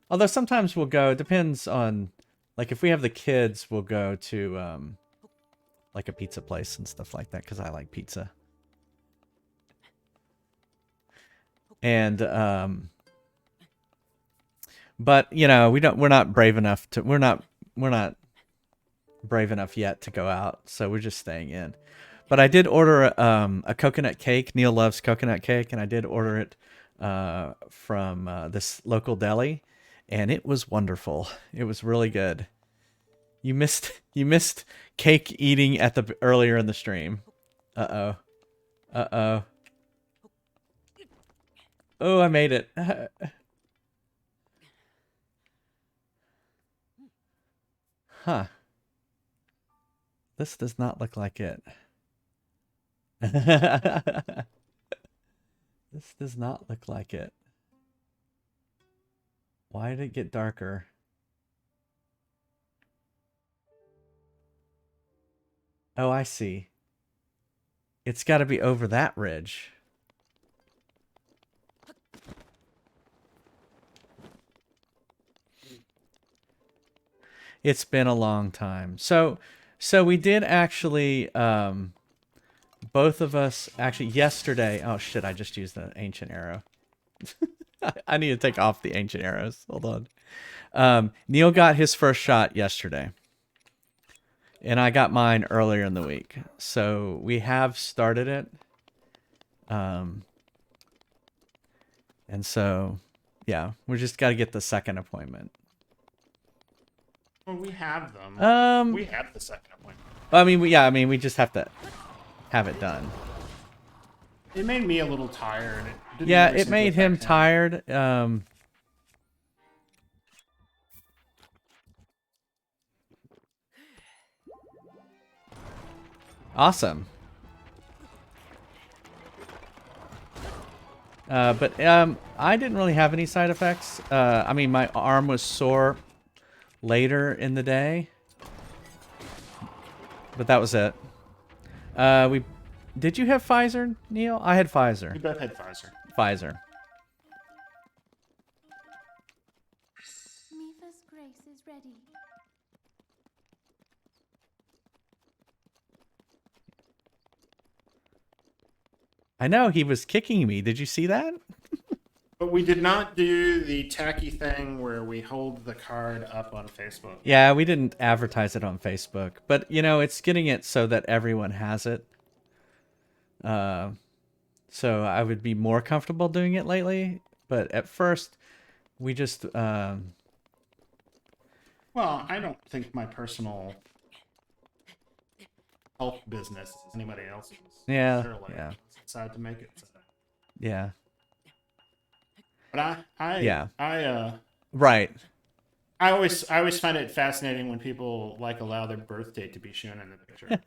Although sometimes we'll go, it depends on Like if we have the kids, we'll go to like a pizza place and stuff like that because I like pizza. And but you know, we're not brave enough yet to go out, so we're just staying in. But I did order a coconut cake. Neil loves coconut cake, and I did order it from this local deli, and it was wonderful. It was really good. You missed cake eating at the earlier in the stream. Uh-oh. Uh-oh. Oh, I made it. Huh. This does not look like it. This does not look like it. Why did it get darker? Oh, I see. It's got to be over that ridge. It's been a long time. So we did actually, both of us actually yesterday. Oh shit! I just used the ancient arrow. I need to take off the ancient arrows. Hold on. Neil got his first shot yesterday, and I got mine earlier in the week. So we have started it. And so, yeah, we just got to get the second appointment. Well, we have them. We have the second appointment. I mean, we just have to have it done. It made me a little tired. Yeah, it made him tired. Awesome. But I didn't really have any side effects. I mean, my arm was sore later in the day, but that was it. Did you have Pfizer, Neil? I had Pfizer. We both had Pfizer. Pfizer. Mifa's grace is ready. I know, he was kicking me. Did you see that? But we did not do the tacky thing where we hold the card up on Facebook. Yeah, we didn't advertise it on Facebook. But, you know, it's getting it so that everyone has it. So I would be more comfortable doing it lately. But at first, we just... Well, I don't think my personal health business is anybody else's. Yeah, Sure, like, yeah. Decide to make it. So. Yeah. But Right. I always find it fascinating when people like allow their birth date to be shown in the picture.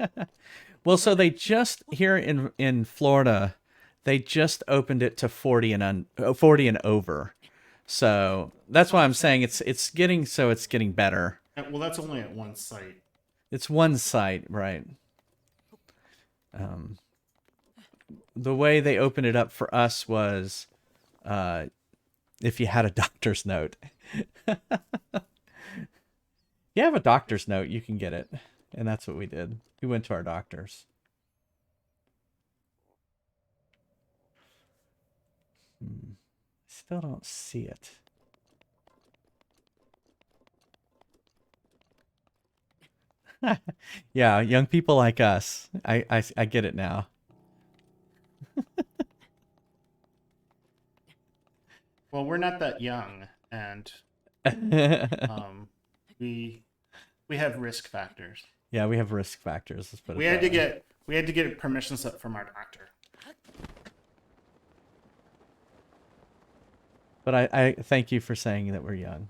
Well, so they just here in Florida, they just opened it to 40 and 40 and over. So that's why I'm saying it's getting better. Well, that's only at one site. It's one site, right? The way they opened it up for us was, if you had a doctor's note. You have a doctor's note, you can get it. And that's what we did. We went to our doctors. Still don't see it. Yeah, young people like us. I get it now. Well, we're not that young, and we have risk factors. Yeah, we have risk factors. Let's put it We had to get permission slip from our doctor. But I thank you for saying that we're young.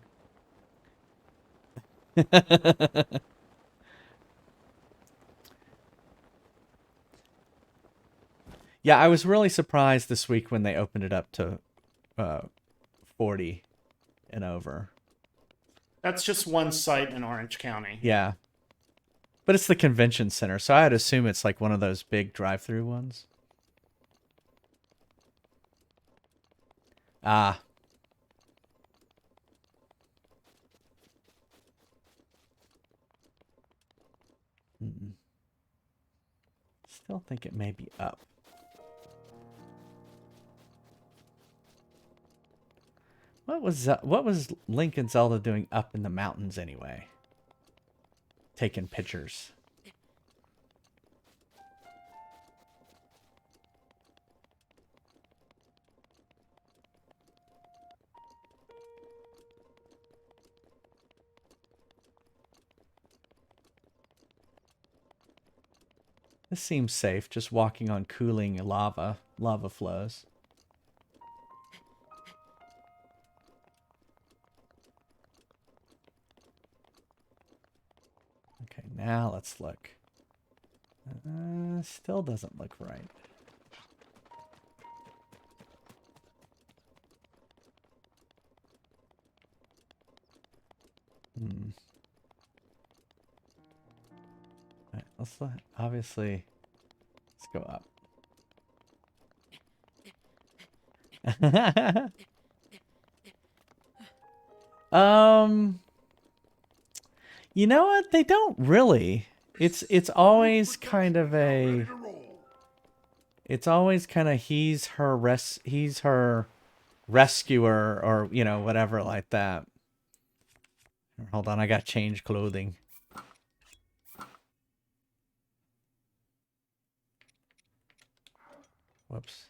Yeah, I was really surprised this week when they opened it up to 40 and over. That's just one site in Orange County. Yeah. But it's the convention center, so I'd assume it's like one of those big drive-through ones. Ah. Still think it may be up. What was Link and Zelda doing up in the mountains anyway? Taking pictures. This seems safe, just walking on cooling lava flows. Okay, now let's look. Still doesn't look right. Alright, obviously, let's go up. You know what? They don't really. It's always kind of a. It's always kind of he's her rescuer, or you know, whatever like that. Hold on, I gotta change clothing. Whoops.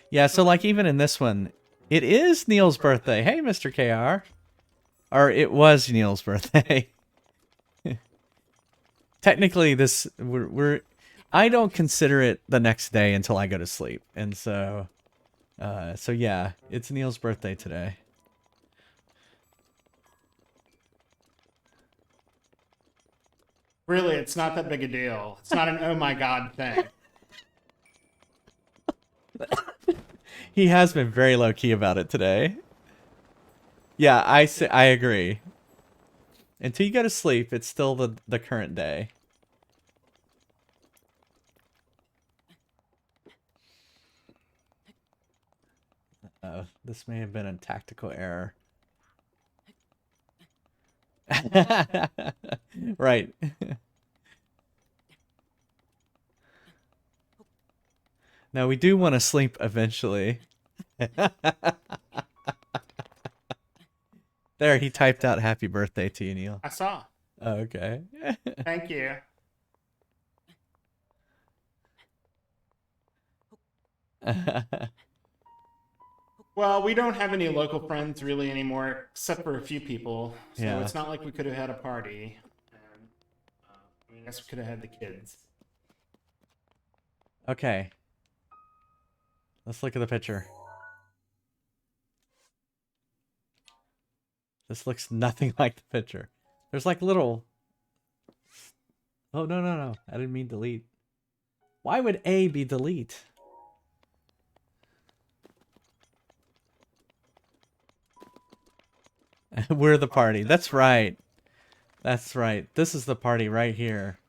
Yeah, so like even in this one, it is Neil's birthday. Hey, Mr. KR. Or it was Neil's birthday. Technically, I don't consider it the next day until I go to sleep. And so yeah, it's Neil's birthday today. Really, it's not that big a deal. It's not an oh my god thing. He has been very low key about it today. Yeah, I agree. Until you go to sleep, it's still the current day. This may have been a tactical error. Right. Now we do want to sleep eventually. There, he typed out happy birthday to you, Neil. I saw. Oh, okay. Thank you. Well, we don't have any local friends really anymore, except for a few people. So Yeah. It's not like we could have had a party. And, I guess we could have had the kids. Okay. Let's look at the picture. This looks nothing like the picture. There's like little... Oh, no. I didn't mean delete. Why would A be delete? We're the party. That's right. That's right. This is the party right here.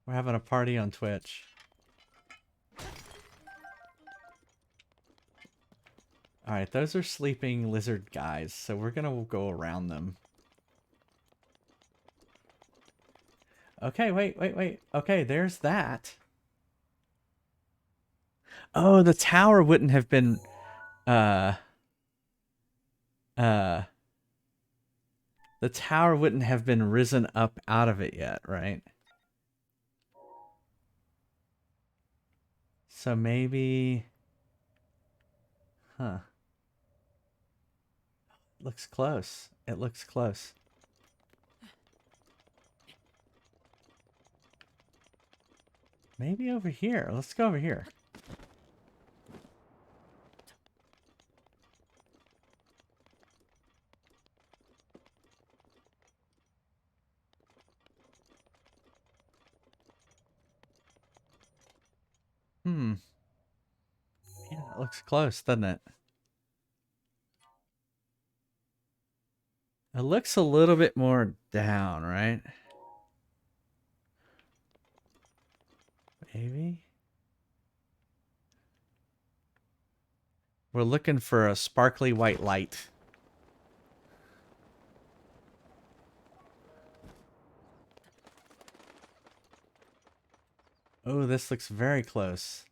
We're having a party on Twitch. Alright, those are sleeping lizard guys, so we're gonna go around them. Okay, wait. Okay, there's that. Oh, the tower wouldn't have been... The tower wouldn't have been risen up out of it yet, right? So maybe... Huh. Looks close. It looks close. Maybe over here. Let's go over here. Yeah, it looks close, doesn't it? It looks a little bit more down, right? Maybe? We're looking for a sparkly white light. Oh, this looks very close.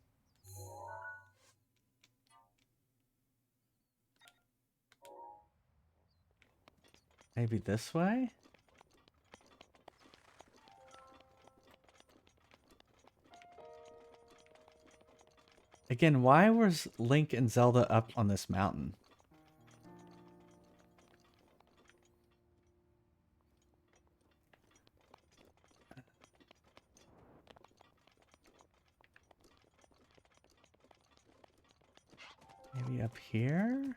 Maybe this way? Again, why was Link and Zelda up on this mountain? Maybe up here?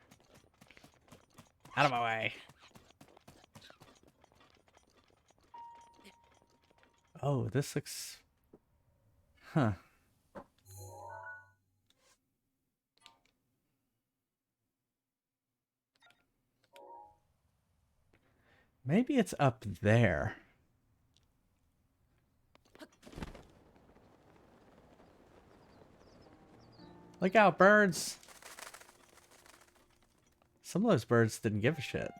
Out of my way. Oh, this looks... Huh. Maybe it's up there. Look out, birds! Some of those birds didn't give a shit.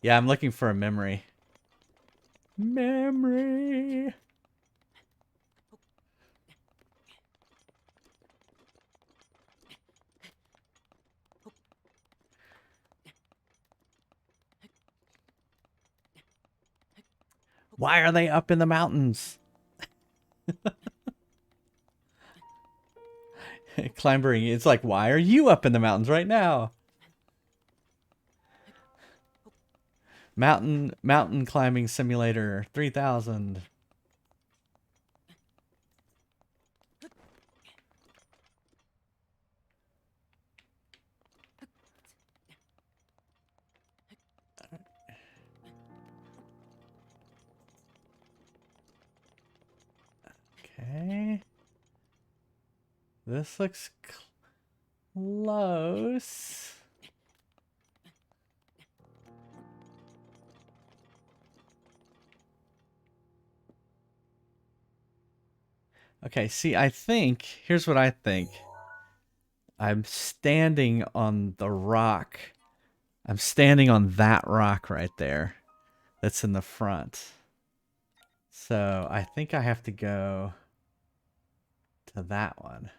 Yeah, I'm looking for a memory. Memory! Why are they up in the mountains? Clambering, it's like, why are you up in the mountains right now? Mountain climbing simulator 3000. Okay. This looks close. Okay, see, I think, here's what I think. I'm standing on the rock. I'm standing on that rock right there. That's in the front. So I think I have to go to that one.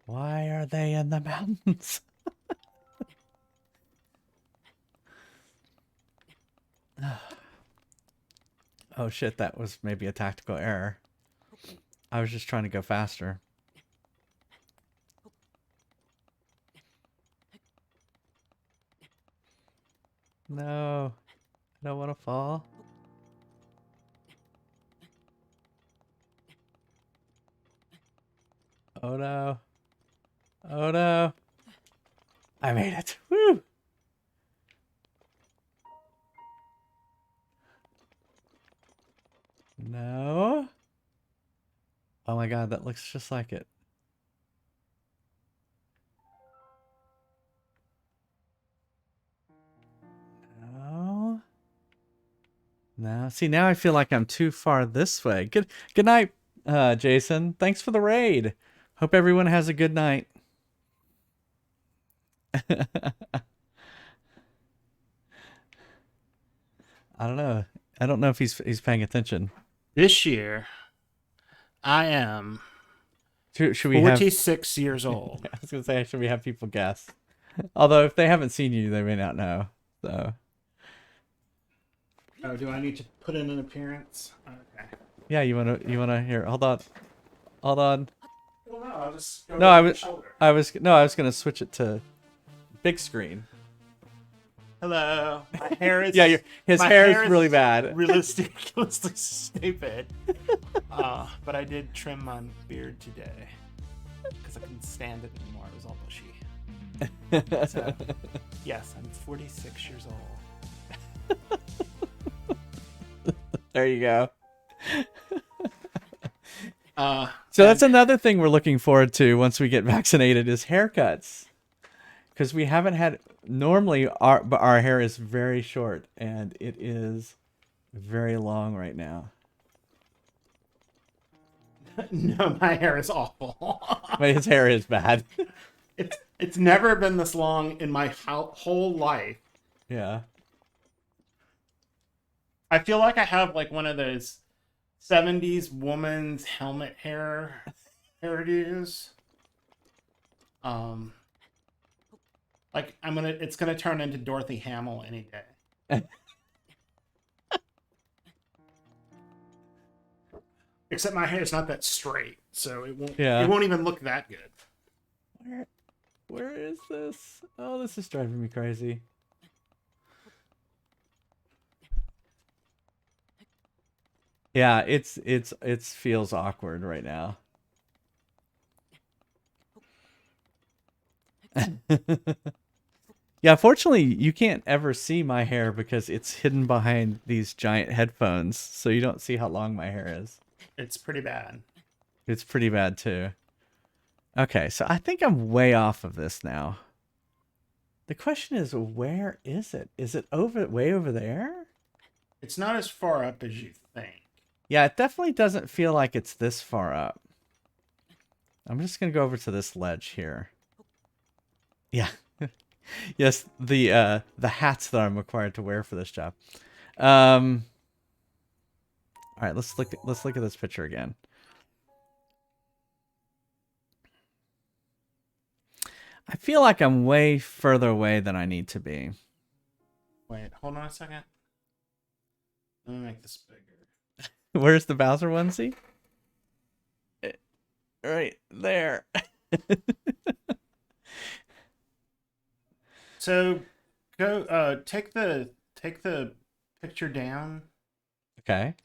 Why are they in the mountains? Oh shit, that was maybe a tactical error. I was just trying to go faster. No, I don't want to fall. Oh no. Oh no. I made it. Woo! No. Oh my god, that looks just like it. No. No. See, now I feel like I'm too far this way. Good night, Jason. Thanks for the raid. Hope everyone has a good night. I don't know. I don't know if he's paying attention. This year, I am Should we have 46 years old. I was gonna say, should we have people guess? Although if they haven't seen you, they may not know. So Oh, do I need to put in an appearance? Okay. yeah, you wanna hear? Hold on. Well, no, I'll just go No, over the shoulder. I was gonna switch it to big screen. Hello. My hair is Yeah, his my hair is really bad. ridiculously stupid. But I did trim my beard today because I couldn't stand it anymore. It was all bushy. So, yes, I'm 46 years old. There you go. So So that's another thing we're looking forward to once we get vaccinated is haircuts. because we haven't had. Normally, our hair is very short, and it is very long right now. No, my hair is awful. But his hair is bad. It's never been this long in my whole life. Yeah. I feel like I have like one of those 70s woman's helmet hairdos. Like it's gonna turn into Dorothy Hamill any day. Except my hair is not that straight, so it won't even look that good. Where is this? Oh, this is driving me crazy. Yeah, it feels awkward right now. Yeah, fortunately, you can't ever see my hair because it's hidden behind these giant headphones, so you don't see how long my hair is. It's pretty bad. It's pretty bad too. Okay, so I think I'm way off of this now. The question is, where is it? Is it way over there? It's not as far up as you think. Yeah, it definitely doesn't feel like it's this far up. I'm just gonna go over to this ledge here. Yeah. Yes, the hats that I'm required to wear for this job. All right, let's look at this picture again. I feel like I'm way further away than I need to be. Wait, hold on a second. Let me make this bigger. Where's the Bowser onesie? Right there. So, go take the picture down. Okay.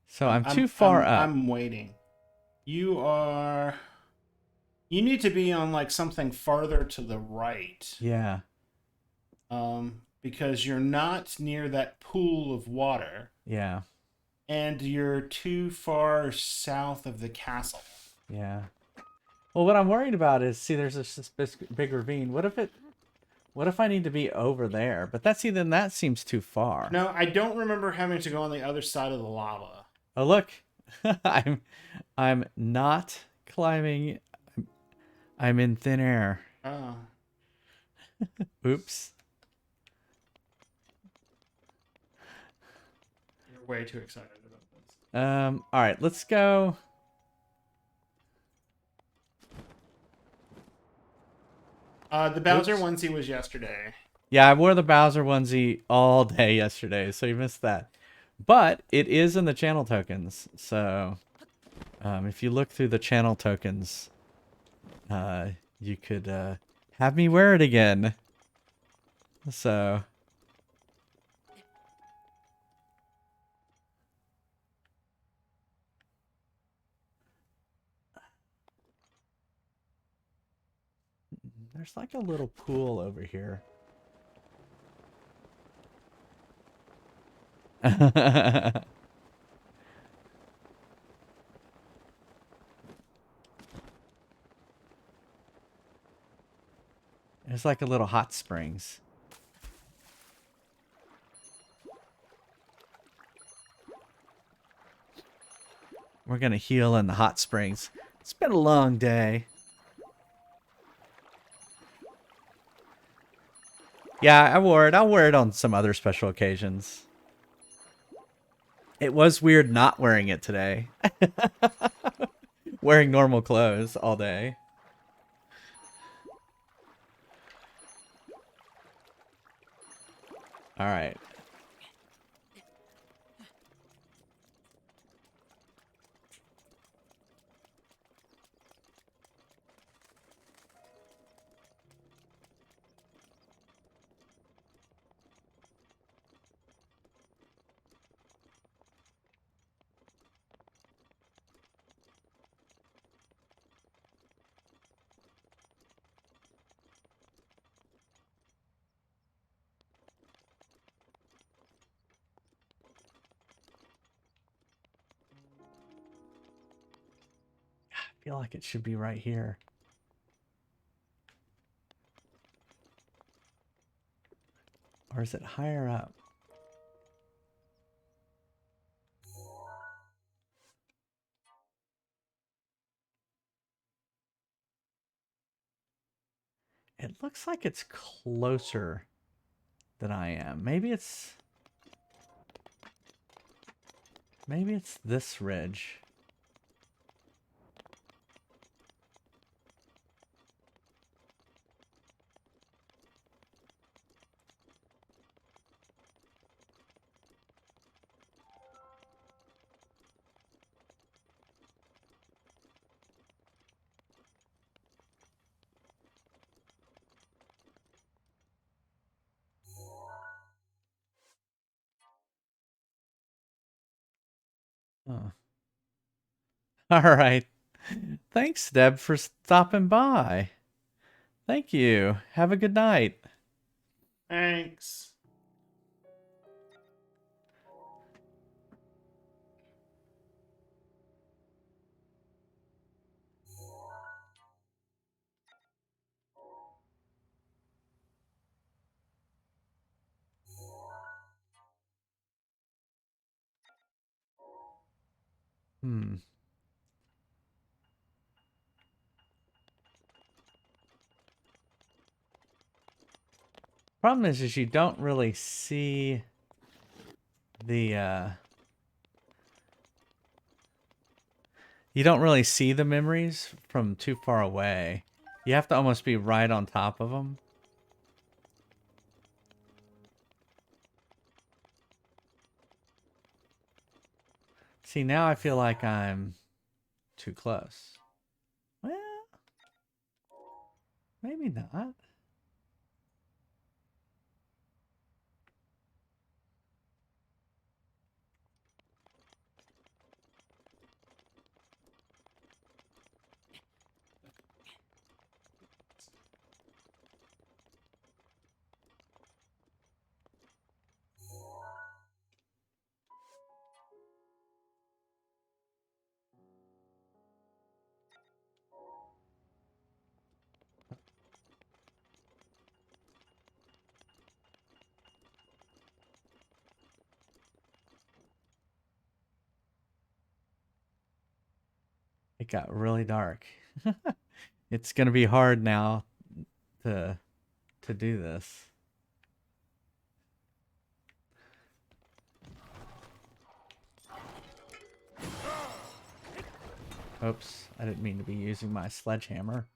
So I'm too far up. I'm waiting. You need to be on like something farther to the right. Yeah. Because you're not near that pool of water. Yeah. And you're too far south of the castle. Yeah. Well, what I'm worried about is, see, there's this big ravine. What if I need to be over there? But then that seems too far. No, I don't remember having to go on the other side of the lava. Oh, look. I'm not climbing. I'm in thin air. Oh. Oops. You're way too excited about this. All right, let's go. The Bowser onesie was yesterday. Yeah, I wore the Bowser onesie all day yesterday, so you missed that. But it is in the channel tokens, so if you look through the channel tokens, you could have me wear it again. So there's like a little pool over here. There's like a little hot springs. We're gonna heal in the hot springs. It's been a long day. Yeah, I wore it. I'll wear it on some other special occasions. It was weird not wearing it today. Wearing normal clothes all day. All right. I feel like it should be right here. Or is it higher up? It looks like it's closer than I am. Maybe it's this ridge. Oh. All right. Thanks, Deb, for stopping by. Thank you. Have a good night. Thanks. Hmm. Problem is you don't really see the you don't really see the memories from too far away. You have to almost be right on top of them. See, now I feel like I'm too close. Well, maybe not. It got really dark. It's gonna be hard now to do this. Oops, I didn't mean to be using my sledgehammer.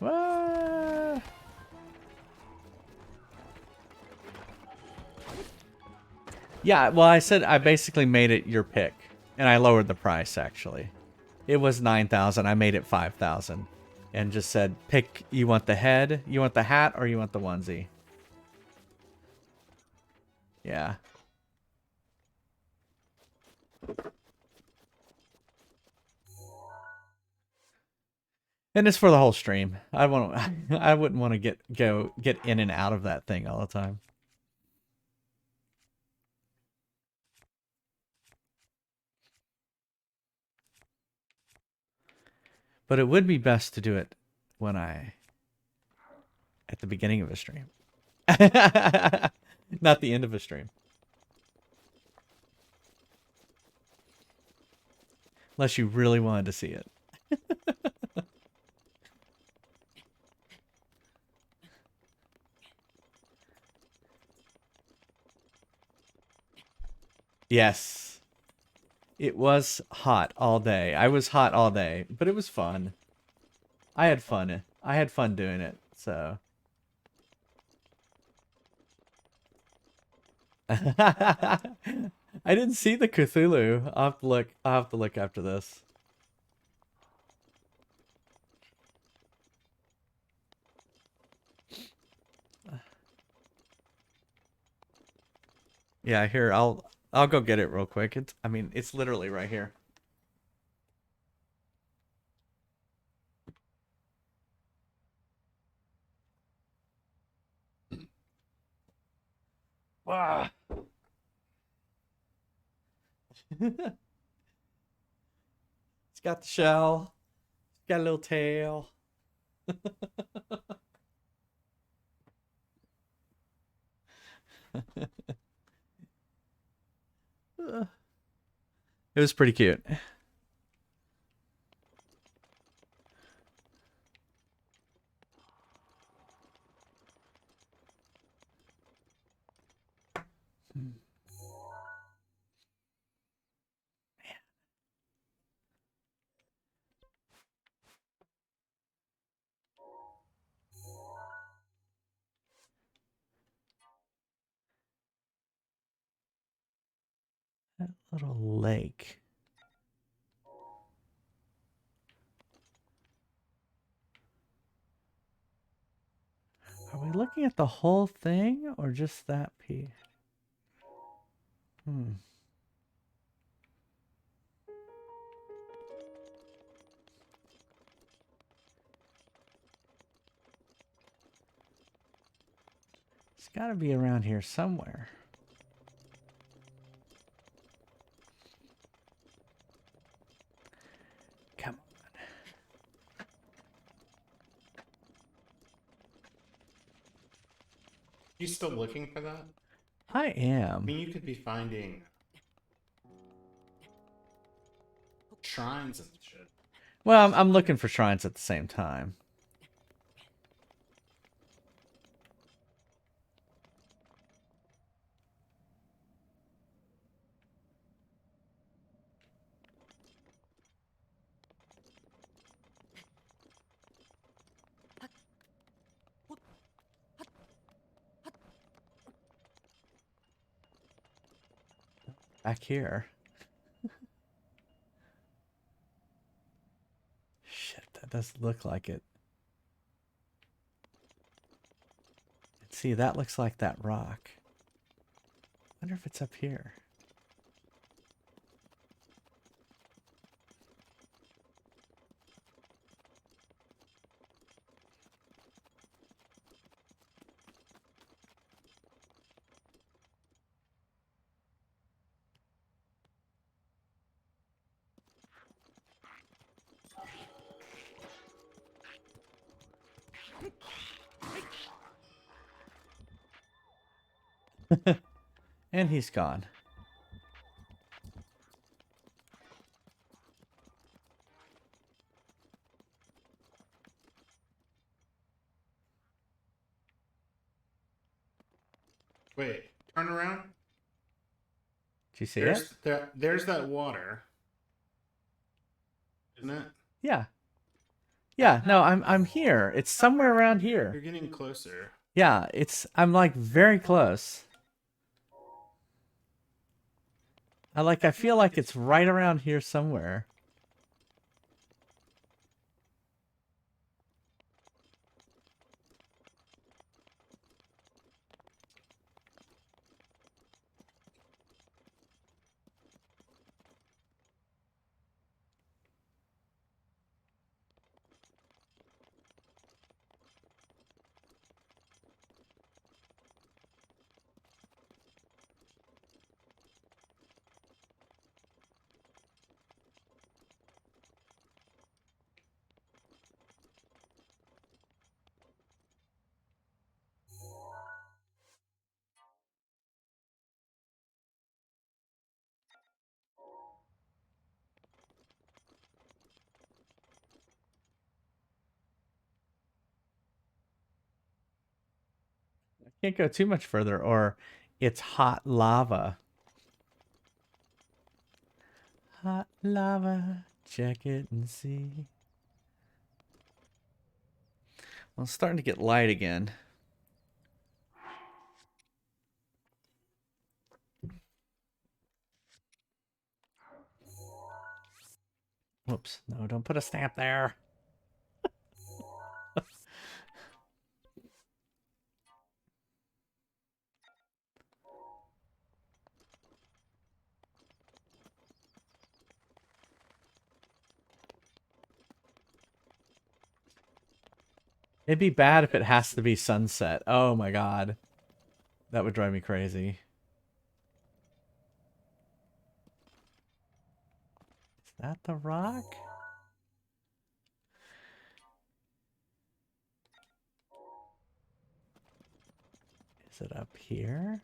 Ah! Yeah, well, I said I basically made it your pick, and I lowered the price, actually. It was 9,000. I made it 5,000, and just said, pick, you want the head, you want the hat, or you want the onesie. Yeah. And it's for the whole stream. I wouldn't want to get in and out of that thing all the time. But it would be best to do it when at the beginning of a stream. Not the end of a stream. Unless you really wanted to see it. Yes. It was hot all day. I was hot all day, but it was fun. I had fun. I had fun doing it, so. I didn't see the Cthulhu. I'll have to look. I'll have to look after this. Yeah, here, I'll go get it real quick. I mean, it's literally right here. Ah. It's got the shell. It's got a little tail. It was pretty cute. That little lake. Are we looking at the whole thing or just that piece? It's got to be around here somewhere. Come on. You still looking for that? I I am. mean, you could be finding shrines and shit. Well, I'm looking for shrines at the same time. Back here. Shit, that does look like it. See, that looks like that rock. Wonder if it's up here. And he's gone. Wait, turn around. Did you see it? There's that water. Isn't it? Yeah. Yeah, no, I'm here. It's somewhere around You're here. getting closer. Yeah, I'm like very close. I feel like it's right around here somewhere. Can't go too much further or it's hot lava. Hot lava. Check it and see. Well, it's starting to get light again. Whoops. No, don't put a stamp there. It'd be bad if it has to be sunset. Oh my god. That would drive me crazy. Is that the rock? Is it up here?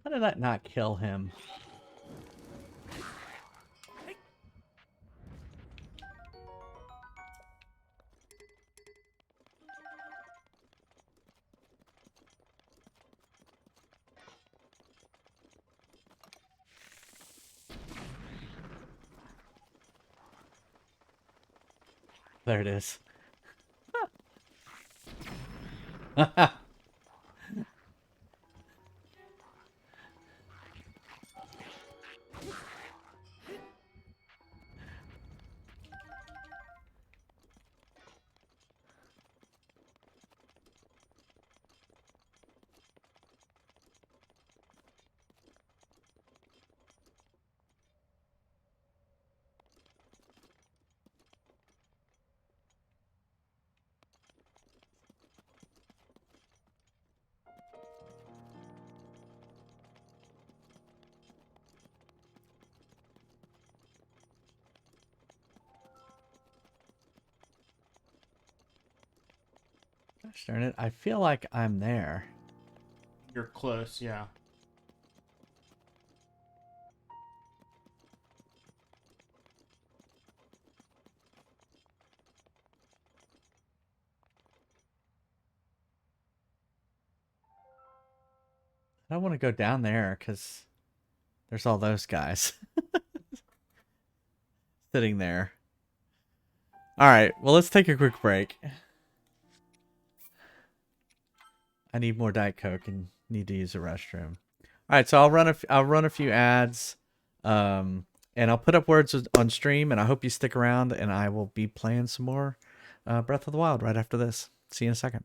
How did that not kill him? There it is. Gosh darn it, I feel like I'm there. You're close, yeah. I don't want to go down there because there's all those guys sitting there. All right, well, let's take a quick break. I need more Diet Coke and need to use a restroom. All right, so I'll run a few ads, and I'll put up words on stream, and I hope you stick around, and I will be playing some more Breath of the Wild right after this. See you in a second.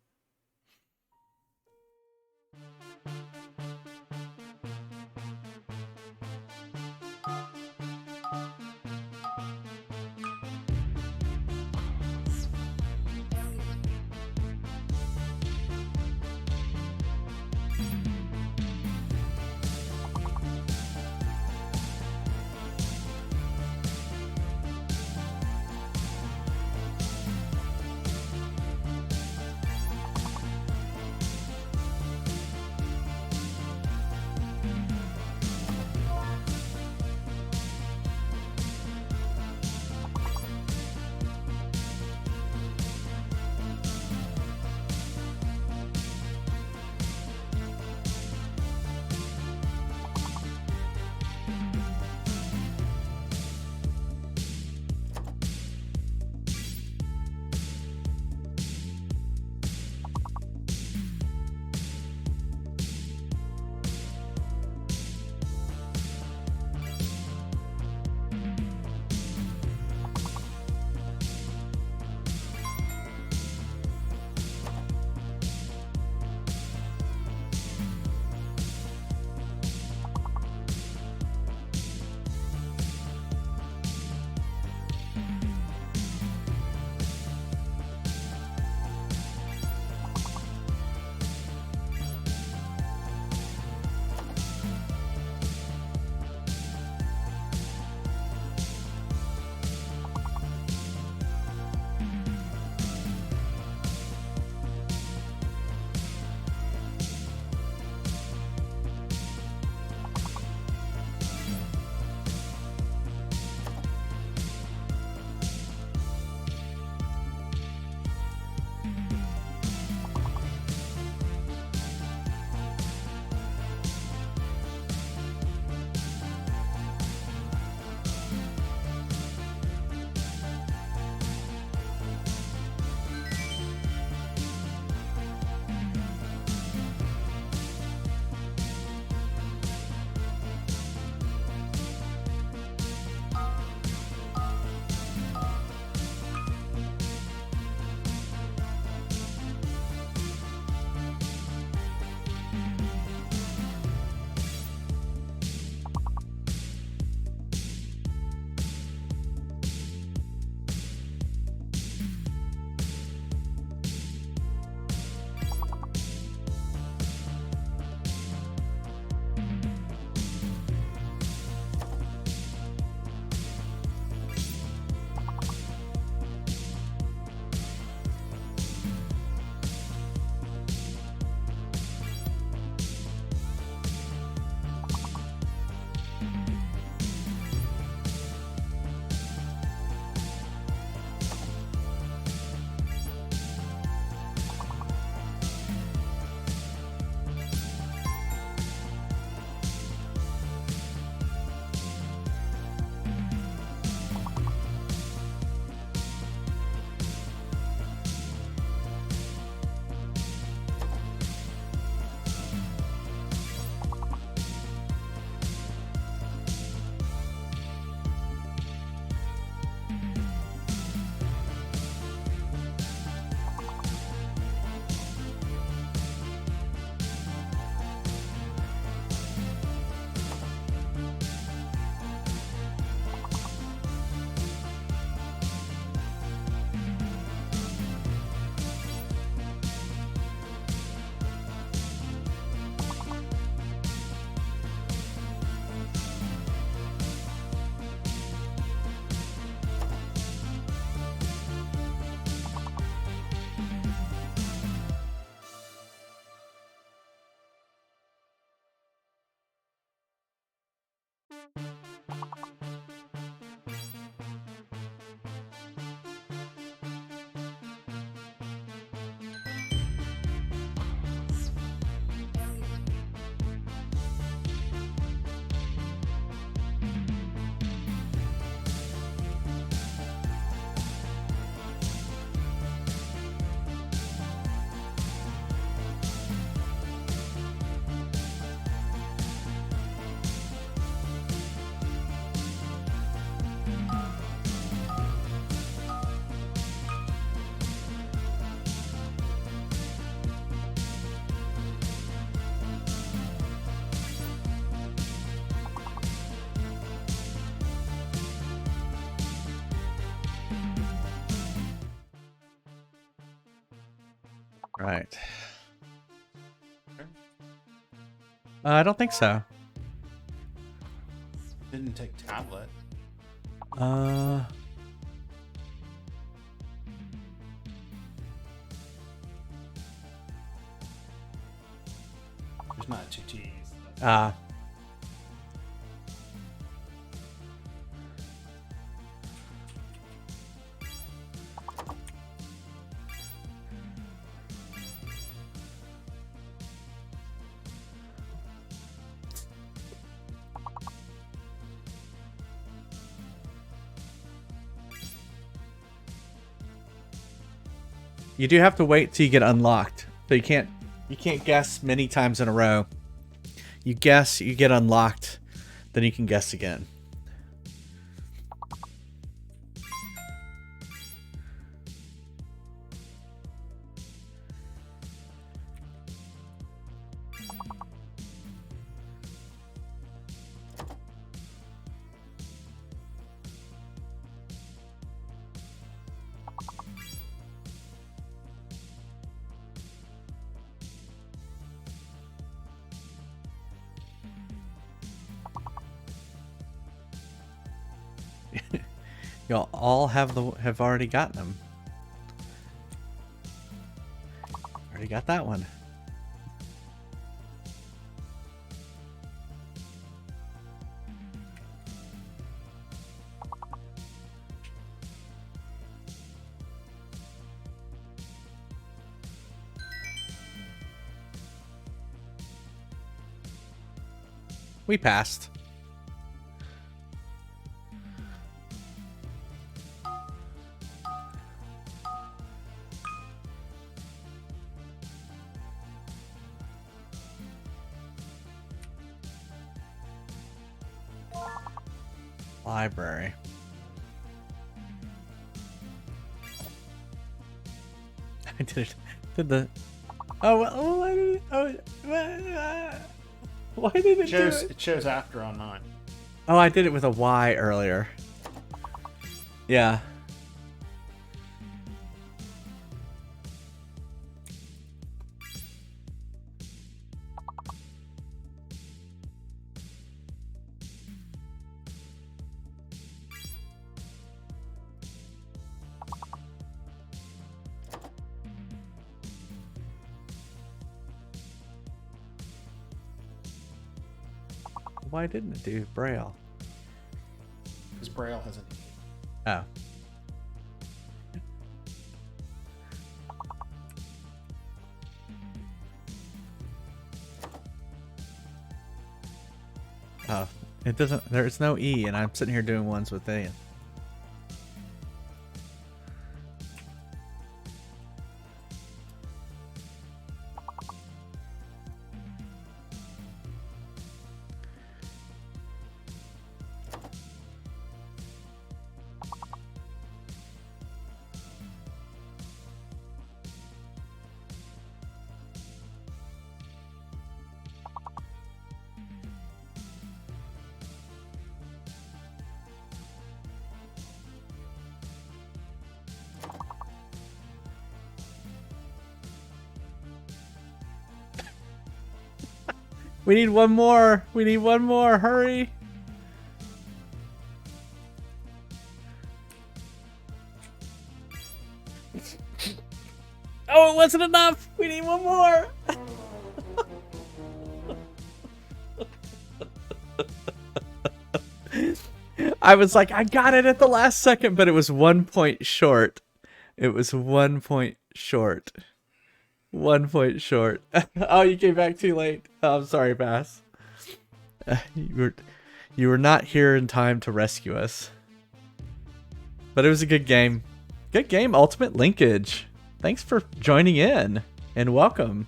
Right. I don't think so. Didn't take tablet. There's not two T's. You do have to wait till you get unlocked. So you can't guess many times in a row. You guess, you get unlocked, then you can guess again. Y'all all have already gotten them. Already got that one. We passed. Library. I did it. Did the? Oh, why did it? Why did it do it? It shows after on mine. Oh, I did it with a Y earlier. Yeah. Why didn't it do Braille? Because Braille has an E. Oh. Oh, it doesn't. There's no E, and I'm sitting here doing ones with A. We need one more. We need one more. Hurry. Oh, it wasn't enough. We need one more. I was like, I got it at the last second, but it was 1 point short. It was 1 point short. 1 point short. Oh, you came back too late. Oh, I'm sorry, Bass. You were not here in time to rescue us. But it was a good game. Good game, Ultimate Linkage. Thanks for joining in and welcome.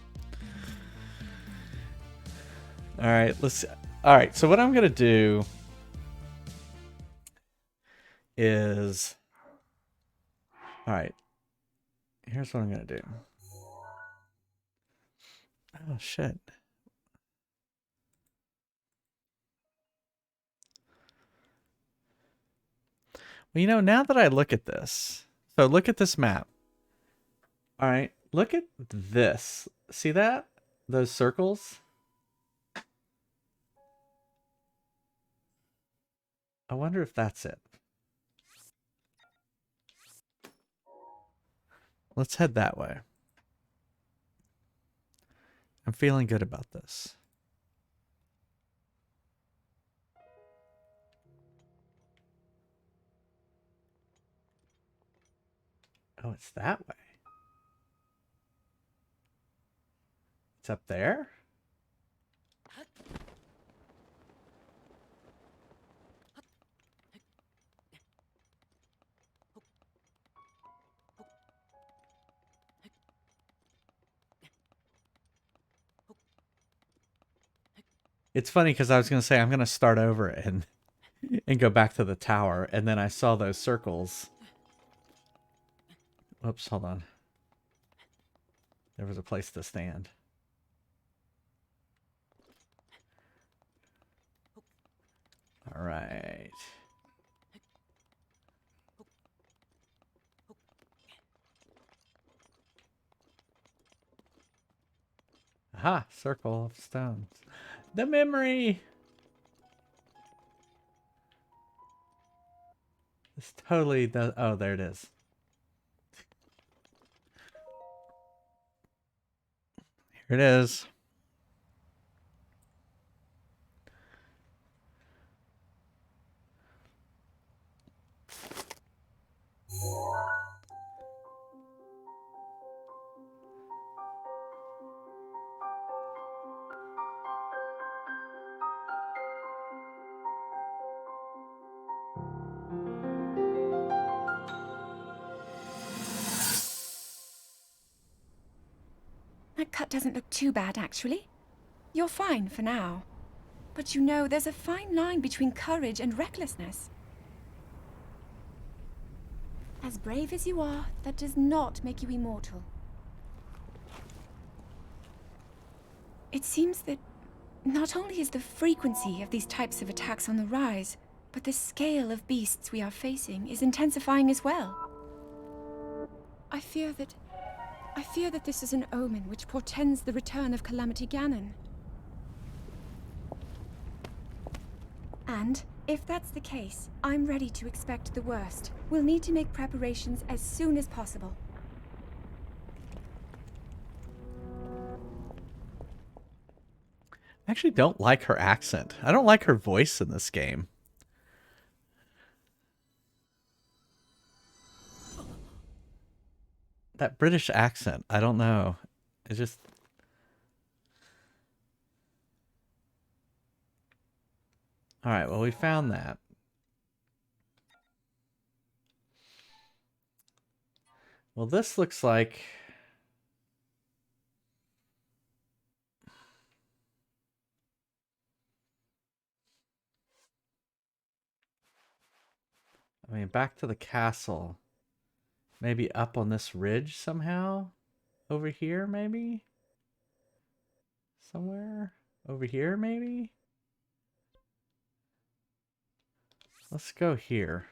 All right, so what I'm going to do is, all right, here's what I'm going to do. Oh, shit. Well, you know, now that I look at this, so look at this map. All right, look at this. See that? Those circles? I wonder if that's it. Let's head that way. I'm feeling good about this. Oh, it's that way. It's up there? It's funny because I was going to say I'm going to start over and go back to the tower, and then I saw those circles. Oops, hold on. There was a place to stand. All right. Aha, circle of stones. The memory! This totally does. Oh, there it is. Here it is. That cut doesn't look too bad, actually. You're fine for now. But you know, there's a fine line between courage and recklessness. As brave as you are, that does not make you immortal. It seems that not only is the frequency of these types of attacks on the rise, but the scale of beasts we are facing is intensifying as well. I fear that this is an omen which portends the return of Calamity Ganon. And if that's the case, I'm ready to expect the worst. We'll need to make preparations as soon as possible. I actually don't like her accent. I don't like her voice in this game. That British accent, I don't know. It just... Alright, well, we found that. Well, this looks like... I mean, back to the castle. Maybe up on this ridge somehow? Over here, maybe? Somewhere? Over here, maybe? Let's go here.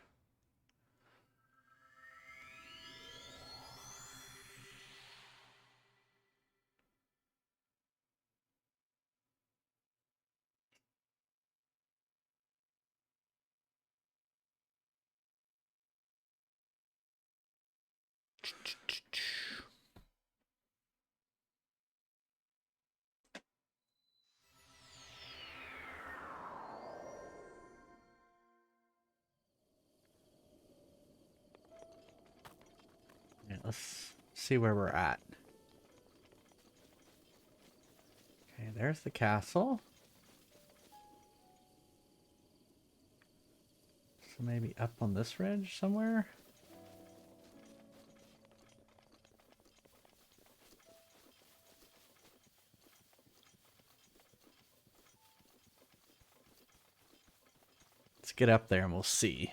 Let's see where we're at. Okay, there's the castle. So maybe up on this ridge somewhere? Let's get up there and we'll see.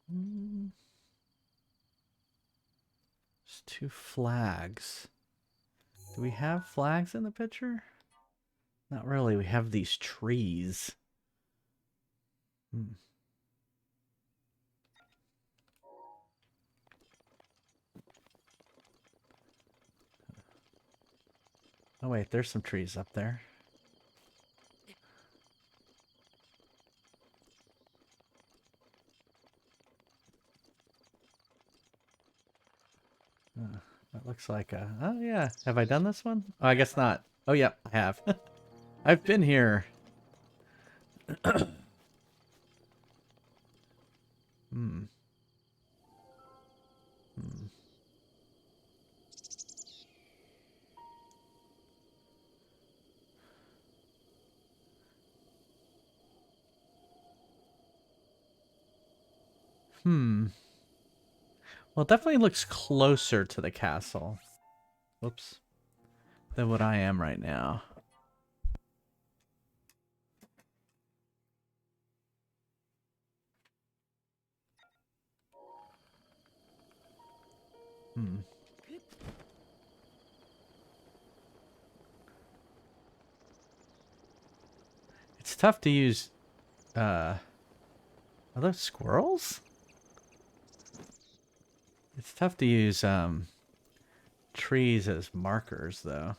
There's 2 flags. Do we have flags in the picture? Not really. We have these trees. Oh wait, there's some trees up there. That looks like a... Oh yeah, have I done this one? Oh, I guess not. Oh yep, I have. I've been here. Well, it definitely looks closer to the castle. Whoops. Than what I am right now. It's tough to use... Are those squirrels? It's tough to use trees as markers, though.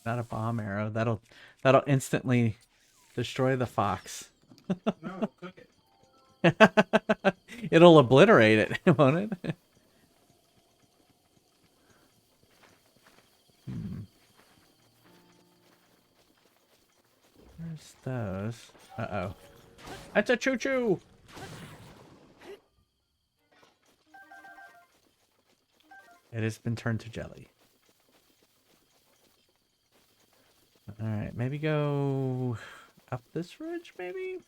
Not a bomb arrow. That'll instantly destroy the fox. No, cook it. It'll obliterate it, won't it? Where's those? Uh-oh. That's a choo-choo! It has been turned to jelly. Alright, maybe go up this ridge, maybe?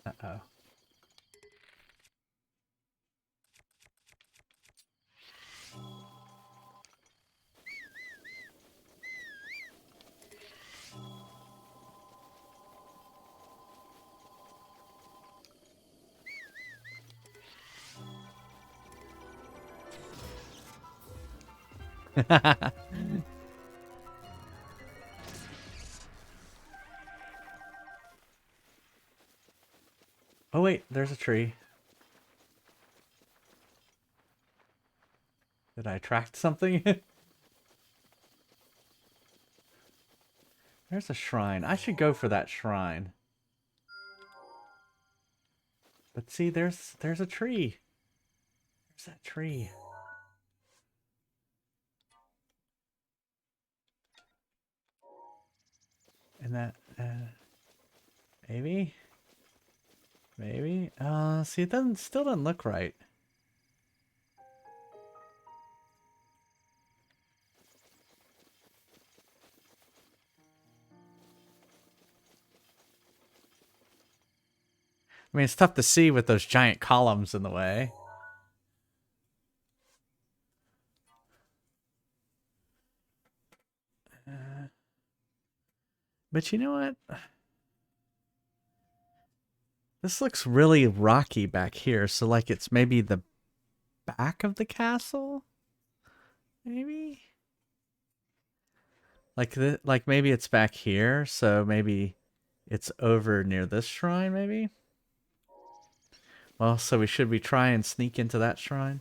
Uh-oh. Oh wait, there's a tree. Did I attract something? There's a shrine. I should go for that shrine. But see, there's a tree. There's that tree. And that, maybe? Maybe? See, it still doesn't look right. I mean, it's tough to see with those giant columns in the way. But you know what? This looks really rocky back here, so like it's maybe the back of the castle? Maybe? Like maybe it's back here, so maybe it's over near this shrine, maybe? Well, so should we try and sneak into that shrine?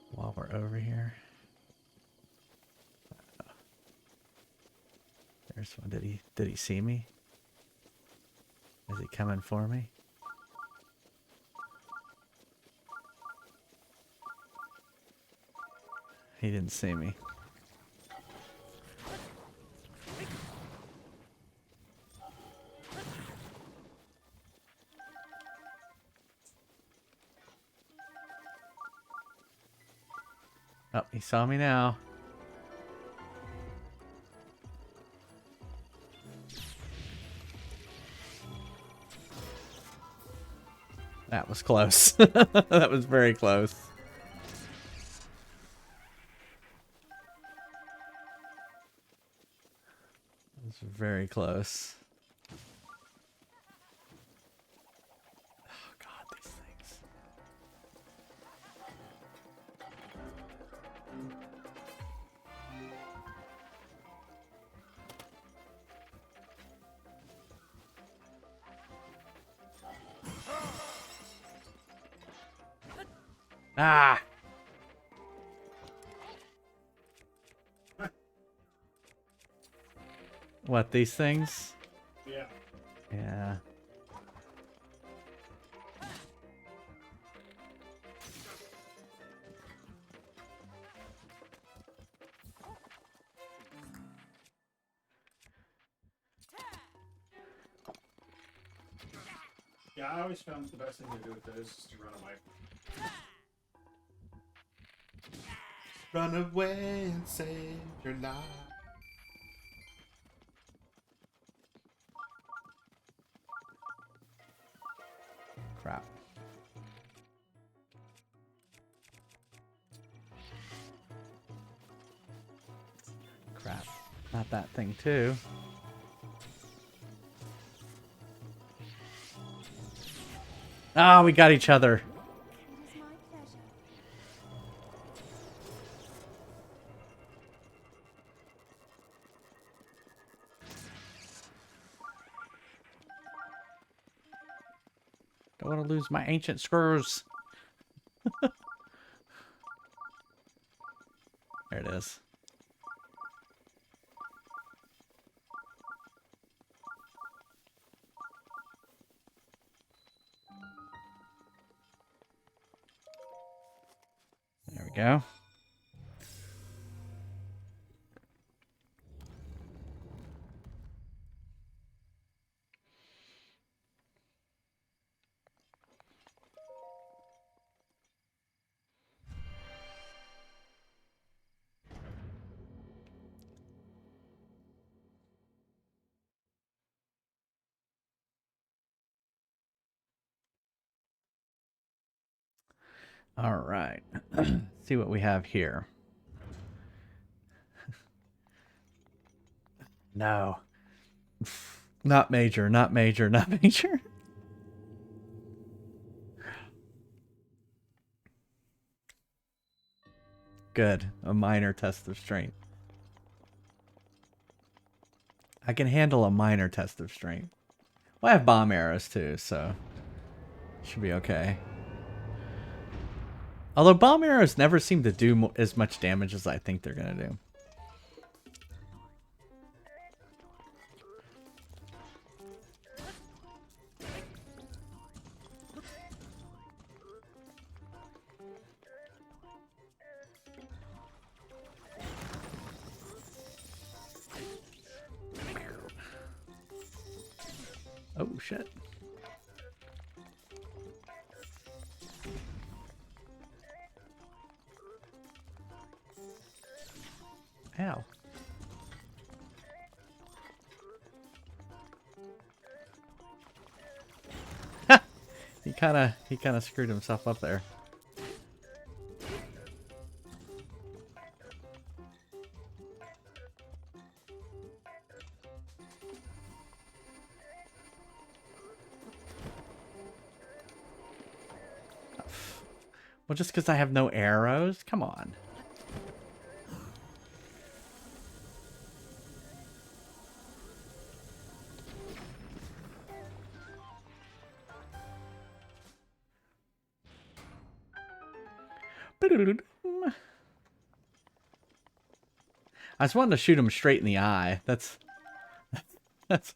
While we're over here. There's one. Did he see me? Is he coming for me? He didn't see me. Oh, he saw me now. That was close. That was very close. That was very close. Oh God, these things. Ah! What, these things? Yeah. Yeah. Yeah, I always found the best thing to do with those is to run away. Run away and save your life. Crap. Crap. Not that thing too. Ah, we got each other. Don't want to lose my ancient screws. There it is. There we go. All right. See what we have here. No. Not major, not major, not major. Good. A minor test of strength. I can handle a minor test of strength. Well, I have bomb arrows too, so should be okay. Although bomb arrows never seem to do as much damage as I think they're gonna do. Oh shit. Ow. He kind of screwed himself up there. Well, just because I have no arrows? Come on. I just wanted to shoot him straight in the eye. That's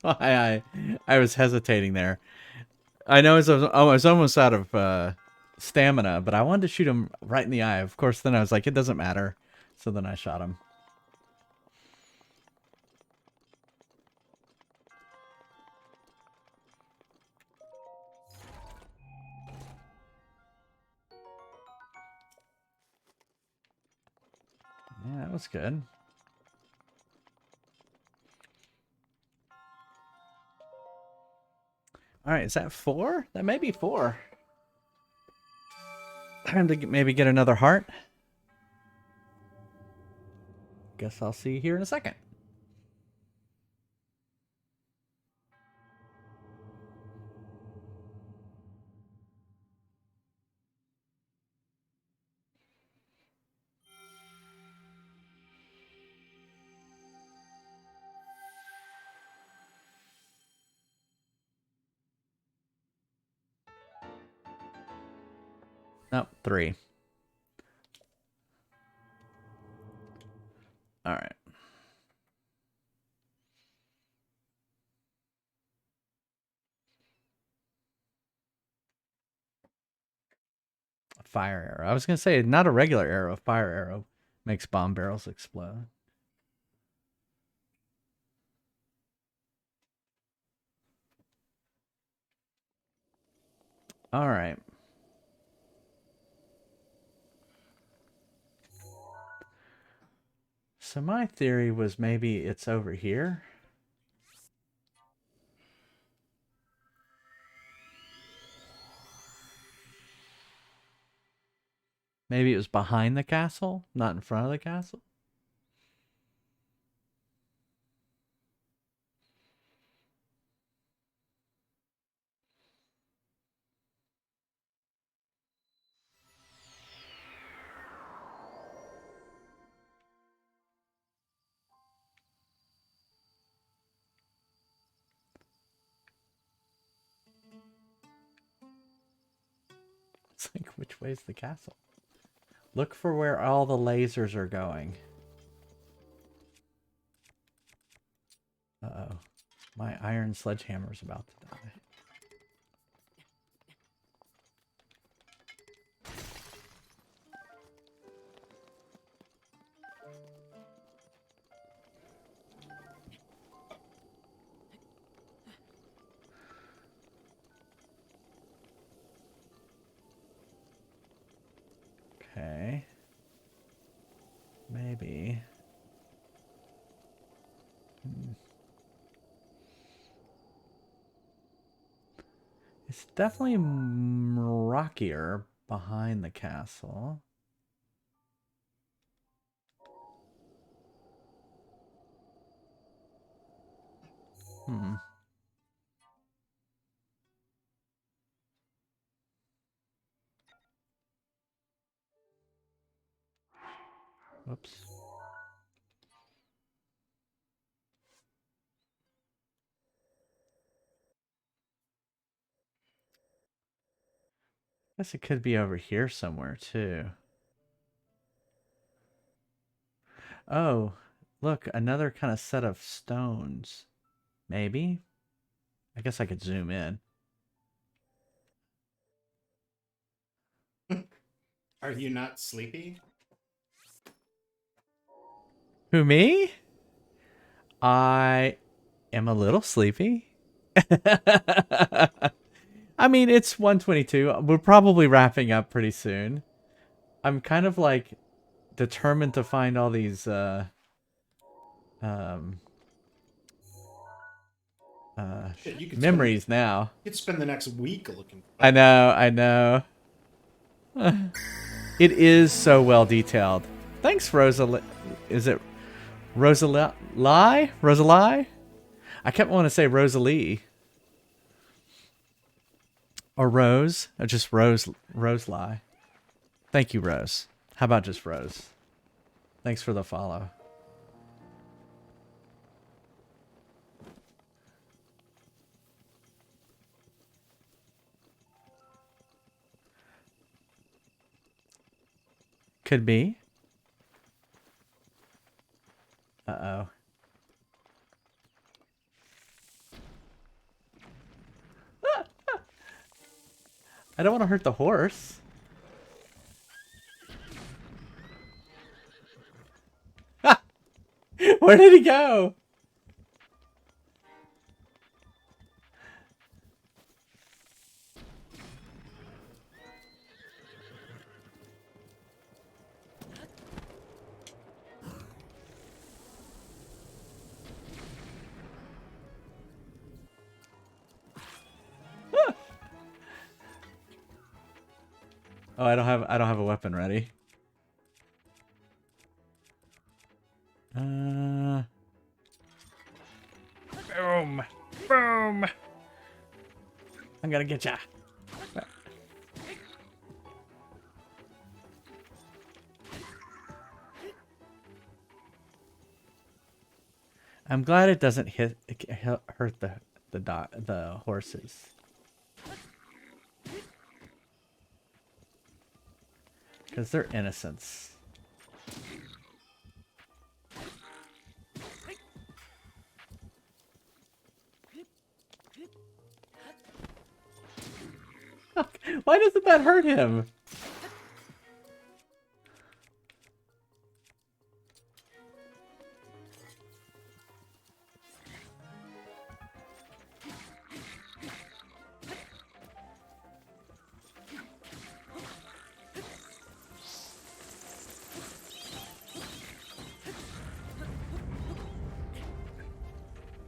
why I was hesitating there. I know I was almost out of stamina, but I wanted to shoot him right in the eye. Of course, then I was like, it doesn't matter. So then I shot him. Yeah, that was good. All right, is that 4? That may be 4. Time to maybe get another heart. Guess I'll see you here in a second. Nope, 3. All right. A fire arrow. I was going to say, not a regular arrow. A fire arrow makes bomb barrels explode. All right. So my theory was maybe it's over here. Maybe it was behind the castle, not in front of the castle. It's like, which way's the castle? Look for where all the lasers are going. Uh-oh. My iron sledgehammer's about to die. Okay. Maybe. It's definitely rockier behind the castle. Whoops. Guess it could be over here somewhere too. Oh, look, another kind of set of stones. Maybe? I guess I could zoom in. Are you not sleepy? Who, me? I am a little sleepy. I mean, it's 1:22. We're probably wrapping up pretty soon. I'm kind of like determined to find all these Shit, you could memories now. You could spend the next week looking. I know. It is so well detailed. Thanks, Rosalie. Is it Rosalie? Rosalie? I kept wanting to say Rosalie. Or Rose. Or just Rose Lie. Thank you, Rose. How about just Rose? Thanks for the follow. Could be. Uh-oh. I don't want to hurt the horse. Where did he go? Oh, I don't have a weapon ready. Boom. Boom. I'm gonna get ya. I'm glad it doesn't hurt the horses. Because they're innocents. Why doesn't that hurt him?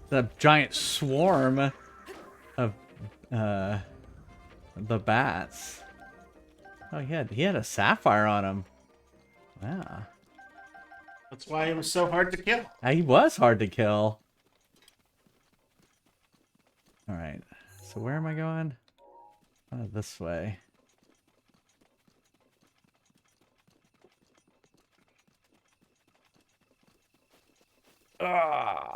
The giant swarm of the bats. Oh, he had a sapphire on him. Wow. That's why he was so hard to kill. He was hard to kill. All right. So where am I going? This way. Ah.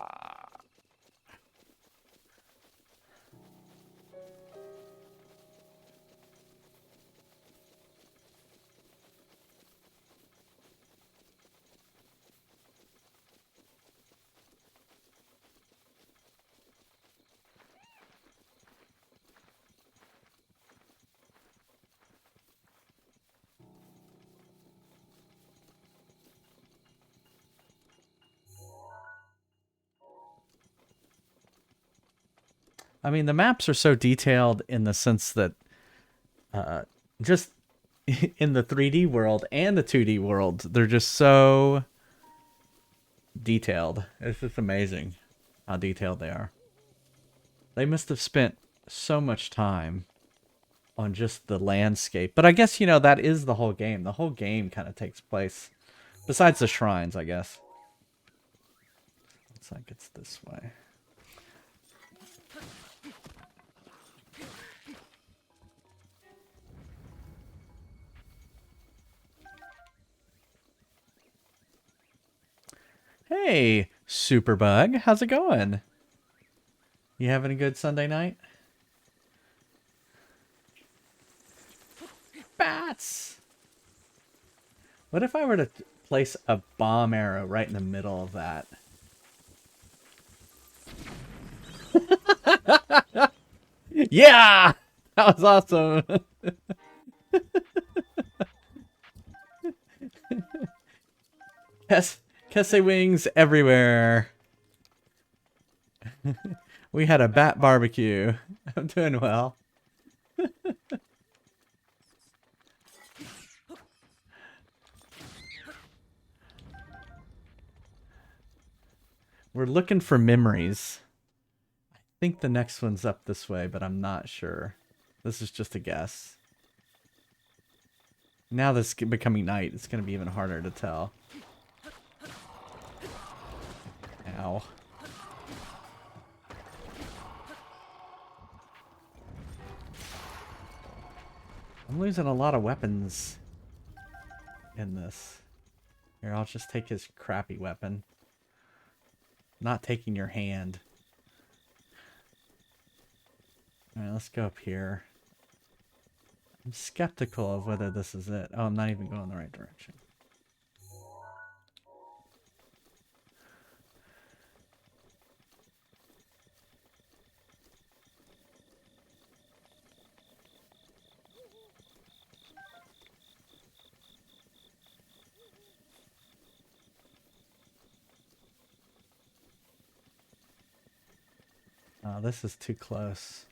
I mean, the maps are so detailed in the sense that just in the 3D world and the 2D world, they're just so detailed. It's just amazing how detailed they are. They must have spent so much time on just the landscape. But I guess, you know, that is the whole game. The whole game kind of takes place, besides the shrines, I guess. Looks like it's this way. Hey, Superbug, how's it going? You having a good Sunday night? Bats! What if I were to place a bomb arrow right in the middle of that? Yeah! That was awesome! Kesse wings everywhere. We had a bat barbecue. I'm doing well. We're looking for memories. I think the next one's up this way, but I'm not sure. This is just a guess. Now this is becoming night. It's going to be even harder to tell. Ow. I'm losing a lot of weapons. in this. Here, I'll just take his crappy weapon. Not taking your hand. Alright, let's go up here. I'm skeptical of whether this is it. Oh, I'm not even going the right direction. Oh, this is too close.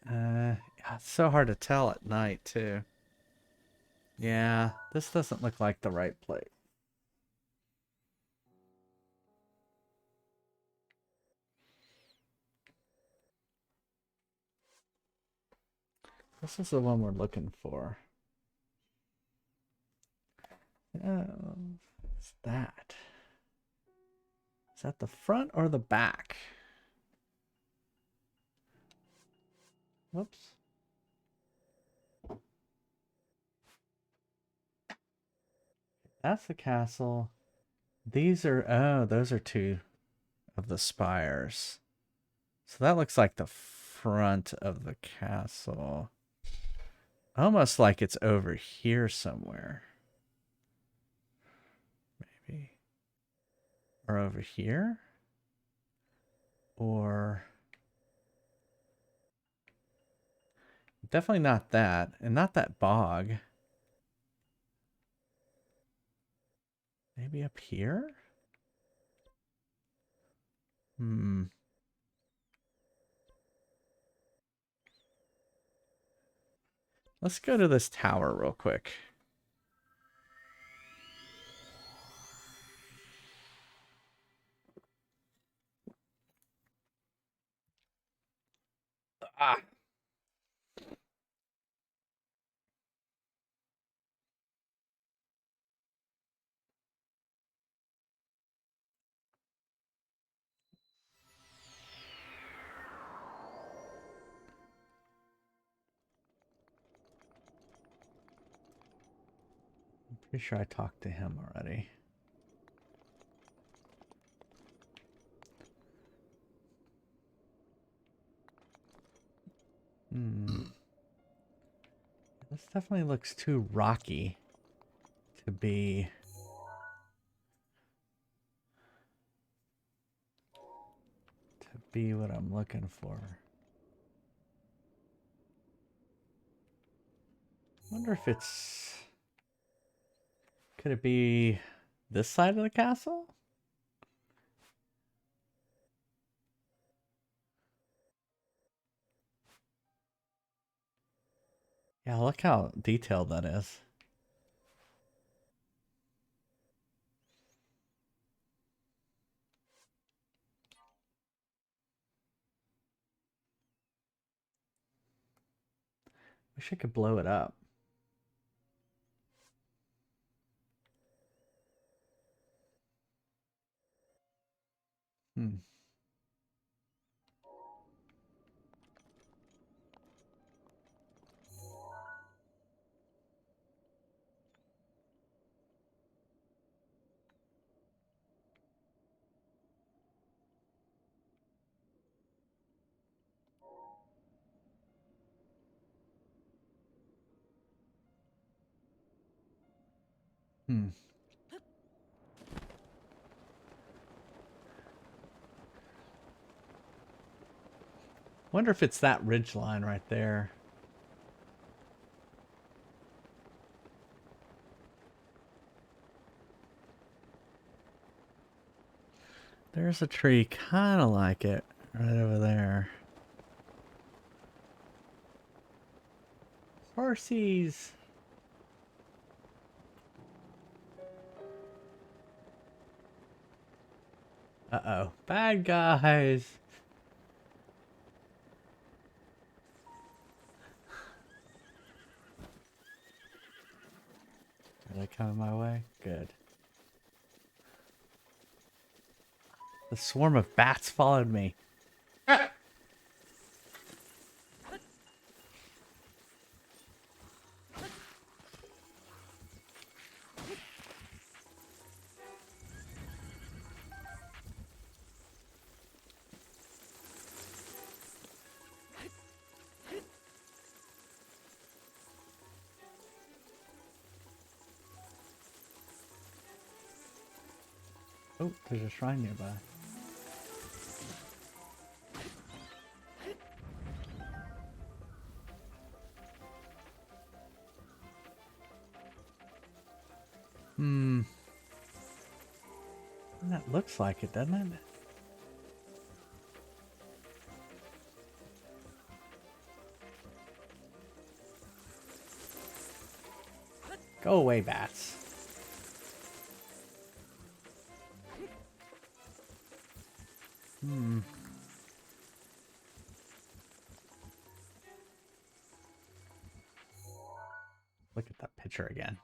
Yeah, it's so hard to tell at night, too. Yeah, this doesn't look like the right place. This is the one we're looking for. Oh, what's that? Is that the front or the back? Whoops. That's the castle. These are, oh, those are two of the spires. So that looks like the front of the castle. Almost like it's over here somewhere. Maybe. Or over here? Or... definitely not that. And not that bog. Maybe up here? Hmm. Let's go to this tower real quick. Ah. I'm pretty sure I talked to him already. Hmm. This definitely looks too rocky to be what I'm looking for. Wonder if it's... could it be this side of the castle? Yeah, look how detailed that is. Wish I could blow it up. Hmm. Hmm. Wonder if it's that ridge line right there. There's a tree kind of like it right over there. Horsies. Uh-oh. Bad guys. coming my way? Good. The swarm of bats followed me. Oh, there's a shrine nearby. That looks like it, doesn't it? Go away, bats. Look at that picture again.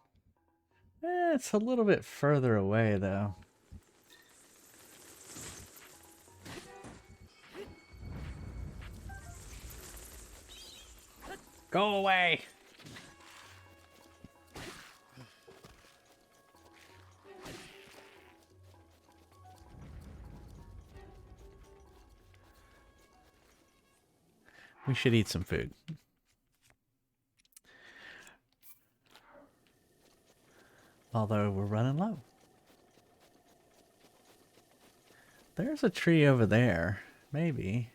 It's a little bit further away, though. Go away! We should eat some food. Although we're running low. There's a tree over there. Maybe.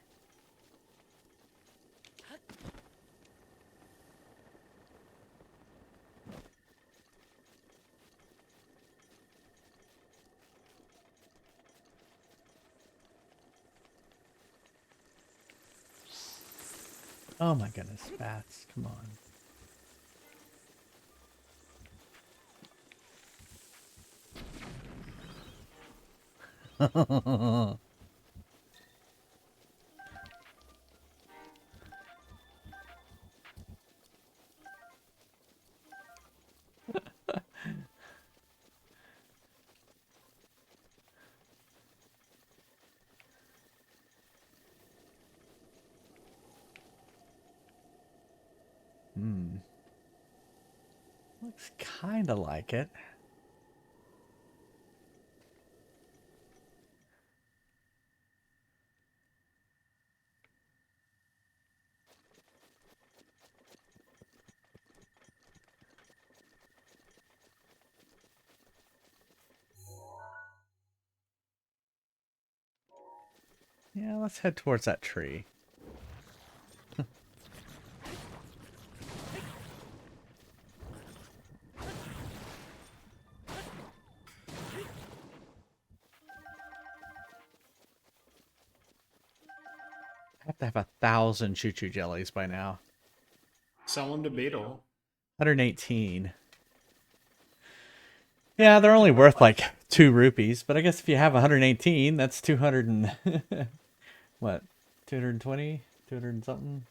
Oh my goodness, bats, come on. Looks kind of like it. Yeah, let's head towards that tree. I have to have 1,000 choo-choo jellies by now. Sell them to Beetle. 118. Yeah, they're only worth like 2 rupees, but I guess if you have 118, that's 200 and what? 220? 200 and something?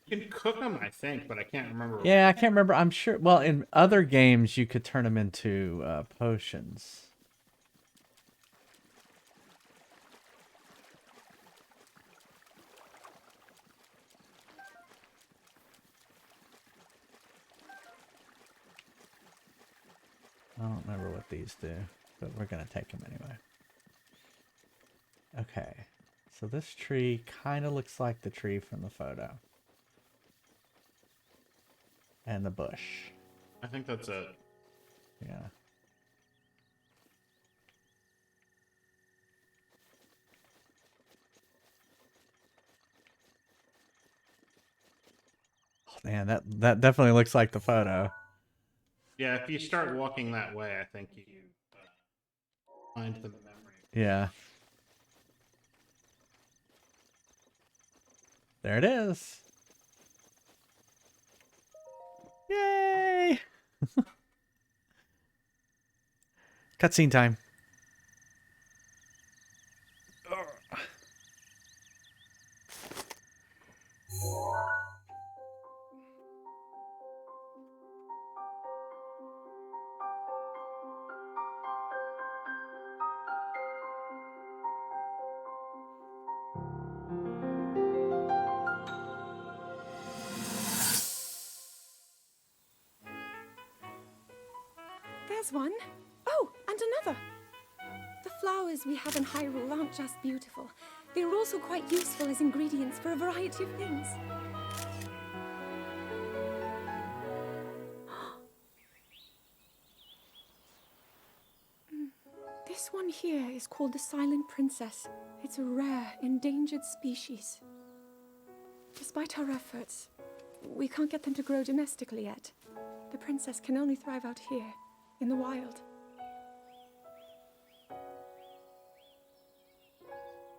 You can cook them, I think, but I can't remember. Yeah, I can't remember. I'm sure. Well, in other games, you could turn them into potions. I don't remember what these do, but we're going to take them anyway. Okay, so this tree kind of looks like the tree from the photo. And the bush. I think that's it. Yeah. Oh, man, that definitely looks like the photo. Yeah, if you start walking that way, I think you find the memory. Yeah. There it is. Yay! Cutscene time. That's one. Oh, and another. The flowers we have in Hyrule aren't just beautiful. They are also quite useful as ingredients for a variety of things. This one here is called the Silent Princess. It's a rare, endangered species. Despite our efforts, we can't get them to grow domestically yet. The princess can only thrive out here, in the wild.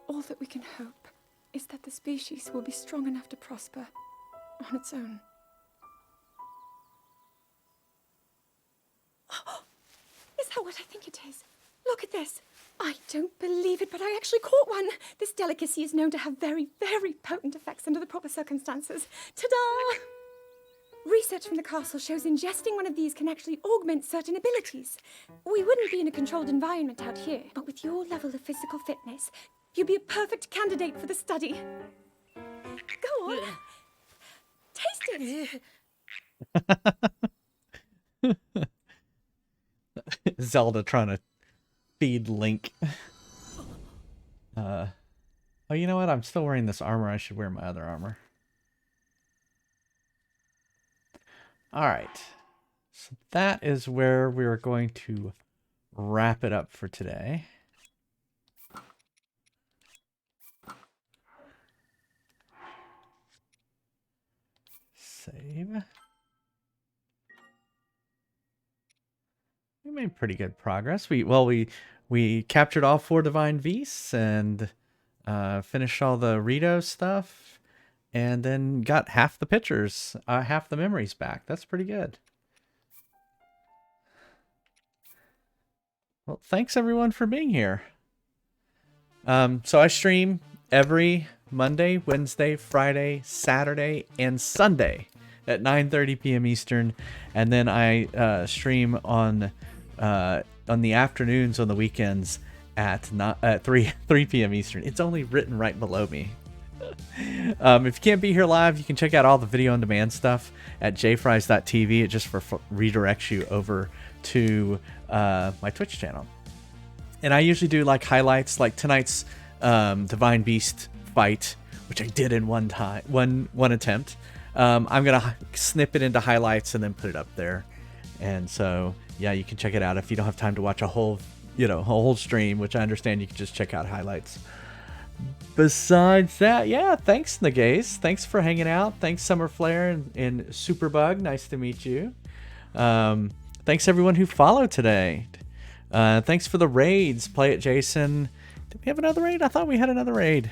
All that we can hope is that the species will be strong enough to prosper on its own. Is that what I think it is? Look at this. I don't believe it, but I actually caught one. This delicacy is known to have very, very potent effects under the proper circumstances. Ta-da! Research from the castle shows ingesting one of these can actually augment certain abilities. We wouldn't be in a controlled environment out here, but with your level of physical fitness, you'd be a perfect candidate for the study. Go on. Taste it. Zelda trying to feed Link. Oh, you know what? I'm still wearing this armor. I should wear my other armor. Alright. So that is where we're going to wrap it up for today. Save. We made pretty good progress. We captured all 4 divine beasts and finished all the Rito stuff, and then got half the pictures, half the memories back. That's pretty good. Well, thanks everyone for being here. So I stream every Monday, Wednesday, Friday, Saturday, and Sunday at 9:30 p.m. Eastern, and then I stream on the afternoons on the weekends at 3 p.m. Eastern. It's only written right below me. If you can't be here live, you can check out all the video on demand stuff at jfries.tv. It just redirects you over to my Twitch channel. And I usually do like highlights, like tonight's Divine Beast fight, which I did in one attempt. I'm gonna snip it into highlights and then put it up there. And so yeah, you can check it out if you don't have time to watch a whole stream, which I understand. You can just check out highlights. Besides that, yeah, thanks Nagaze. Thanks for hanging out. Thanks Summer Flare and Superbug. Nice to meet you. Thanks everyone who followed today. Thanks for the raids. Play it, Jason. Did we have another raid? I thought we had another raid.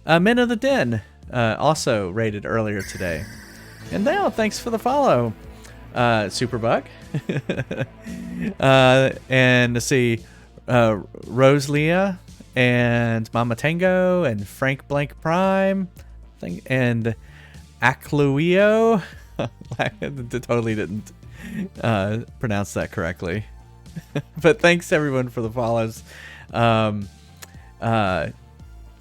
Men of the Den also raided earlier today. And now, thanks for the follow, Superbug. And let's see, Rose Leah and Mama Tango and Frank Blank Prime and Akluio. I totally didn't pronounce that correctly. But thanks everyone for the follows.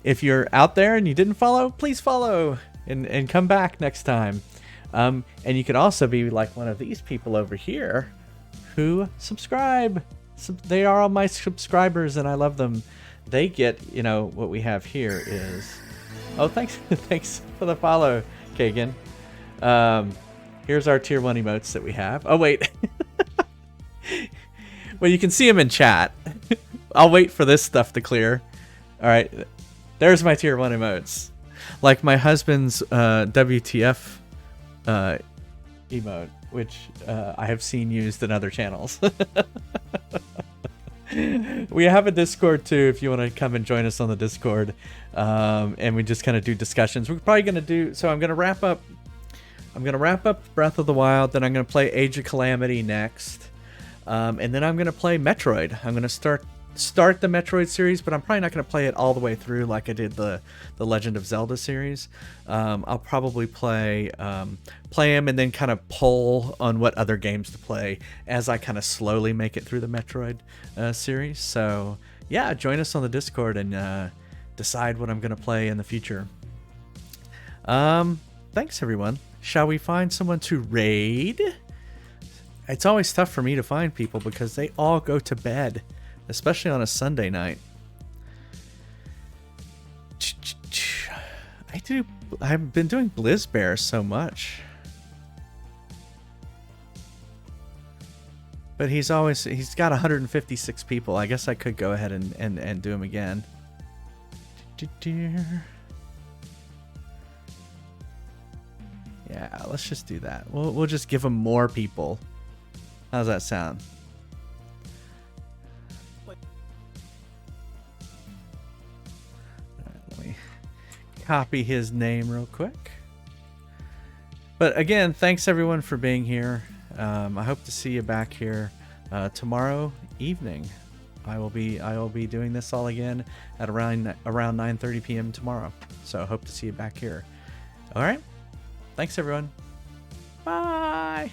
If you're out there and you didn't follow, please follow and come back next time. And you can also be like one of these people over here who subscribe. They are all my subscribers and I love them. They get, what we have here is... Oh, thanks thanks for the follow, Kagan. Here's our tier 1 emotes that we have. Oh, wait. Well, you can see them in chat. I'll wait for this stuff to clear. All right. There's my tier 1 emotes. Like my husband's WTF emote, which I have seen used in other channels. We have a Discord too if you want to come and join us on the Discord. And we just kind of do discussions. We're probably going to do... So I'm going to wrap up Breath of the Wild, then I'm going to play Age of Calamity next. And then I'm going to play Metroid. I'm going to start the Metroid series, but I'm probably not going to play it all the way through like I did the Legend of Zelda series. I'll probably play them and then kind of poll on what other games to play as I kind of slowly make it through the Metroid series. So yeah, join us on the Discord and decide what I'm going to play in the future. Thanks everyone. Shall we find someone to raid? It's always tough for me to find people because they all go to bed, especially on a Sunday night. I've been doing Blizz Bear so much. But he's got 156 people. I guess I could go ahead and do him again. Yeah, let's just do that. We'll just give him more people. How's that sound? Let me copy his name real quick. But again, thanks everyone for being here. I hope to see you back here tomorrow evening. I will be doing this all again at around 9:30 p.m. tomorrow. So I hope to see you back here. All right. Thanks everyone. Bye.